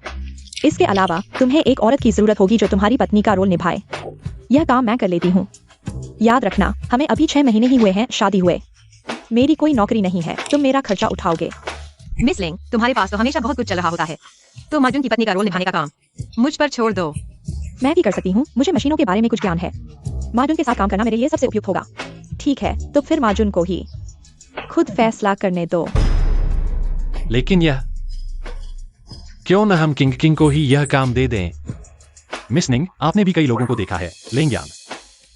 इसके अलावा तुम्हें एक औरत की जरूरत होगी जो तुम्हारी पत्नी का रोल निभाए। यह काम मैं कर लेती हूँ। याद रखना, हमें अभी 6 महीने ही हुए हैं शादी हुए। मेरी कोई नौकरी नहीं है, तुम मेरा खर्चा उठाओगे। मिस लिंग, तुम्हारे पास तो हमेशा बहुत कुछ चल रहा होता है। तुम अर्जुन की पत्नी का रोल निभाने का काम मुझ पर छोड़ दो। मैं भी कर सकती हूँ, मुझे मशीनों के बारे में कुछ ज्ञान है। माजुन के साथ काम करना मेरे लिए सबसे उपयुक्त होगा। ठीक है, तो फिर माजुन को ही खुद फैसला करने दो। लेकिन यह क्यों न हम किंग को ही यह काम दे दें? मिस निंग, आपने भी कई लोगों को देखा है। लेंग्यान,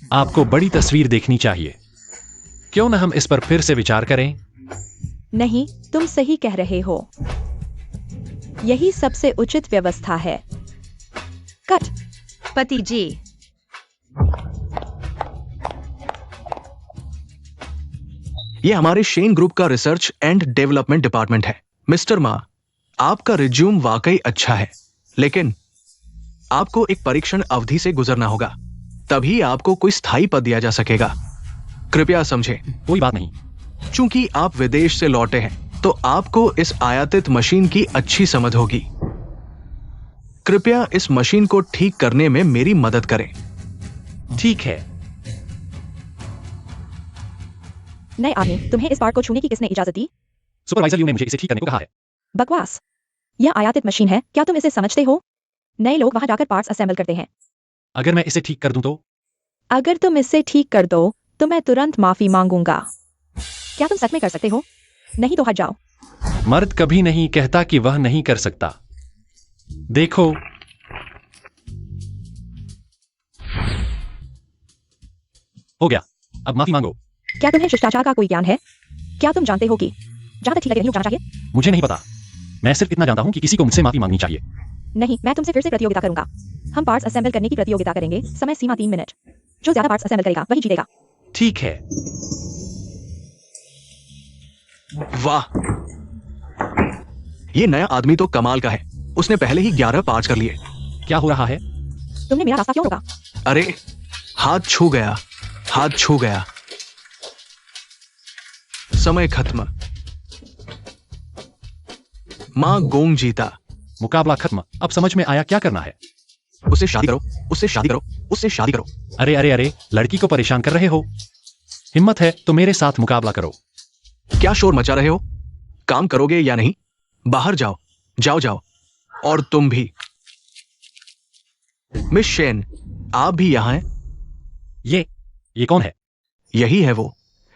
आपको बड़ी तस्वीर देखनी चाहिए। क्यों न हम इस पर फिर से विचार करें? नहीं, तुम सही कह रहे हो। यही सबसे उचित व्यवस्था है। कट। पति जी, ये हमारे शेन ग्रुप का रिसर्च एंड डेवलपमेंट डिपार्टमेंट है। मिस्टर मा, आपका रिज्यूम वाकई अच्छा है, लेकिन आपको एक परीक्षण अवधि से गुजरना होगा, तभी आपको कोई स्थायी पद दिया जा सकेगा। कृपया समझें। कोई बात नहीं। चूंकि आप विदेश से लौटे हैं, तो आपको इस आयातित मशीन की अच्छी समझ होगी। कृपया इस मशीन को ठीक करने में मेरी मदद करें। ठीक है। नए आदमी, तुम्हें इस पार्ट को छूने की किसने इजाजत दी? सुपरवाइजर यू ने मुझे इसे ठीक करने को कहा है। बकवास। यह आयातित मशीन है, क्या तुम इसे समझते हो? नए लोग वहां जाकर पार्ट्स असेंबल करते हैं। अगर मैं इसे ठीक कर दूं तो? अगर तुम इसे ठीक कर दो तो मैं तुरंत माफी मांगूंगा। क्या तुम सच में कर सकते हो? नहीं तो हट जाओ। मर्द कभी नहीं कहता कि वह नहीं कर सकता। देखो, हो गया। अब माफी मांगो। क्या तुम्हें शिष्टाचार का कोई ज्ञान है? क्या तुम जानते हो कि जहां तक ठीक लगे नहीं जाना चाहिए? मुझे नहीं पता। मैं सिर्फ इतना जानता हूं कि किसी को मुझसे माफी मांगनी चाहिए। नहीं, मैं तुमसे फिर से प्रतियोगिता करूंगा। हम पार्ट्स असेंबल करने की प्रतियोगिता करेंगे। समय सीमा 3 मिनट। जो ज्यादा पार्ट्स असेंबल करेगा वही जीतेगा। ठीक है। वाह, ये नया आदमी तो कमाल का है। उसने पहले ही 11 पार्ट्स कर लिए। क्या हो रहा है? तुमने मेरा रास्ता क्यों रोका? अरे, हाथ छू गया, हाथ छू गया। समय खत्म। मां गोंग जीता। मुकाबला खत्म। अब समझ में आया क्या करना है। उससे शादी करो, उससे शादी करो, उससे शादी करो। अरे अरे अरे, लड़की को परेशान कर रहे हो? हिम्मत है तो मेरे साथ मुकाबला करो। क्या शोर मचा रहे हो? काम करोगे या नहीं? बाहर जाओ, जाओ जाओ। और तुम भी। मिस शेन, आप भी यहां हैं? ये कौन है? यही है वो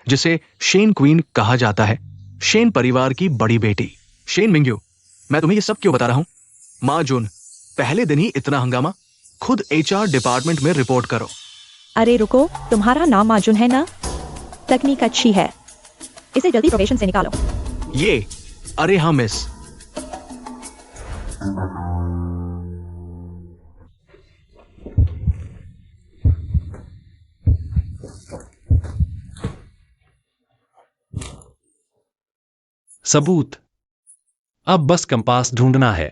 जिसे शेन क्वीन कहा जाता है। शेन परिवार की बड़ी बेटी। शेन मिंग्यू, मैं तुम्हें ये सब क्यों बता रहा हूं? मां जून, पहले दिन ही इतना हंगामा? खुद एचआर डिपार्टमेंट में रिपोर्ट करो। अरे रुको, तुम्हारा नाम माजुन है ना? तकनीक अच्छी है, इसे जल्दी प्रोबेशन से निकालो। ये, अरे हाँ मिस। सबूत। अब बस कंपास ढूंढना है।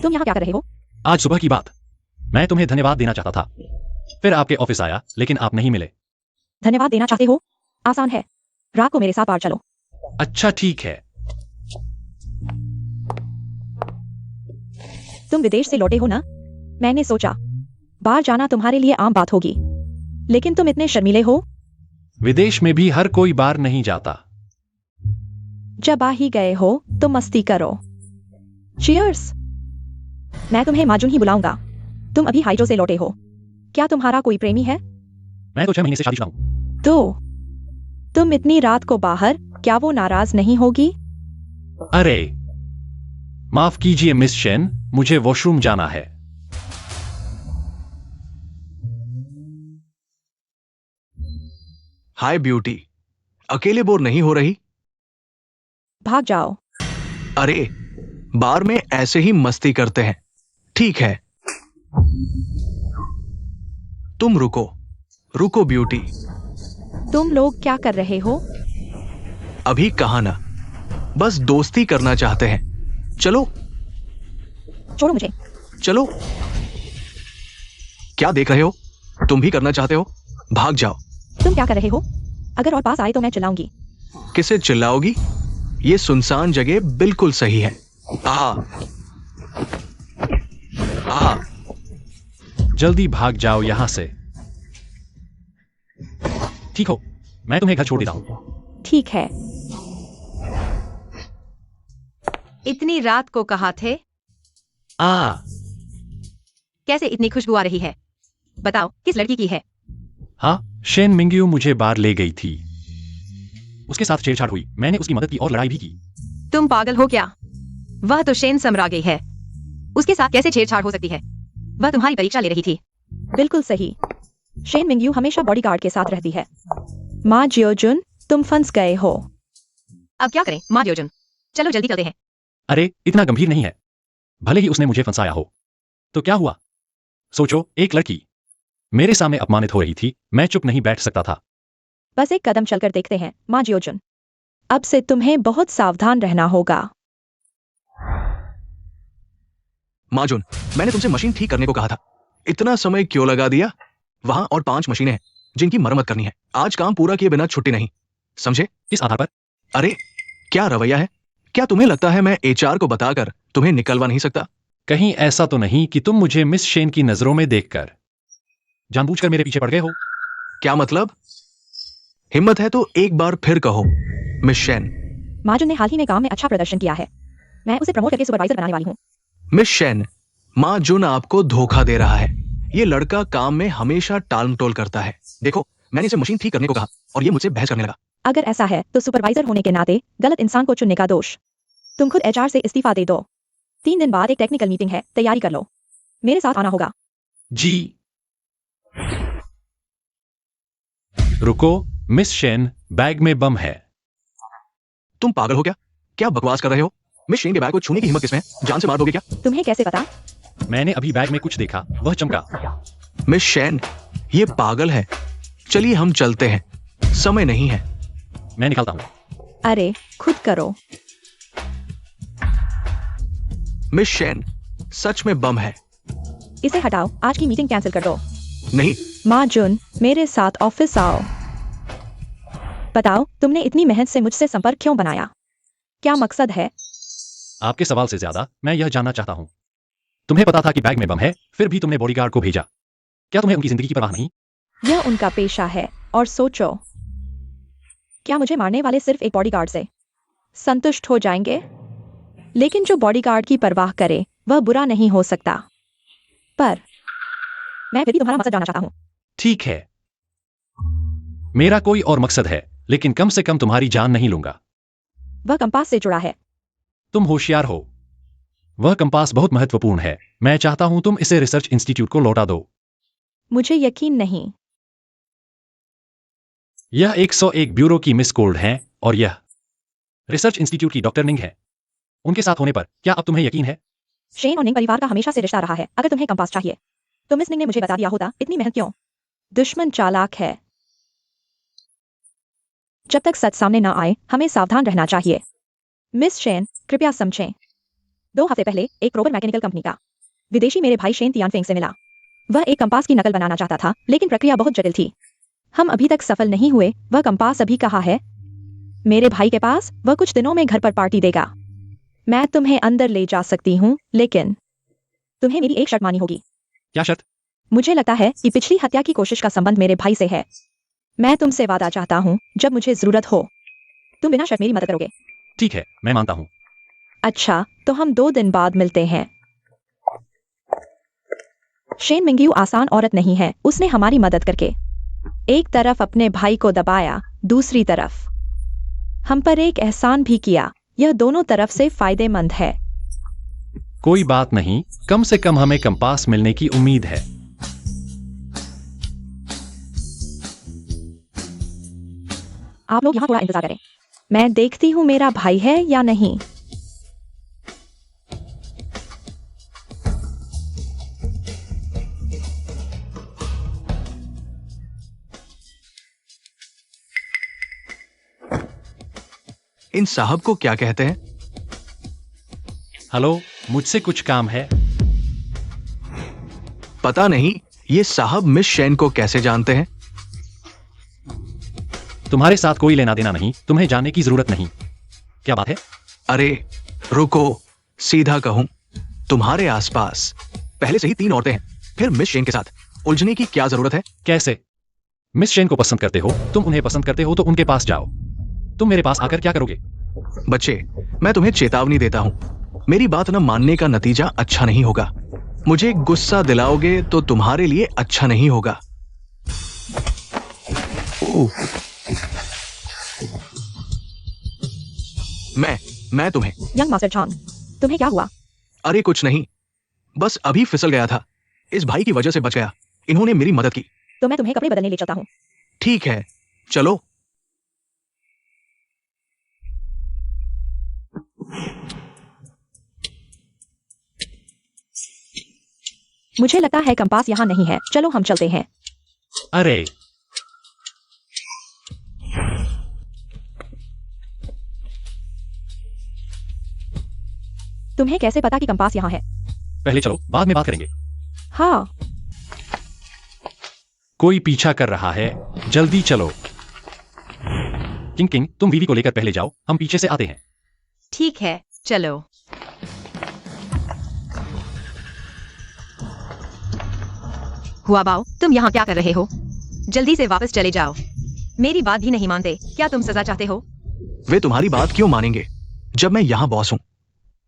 तुम यहाँ क्या कर रहे हो? आज सुबह की बात। मैं तुम्हें धन्यवाद देना चाहता था। फिर आपके ऑफिस आया, लेकिन आप नहीं मिले। धन्यवाद देना चाहते हो? आसान है, रात को मेरे साथ बाहर चलो। अच्छा ठीक है। तुम विदेश से लौटे हो ना? मैंने सोचा बाहर जाना तुम्हारे लिए आम बात होगी, लेकिन तुम इतने शर्मीले हो। विदेश में भी हर कोई बार नहीं जाता। जब आ ही गए हो तो मस्ती करो। चीयर्स। मैं तुम्हें माजुन ही बुलाऊंगा। तुम अभी हाइड्रो से लौटे हो। क्या तुम्हारा कोई प्रेमी है? मैं तो 6 महीने से शादीशुदा हूं। तो तुम इतनी रात को बाहर, क्या वो नाराज नहीं होगी? अरे माफ कीजिए मिस शेन, मुझे वॉशरूम जाना है। हाय ब्यूटी, अकेले बोर नहीं हो रही? भाग जाओ। अरे, बार में ऐसे ही मस्ती करते हैं। ठीक है, तुम रुको, रुको ब्यूटी। तुम लोग क्या कर रहे हो? अभी कहा ना। बस दोस्ती करना चाहते हैं। चलो छोड़ो मुझे। चलो। क्या देख रहे हो? तुम भी करना चाहते हो? भाग जाओ। तुम क्या कर रहे हो? अगर और पास आए तो मैं चिल्लाऊंगी। किसे चिल्लाओगी? ये सुनसान जगह बिल्कुल सही है। आहा आहा। जल्दी भाग जाओ यहां से। ठीक हो, मैं तुम्हें घर छोड़ देता हूं। ठीक है। इतनी रात को कहाँ थे? कैसे इतनी खुशबू आ रही है? बताओ, किस लड़की की है? हाँ, शेन मिंग्यू मुझे बाहर ले गई थी। उसके साथ छेड़छाड़ हुई, मैंने उसकी मदद की और लड़ाई भी की। तुम पागल हो क्या? वह तो शेन सम्रागे है। उसके साथ कैसे छेड़छाड़ हो सकती है? वह तुम्हारी परीक्षा ले रही थी। बिल्कुल सही। शेन मिंग्यू हमेशा बॉडीगार्ड के साथ रहती है। माँ जियोजुन, तुम फंस गए हो। अब क्या करें माँ योजन? चलो जल्दी चलते हैं। अरे, इतना गंभीर नहीं है। भले ही उसने मुझे फंसाया हो, तो क्या हुआ? सोचो, एक लड़की मेरे सामने अपमानित हो रही थी, मैं चुप नहीं बैठ सकता था। बस एक कदम चलकर देखते हैं, माँ जियोजुन। अब से तुम्हें बहुत सावधान रहना होगा। माजुन, मैंने तुमसे मशीन ठीक करने को कहा था। इतना समय क्यों लगा दिया? वहां और 5 मशीनें हैं जिनकी मरम्मत करनी है। आज काम पूरा किए बिना छुट्टी नहीं, समझे? इस आधार पर अरे क्या रवैया है? क्या तुम्हें लगता है मैं एचआर को बताकर तुम्हें निकलवा नहीं सकता? कहीं ऐसा तो नहीं कि तुम मुझे मिस शेन की नजरों में देखकर जानबूझकर मेरे पीछे पड़ गए हो? क्या मतलब? हिम्मत है तो एक बार फिर कहो, मिस शेन। माजुन ने हाल ही में काम में अच्छा प्रदर्शन किया है। मैं उसे प्रमोट करके सुपरवाइजर बनाने वाली हूँ। मिस शेन, माँ जुन आपको धोखा दे रहा है। ये लड़का काम में हमेशा टालमटोल करता है। देखो, मैंने इसे मशीन ठीक करने को कहा और ये मुझसे बहस करने लगा। अगर ऐसा है तो सुपरवाइजर होने के नाते गलत इंसान को चुनने का दोष। तुम खुद एचआर से इस्तीफा दे दो। 3 दिन बाद एक टेक्निकल मीटिंग है, तैयारी कर लो। मेरे साथ आना होगा। जी। रुको, मिस शेन, बैग में बम है। तुम पागल हो क्या? क्या बकवास कर रहे हो? मिस शेन के बैग को छूने की हिम्मत किसमें है? जान से मार दोगे क्या? तुम्हें कैसे पता? मैंने अभी बैग में कुछ देखा, वह चमका। मिस शेन, ये पागल है। चलिए हम चलते हैं, समय नहीं है। मैं निकलता हूं। अरे खुद करो। मिस शेन, सच में बम है। इसे हटाओ, आज की मीटिंग कैंसिल कर दो। नहीं, माँ जुन, मेरे साथ ऑफिस आओ। बताओ, तुमने इतनी मेहनत से मुझसे संपर्क क्यों बनाया? क्या मकसद है? आपके सवाल से ज्यादा मैं यह जानना चाहता हूं। तुम्हें पता था कि बैग में बम है, फिर भी तुमने बॉडीगार्ड को भेजा। क्या तुम्हें उनकी जिंदगी की परवाह नहीं? यह उनका पेशा है। और सोचो, क्या मुझे मारने वाले सिर्फ एक बॉडीगार्ड से संतुष्ट हो जाएंगे? लेकिन जो बॉडीगार्ड की परवाह करे वह बुरा नहीं हो सकता। पर मैं फिर भी तुम्हारा मकसद जानना चाहता हूं। ठीक है, मेरा कोई और मकसद है, लेकिन कम से कम तुम्हारी जान नहीं लूंगा। वह कंपास से जुड़ा है। तुम होशियार हो। वह कंपास बहुत महत्वपूर्ण है। मैं चाहता हूं तुम इसे रिसर्च इंस्टीट्यूट को लौटा दो। मुझे यकीन नहीं। यह 101 ब्यूरो की मिस कोल्ड है और यह रिसर्च इंस्टीट्यूट की डॉक्टर निंग है। उनके साथ होने पर क्या अब तुम्हें यकीन है? शेन और निंग परिवार का हमेशा से रिश्ता रहा है। अगर तुम्हें कंपास चाहिए तो मिस निंग ने मुझे बता दिया होता। इतनी मेहनत क्यों? दुश्मन चालाक है। जब तक सच सामने ना आए हमें सावधान रहना चाहिए। मिस शेन, कृपया समझें। 2 हफ्ते पहले एक रोबर मैकेनिकल कंपनी का विदेशी मेरे भाई शेन तियानफेंग से मिला। वह एक कंपास की नकल बनाना चाहता था, लेकिन प्रक्रिया बहुत जटिल थी। हम अभी तक सफल नहीं हुए। वह कंपास अभी कहाँ है? मेरे भाई के पास। वह कुछ दिनों में घर पर पार्टी देगा। मैं तुम्हें अंदर ले जा सकती हूँ, लेकिन तुम्हें मेरी एक शर्त मानी होगी। क्या शर्त? मुझे लगता है कि पिछली हत्या की कोशिश का संबंध मेरे भाई से है। मैं तुमसे वादा चाहता हूँ, जब मुझे जरूरत हो तुम बिना शर्त मेरी मदद करोगे। ठीक है, मैं मानता हूं। अच्छा, तो हम 2 दिन बाद मिलते हैं। शेन मिंग्यू आसान औरत नहीं है। उसने हमारी मदद करके एक तरफ अपने भाई को दबाया, दूसरी तरफ हम पर एक एहसान भी किया। यह दोनों तरफ से फायदेमंद है। कोई बात नहीं, कम से कम हमें कंपास मिलने की उम्मीद है। आप लोग यहाँ थोड़ा इंतजार करें। मैं देखती हूँ मेरा भाई है या नहीं। इन साहब को क्या कहते हैं? हेलो, मुझसे कुछ काम है। पता नहीं ये साहब मिस शेन को कैसे जानते हैं। तुम्हारे साथ कोई लेना देना नहीं, तुम्हें जानने की जरूरत नहीं। क्या बात है? अरे रुको, सीधा कहूं, तुम्हारे आसपास पहले से ही 3 औरतें हैं, फिर मिस शेन के साथ उलझने की क्या जरूरत है? कैसे? मिस शेन को पसंद करते हो, तुम उन्हें पसंद करते हो तो उनके पास जाओ। तुम मेरे पास आकर क्या करोगे? बच्चे, मैं तुम्हें चेतावनी देता हूं, मेरी बात न मानने का नतीजा अच्छा नहीं होगा। मुझे गुस्सा दिलाओगे तो तुम्हारे लिए अच्छा नहीं होगा। ओह। मैं तुम्हें। यंग मास्टर झांग, तुम्हें क्या हुआ? अरे कुछ नहीं, बस अभी फिसल गया था, इस भाई की वजह से बच गया। इन्होंने मेरी मदद की। तो मैं तुम्हें कपड़े बदलने ले चलता हूँ। ठीक है, चलो। मुझे लगता है कंपास यहाँ नहीं है, चलो हम चलते हैं। अरे तुम्हें कैसे पता कि कंपास यहाँ है? पहले चलो, बाद में बात करेंगे। हाँ, कोई पीछा कर रहा है, जल्दी चलो। किंग किंग, तुम वीवी को लेकर पहले जाओ, हम पीछे से आते हैं। ठीक है, चलो। हुआ बाओ, तुम यहाँ क्या कर रहे हो? जल्दी से वापस चले जाओ। मेरी बात भी नहीं मानते, क्या तुम सजा चाहते हो? वे तुम्हारी बात क्यों मानेंगे जब मैं यहाँ बॉस हूँ?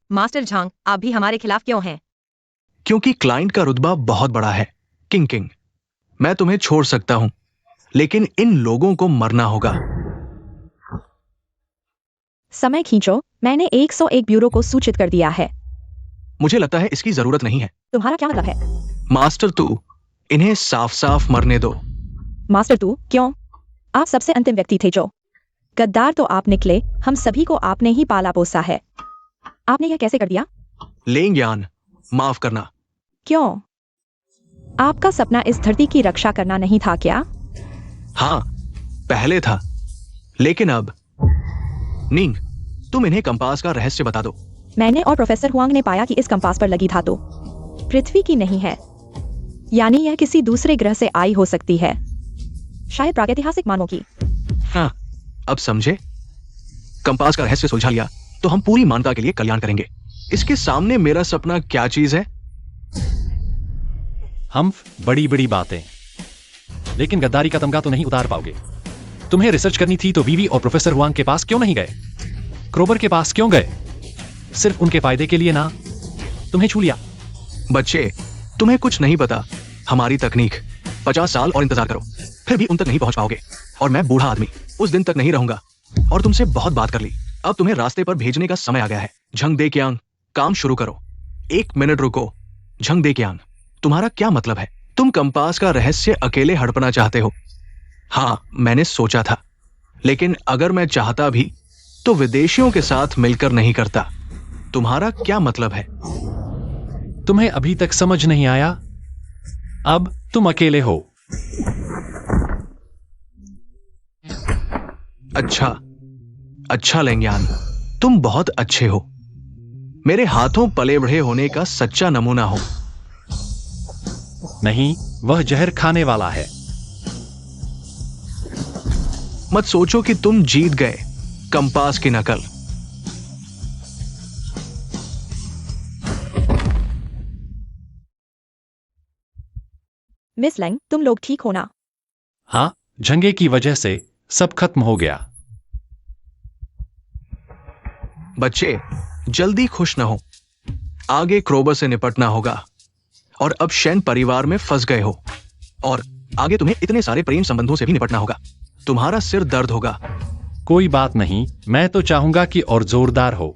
मास्टर झांग, आप भी हमारे खिलाफ क्यों हैं? क्योंकि क्लाइंट का रुतबा बहुत बड़ा है। किंग किंग, मैं तुम्हें छोड़ सकता हूं, लेकिन इन लोगों को मरना होगा। समय खींचो, मैंने 101 ब्यूरो को सूचित कर दिया है। मुझे लगता है इसकी जरूरत नहीं है। तुम्हारा क्या मतलब है? मास्टर तू, इन्हें साफ साफ मरने दो। मास्टर तू, क्यों? आप सबसे अंतिम व्यक्ति थे जो गद्दार तो आप निकले, हम सभी को आपने ही पाला पोसा है। आपने यह कैसे कर दिया? लेंग यान, माफ करना। क्यों? आपका सपना इस धरती की रक्षा करना नहीं था क्या? हाँ, पहले था, लेकिन अब। नींग, तुम इन्हें कंपास का रहस्य बता दो। मैंने और प्रोफेसर हुआंग ने पाया कि इस कंपास पर लगी धातु पृथ्वी की नहीं है, यानी यह किसी दूसरे ग्रह से आई हो सकती है, शायद प्रागैतिहासिक मानवों की। हाँ, अब समझे? कंपास का रहस्य सुलझा लिया तो हम पूरी मानवता के लिए कल्याण करेंगे। इसके सामने मेरा सपना क्या चीज है? हम बड़ी बड़ी बातें, लेकिन गद्दारी का तमगा तो नहीं उतार पाओगे। तुम्हें रिसर्च करनी थी तो वीवी और प्रोफेसर हुआंग के पास क्यों नहीं गए? क्रोबर के पास क्यों गए? सिर्फ उनके फायदे के लिए ना। तुम्हें छू लिया। बच्चे, तुम्हें कुछ नहीं पता। हमारी तकनीक, 50 साल और इंतजार करो, फिर भी उन तक नहीं पहुंच पाओगे। और मैं बूढ़ा आदमी उस दिन तक नहीं रहूंगा। और तुमसे बहुत बात कर ली, अब तुम्हें रास्ते पर भेजने का समय आ गया है। झंग दे क्यांग, काम शुरू करो। 1 मिनट रुको। झंग दे क्यांग, तुम्हारा क्या मतलब है? तुम कंपास का रहस्य अकेले हड़पना चाहते हो? हाँ, मैंने सोचा था, लेकिन अगर मैं चाहता भी तो विदेशियों के साथ मिलकर नहीं करता। तुम्हारा क्या मतलब है? तुम्हें अभी तक समझ नहीं आया? अब तुम अकेले हो। अच्छा लेंग्यान, तुम बहुत अच्छे हो। मेरे हाथों पले बढ़े होने का सच्चा नमूना हो। नहीं, वह जहर खाने वाला है। मत सोचो कि तुम जीत गए। कंपास की नकल। मिस लैंग, तुम लोग ठीक हो ना? हाँ, झंगे की वजह से सब खत्म हो गया। बच्चे, जल्दी खुश न हो। आगे क्रोबर से निपटना होगा, और अब शेन परिवार में फंस गए हो, और आगे तुम्हें इतने सारे प्रेम संबंधों से भी निपटना होगा। तुम्हारा सिर दर्द होगा। कोई बात नहीं, मैं तो चाहूंगा कि और जोरदार हो।